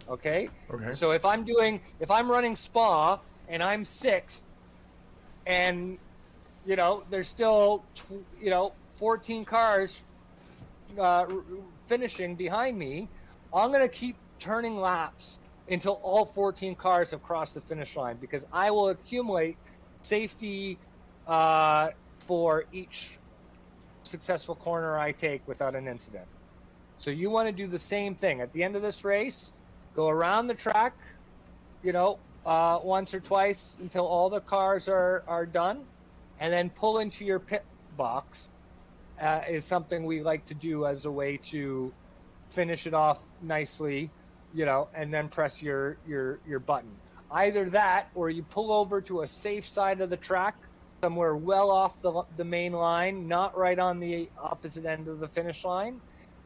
Okay? So if I'm running Spa and I'm 6th, and there's still 14 cars finishing behind me, I'm going to keep turning laps until all 14 cars have crossed the finish line, because I will accumulate safety for each successful corner I take without an incident. So you want to do the same thing. At the end of this race, go around the track, once or twice until all the cars are done, and then pull into your pit box. Is something we like to do as a way to finish it off nicely, and then press your button. Either that, or you pull over to a safe side of the track, somewhere well off the main line, not right on the opposite end of the finish line.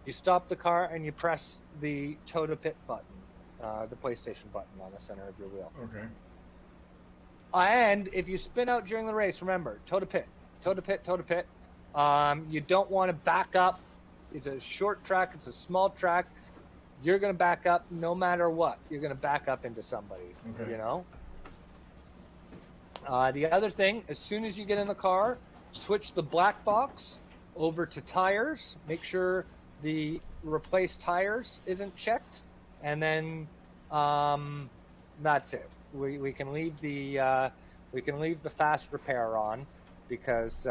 You stop the car and you press the tow to pit button, the PlayStation button on the center of your wheel. Okay. And if you spin out during the race, remember, tow to pit, tow to pit, tow to pit. You don't want to back up. It's a short track. It's a small track. You're going to back up no matter what. You're going to back up into somebody, The other thing, as soon as you get in the car, switch the black box over to tires. Make sure the replaced tires isn't checked. And then that's it. We can leave the fast repair on, because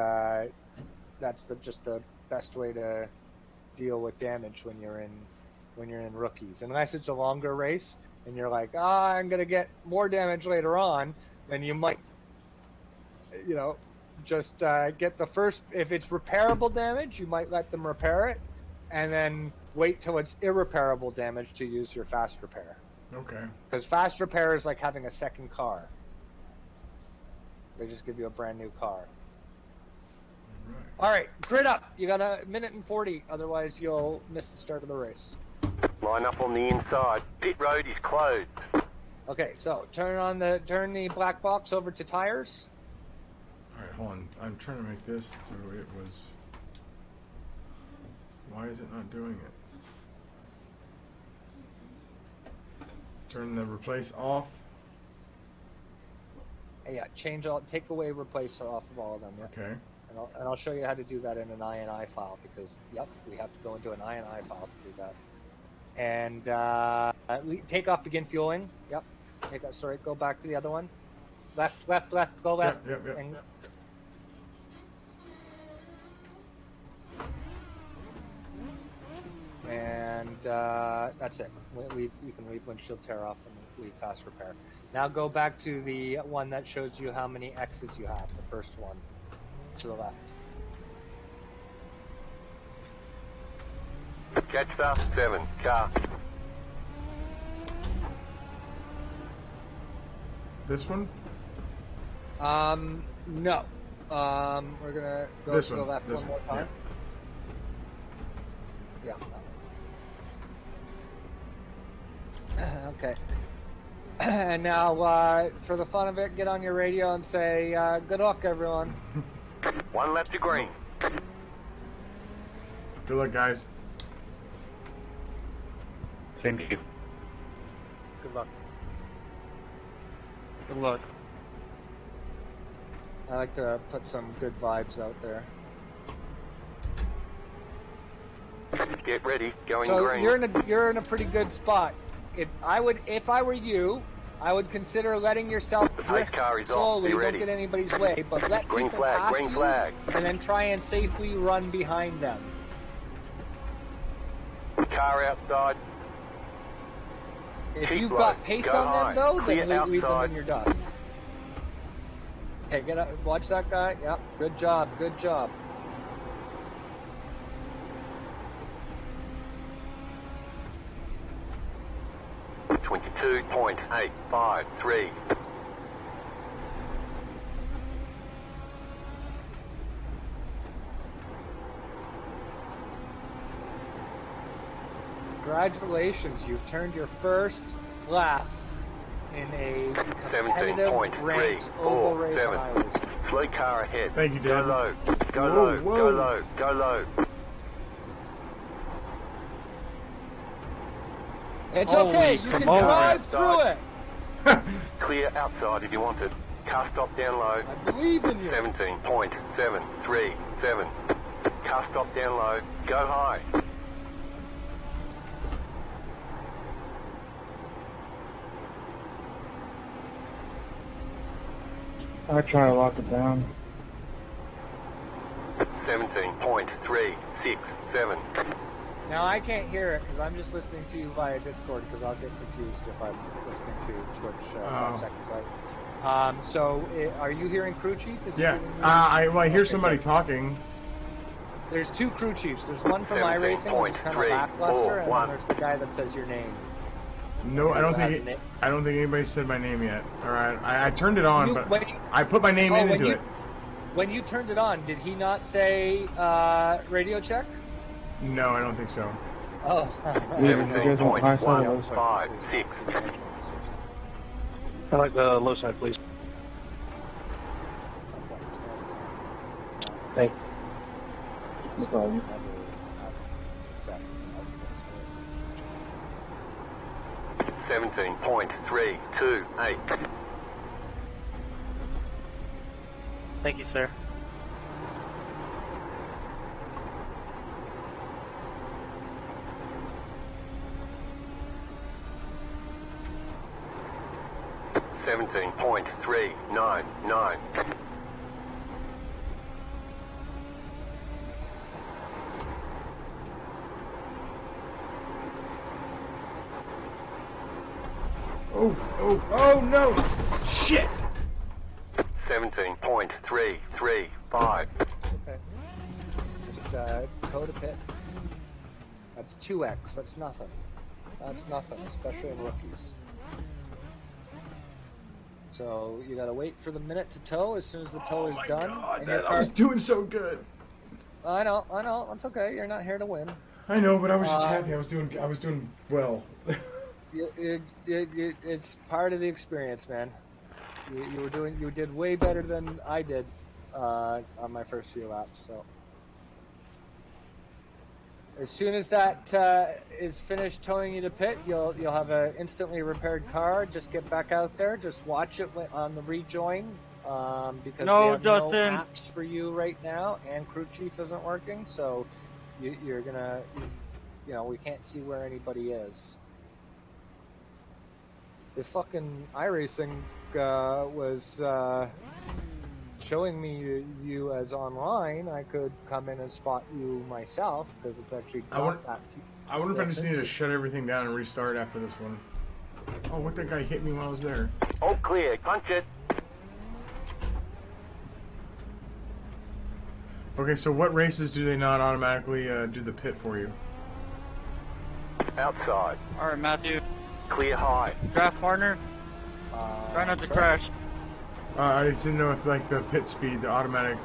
that's just the best way to deal with damage when you're in rookies. Unless it's a longer race and you're like, I'm gonna get more damage later on, then you might, just get the first. If it's repairable damage, you might let them repair it, and then wait till it's irreparable damage to use your fast repair. Okay. Because fast repair is like having a second car. They just give you a brand new car. All right, grid up. You got a minute and 40, otherwise you'll miss the start of the race. Line up on the inside. Pit road is closed. Okay, so turn the black box over to tires. All right, hold on. I'm trying to make this so it was. Why is it not doing it? Turn the replace off. Yeah, take away replace off of all of them. Yeah. Okay. And I'll show you how to do that in an INI file, because we have to go into an INI file to do that. And we take off begin fueling. Yep. Go back to the other one. Left, go left. Yep. And that's it. You can leave windshield tear off and leave fast repair. Now go back to the one that shows you how many X's you have, the first one. To the left. Catch 7, car. This one? No. We're gonna go to the left one more time. Yeah. Okay. And now, for the fun of it, get on your radio and say, good luck, everyone. 1 left to green. Good luck, guys. Thank you. Good luck. Good luck. I like to put some good vibes out there. Get ready, going So green. you're in a pretty good spot. If I were you, I would consider letting yourself drift car is off. slowly. Be Don't ready. get anybody's way, but let Green people flag, pass green you, flag. and then try and safely run behind them. Car outside. If Keep you've low. got pace Go on high. them, though, Clear then leave them outside. in your dust. Okay, get up. Watch that guy. Yep. Good job. Good job. .853. Congratulations, you've turned your first lap in a competitive 17.3, ranked oval 4, race 7. iRacing. Slow car ahead. Thank you, Go Dad. low. Go Whoa, low. whoa. Go low. Go low. It's Holy okay, you can come on. drive through it. Clear outside if you want it. Car stop down low. I believe in you. 17.737. Car stop down low. Go high. I try to lock it down. 17.367. Now I can't hear it because I'm just listening to you via Discord because I'll get confused if I'm listening to Twitch 5 seconds late. So are you hearing crew chief? Is he Yeah. giving you- I hear Okay, somebody good. talking. There's two crew chiefs. There's one from iRacing, which is kind of lackluster, and then 17.341. there's the guy that says your name. No, I don't Has think a name. I don't think anybody said my name yet. All right, I turned it on, You- but when you- I put my name into it. When you turned it on, did he not say radio check? No, I don't think so. Oh. Yeah, you guys want high side or low side? 17.156. I like the low side, please. Thank you. Sorry. 17.328. Thank you, sir. Seventeen point 399. Oh no! Shit! 17.335. Okay. Just toe to pit. That's 2x. That's nothing. That's nothing, especially in rookies. So you gotta wait for the minute to tow. As soon as the tow is done, God, and your I was doing so good. I know. It's okay. You're not here to win. I know, but I was just happy. I was doing well. It's part of the experience, man. You did way better than I did on my first few laps. So as soon as that is finished towing you to pit, you'll have an instantly repaired car. Just get back out there. Just watch it on the rejoin because No, we have no Justin. apps for you right now, and crew chief isn't working. So you're gonna, we can't see where anybody is. If fucking iRacing was showing me you as online, I could come in and spot you myself because it's actually got that. I wonder if I just need to shut everything down and restart after this one. Oh, what, that guy hit me while I was there. All clear. Punch it. Okay, so what races do they not automatically do the pit for you? Outside. All right, Matthew. Clear high. Draft partner. Try not to crash. I just didn't know if like the pit speed, the automatic.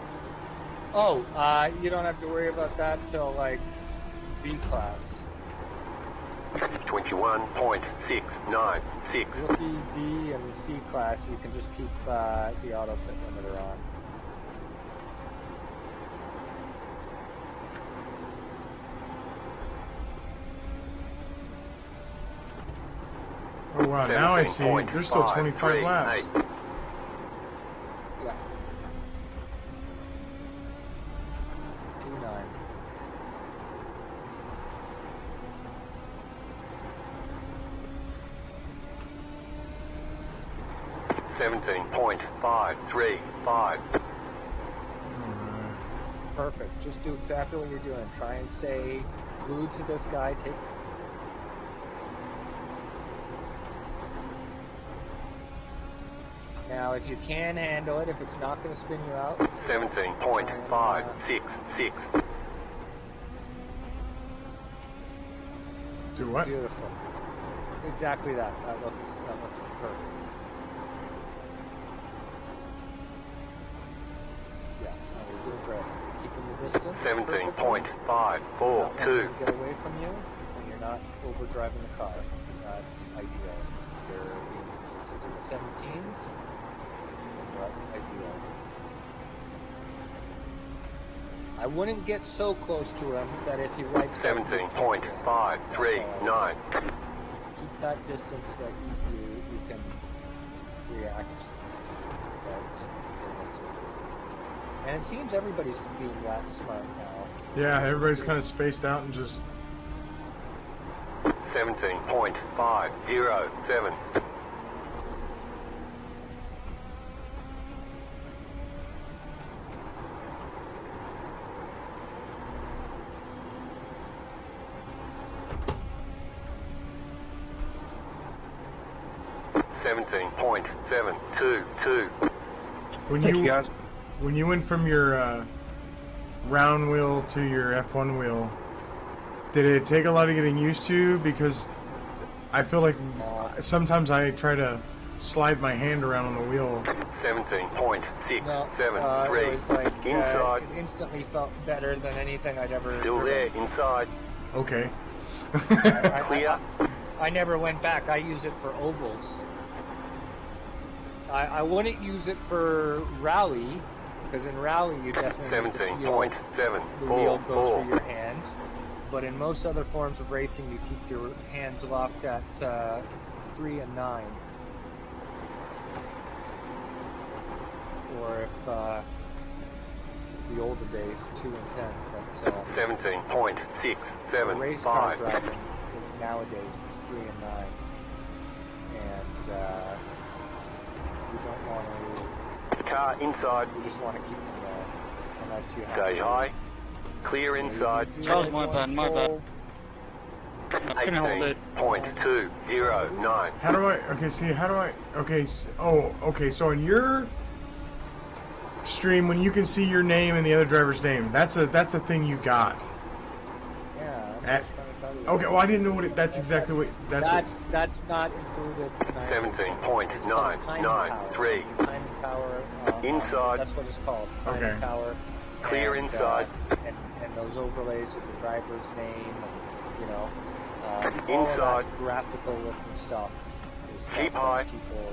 Oh, you don't have to worry about that till like B class. 21.696. Rookie D and C class, you can just keep the auto pit limiter on. Oh wow, now I see. There's still 25 laps. Yeah. 17.535. Perfect. Just do exactly what you're doing. Try and stay glued to this guy. Take. Now, if you can handle it, if it's not going to spin you out. 17.566. Do what? Beautiful. Exactly that. That looks perfect. Yeah, no, you're doing great. You're keeping the distance. 17.542. Get away from you, and you're not overdriving the car. That's ideal. You're being consistent in the 17s, so that's ideal. I wouldn't get so close to him that if he wipes out 17.539. Keep that distance that you can react. Right. And it seems everybody's being that smart now. Yeah, everybody's kind of spaced out and just... 17.507. When you went from your round wheel to your F1 wheel, did it take a lot of getting used to? Because I feel like sometimes I try to slide my hand around on the wheel. 17.673. It was like Inside. it instantly felt better than anything I'd ever. Still there. driven. Inside. Okay. Clear. I never went back. I use it for ovals. I wouldn't use it for rally, because in rally you definitely need to feel the wheel go through your hands. But in most other forms of racing, you keep your hands locked at 3 and 9. Or if it's the older days, 2 and 10. But 17.675. race car driving nowadays it's 3 and 9, and you don't want to. Car inside. You just want to keep them there, unless you have. Stay to. high. Clear inside. That was my bad, my bad. I can hold it. 18.209. How do I... Okay, see, how do I... Okay, okay, so in your stream, when you can see your name and the other driver's name, that's a thing you got. Yeah, that's what I was trying to tell you. Okay, well, I didn't know what that's exactly what... That's not included. 17.993. Timing tower. Inside. That's what it's called. Timing Okay. tower. Clear And, inside. And those overlays with the driver's name, and, you know, all of Inside. that graphical looking stuff is stuff Keep that high. people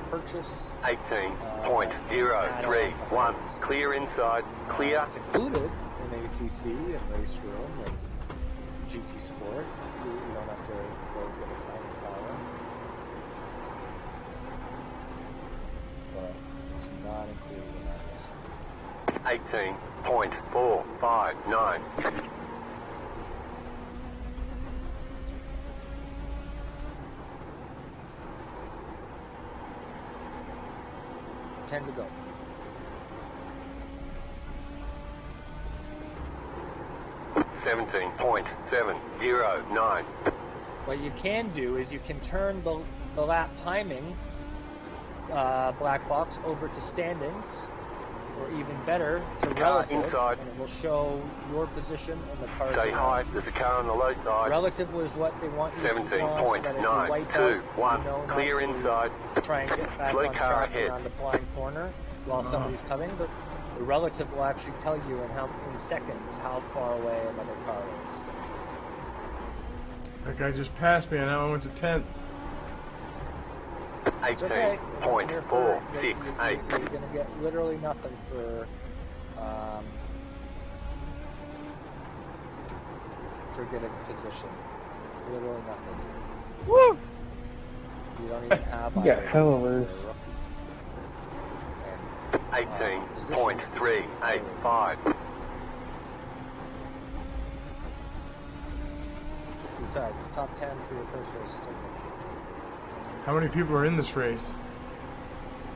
purchase. 18.031. Clear inside. Clear. It's included in ACC and Race Room and GT Sport. You don't have to go get a timing tower. But it's not included in that list. 18.459. Ten to go. $17.709. What you can do is you can turn the lap timing black box over to standings, or even better, to relative, inside. and it will show your position and the cars Stay high. around. There's a car on the low side. Relative was what they want you to keep on, so that if you wipe out, 17.921. you know not Clear to inside. try and get back Slow on car track ahead. around the blind corner while somebody's coming. But the relative will actually tell you in seconds how far away another car is. That guy just passed me, and now I went to 10th. It's okay. You're going 18.468. to get literally nothing for getting position. Literally nothing. Woo! You don't even have You got either hella for a loose. rookie. 18.385. Besides, top 10 for your first race ticket. How many people are in this race?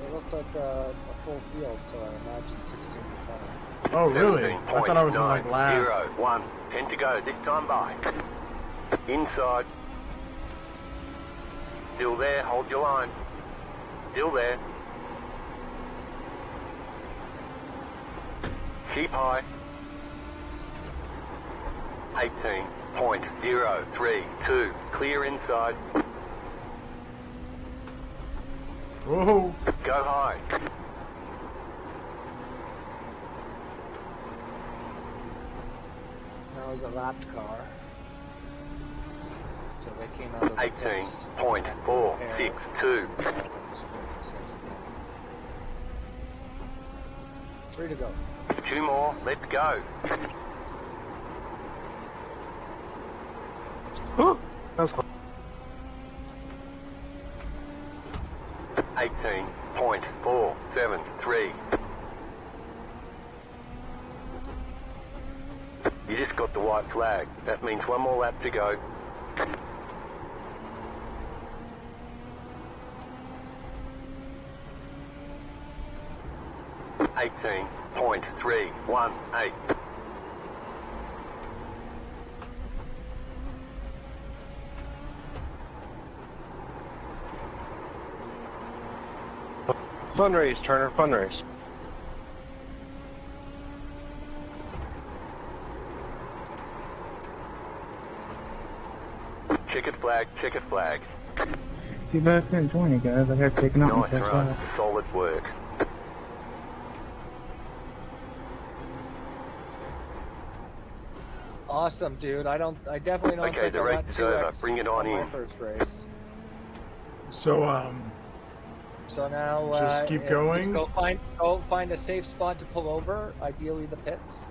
It looked like a full field, so I imagine 16 to 20. Oh, really? I thought I was in like last. 1. 10 to go. This time by. Inside. Still there. Hold your line. Still there. Keep high. 18.032. Clear inside. Whoa. Go high. That was a lapped car. So they came out of the pits. 18.462. 3 to go. 2 more. Let's go. Ooh, that was close. 18.473. You just got the white flag. That means 1 more lap to go. .318. Fundraise, Turner, fundraise. Checkered flag, checkered flag. Too bad I couldn't join you guys. I got taken out Nice my first run. lap. Solid work. Awesome, dude. I definitely don't Okay, think the I race got is 2x over. Bring it on my in. first race. So, So now, just keep going? Just go find a safe spot to pull over. Ideally, the pits.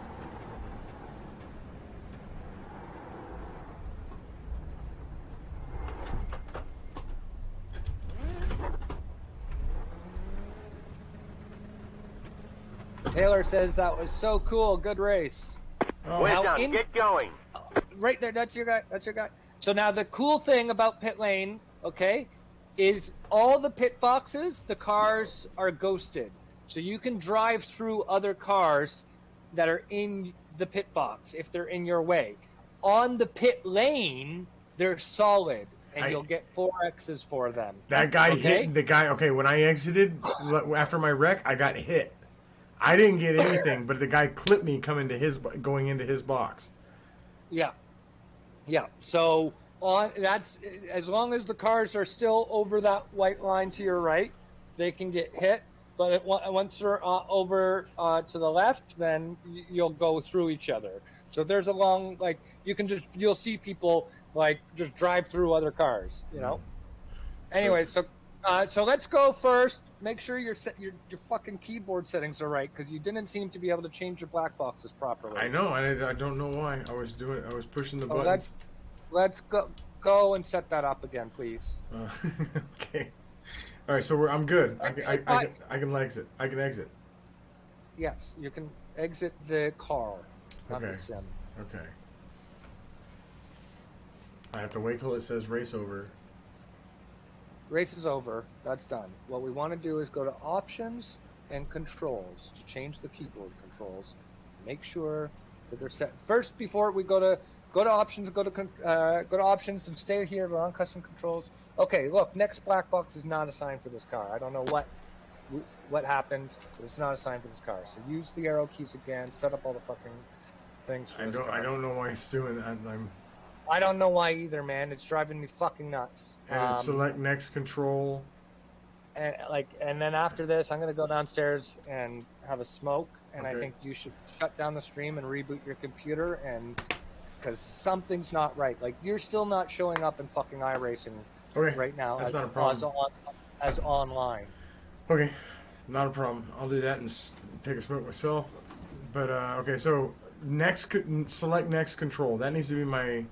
Taylor says that was so cool. Good race. oh, Well Now done. Get going. Right there. That's your guy. That's your guy. So now the cool thing about pit lane, okay, is all the pit boxes, the cars are ghosted. So you can drive through other cars that are in the pit box if they're in your way. On the pit lane, they're solid, and you'll get 4X's for them. that guy Okay? hit the guy. Okay, when I exited after my wreck, I got hit. I didn't get anything, but the guy clipped me going into his box. Yeah. Yeah. So that's as long as the cars are still over that white line to your right, they can get hit. But once they're over to the left, then you'll go through each other. So if there's a long you'll see people just drive through other cars. Anyway, so let's go first. Make sure your fucking keyboard settings are right, because you didn't seem to be able to change your black boxes properly. I know. I don't know why. I was pushing the button. Let's go and set that up again, please. Okay. All right. So I'm good. I can exit. I can exit. Yes, you can exit the car, not Okay. the sim. Okay. I have to wait till it says race over. Race is over. That's done. What we want to do is go to options and controls to change the keyboard controls. Make sure that they're set first before we go to options. Go to options and stay here on custom controls. Okay, look, next black box is not assigned for this car. I don't know what happened, but it's not assigned for this car. So use the arrow keys again. Set up all the fucking things for this car. I don't know why it's doing that. I don't know why either, man. It's driving me fucking nuts. And select next control. And then after this, I'm gonna go downstairs and have a smoke. And Okay. I think you should shut down the stream and reboot your computer, and because something's not right. Like, you're still not showing up in fucking iRacing right now. That's not a problem. As online. Okay, not a problem. I'll do that and take a smoke myself. But okay, so select next control. That needs to be my.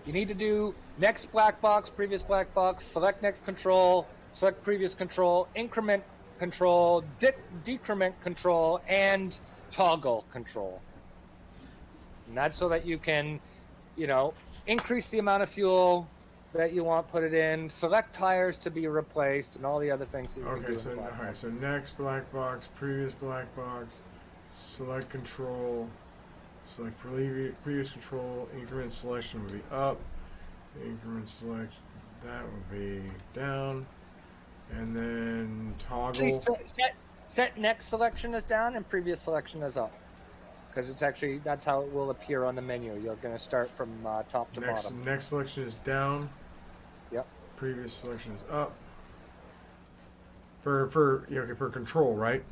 You need to do next black box, previous black box, select next control, select previous control, increment control, decrement control, and toggle control. And that's so that you can, increase the amount of fuel that you want, put it in. Select tires to be replaced, and all the other things that you can do. Okay, so alright, so next black box, previous black box, select control, select previous control, increment selection would be up, increment select, that would be down, and then toggle. Actually, set next selection as down and previous selection as up. Because it's actually, that's how it will appear on the menu. You're going to start from top to bottom. Next selection is down. Yep. Previous selection is up. For control, right?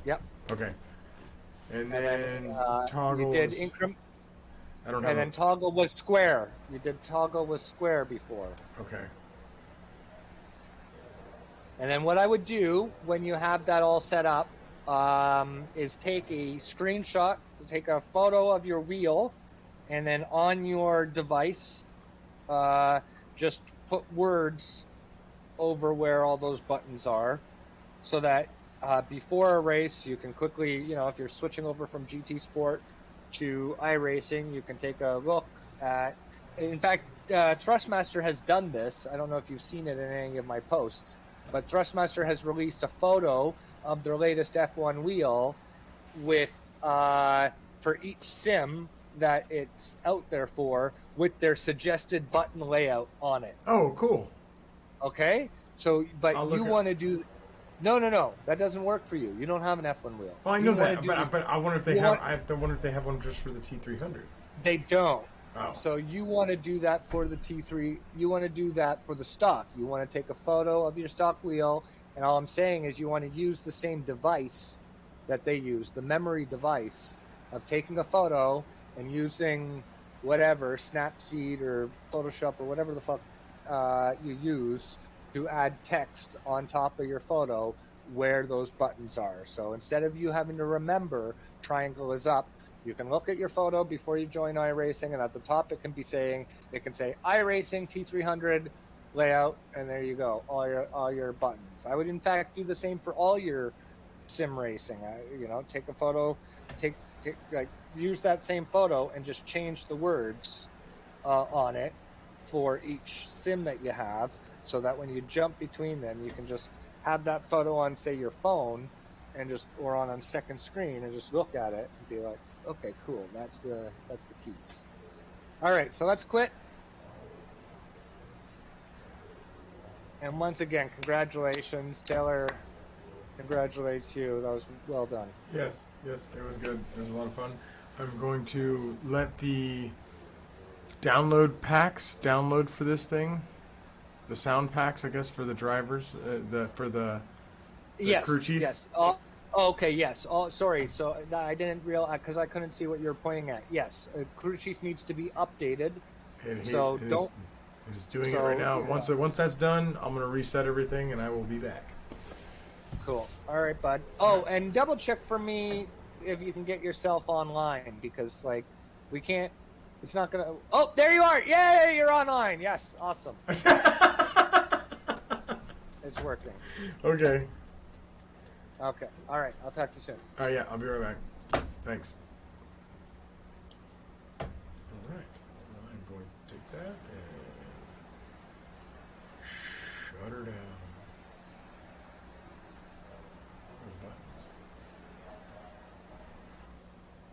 Yep. Okay. And then toggle. You did increment. I don't know. And then toggle was square. You did toggle was square before. Okay. And then what I would do when you have that all set up is take a screenshot, take a photo of your wheel, and then on your device, just put words over where all those buttons are, so that before a race you can quickly, if you're switching over from GT Sport to iRacing, you can take a look at. In fact, Thrustmaster has done this. I don't know if you've seen it in any of my posts, but Thrustmaster has released a photo of their latest F1 wheel with for each sim that it's out there for, with their suggested button layout on it. Oh, cool. Okay, so but you want to do. No, that doesn't work for you. You don't have an F1 wheel. Well, I know that, but I wonder if they have. I wonder if they have one just for the T300. They don't. Oh. So you want to do that for the T3. You want to do that for the stock. You want to take a photo of your stock wheel, and all I'm saying is you want to use the same device that they use, the memory device of taking a photo and using whatever, Snapseed or Photoshop or whatever the fuck you use to add text on top of your photo where those buttons are. So instead of you having to remember triangle is up, you can look at your photo before you join iRacing, and at the top it can say iRacing T300 layout, and there you go, all your buttons. I would in fact do the same for all your sim racing. Take a photo, use that same photo and just change the words on it for each sim that you have, so that when you jump between them, you can just have that photo on, say, your phone, and or on second screen, and just look at it and be like, okay, cool, that's the keys. All right, so let's quit. And once again, congratulations, Taylor. Congratulates you. That was well done. Yes, it was good. It was a lot of fun. I'm going to let the download packs download for this thing. The sound packs, I guess, for the drivers, for the crew chief. Yes. Okay. Yes. Oh, sorry. So I didn't realize, because I couldn't see what you were pointing at. Yes, crew chief needs to be updated. It is doing it right now. Yeah. Once that's done, I'm going to reset everything, and I will be back. Cool. All right, bud. Oh, and double check for me if you can get yourself online, because we can't. It's not gonna. Oh, there you are! Yay, you're online. Yes, awesome. It's working. Okay. Okay. All right. I'll talk to you soon. Yeah, I'll be right back. Thanks.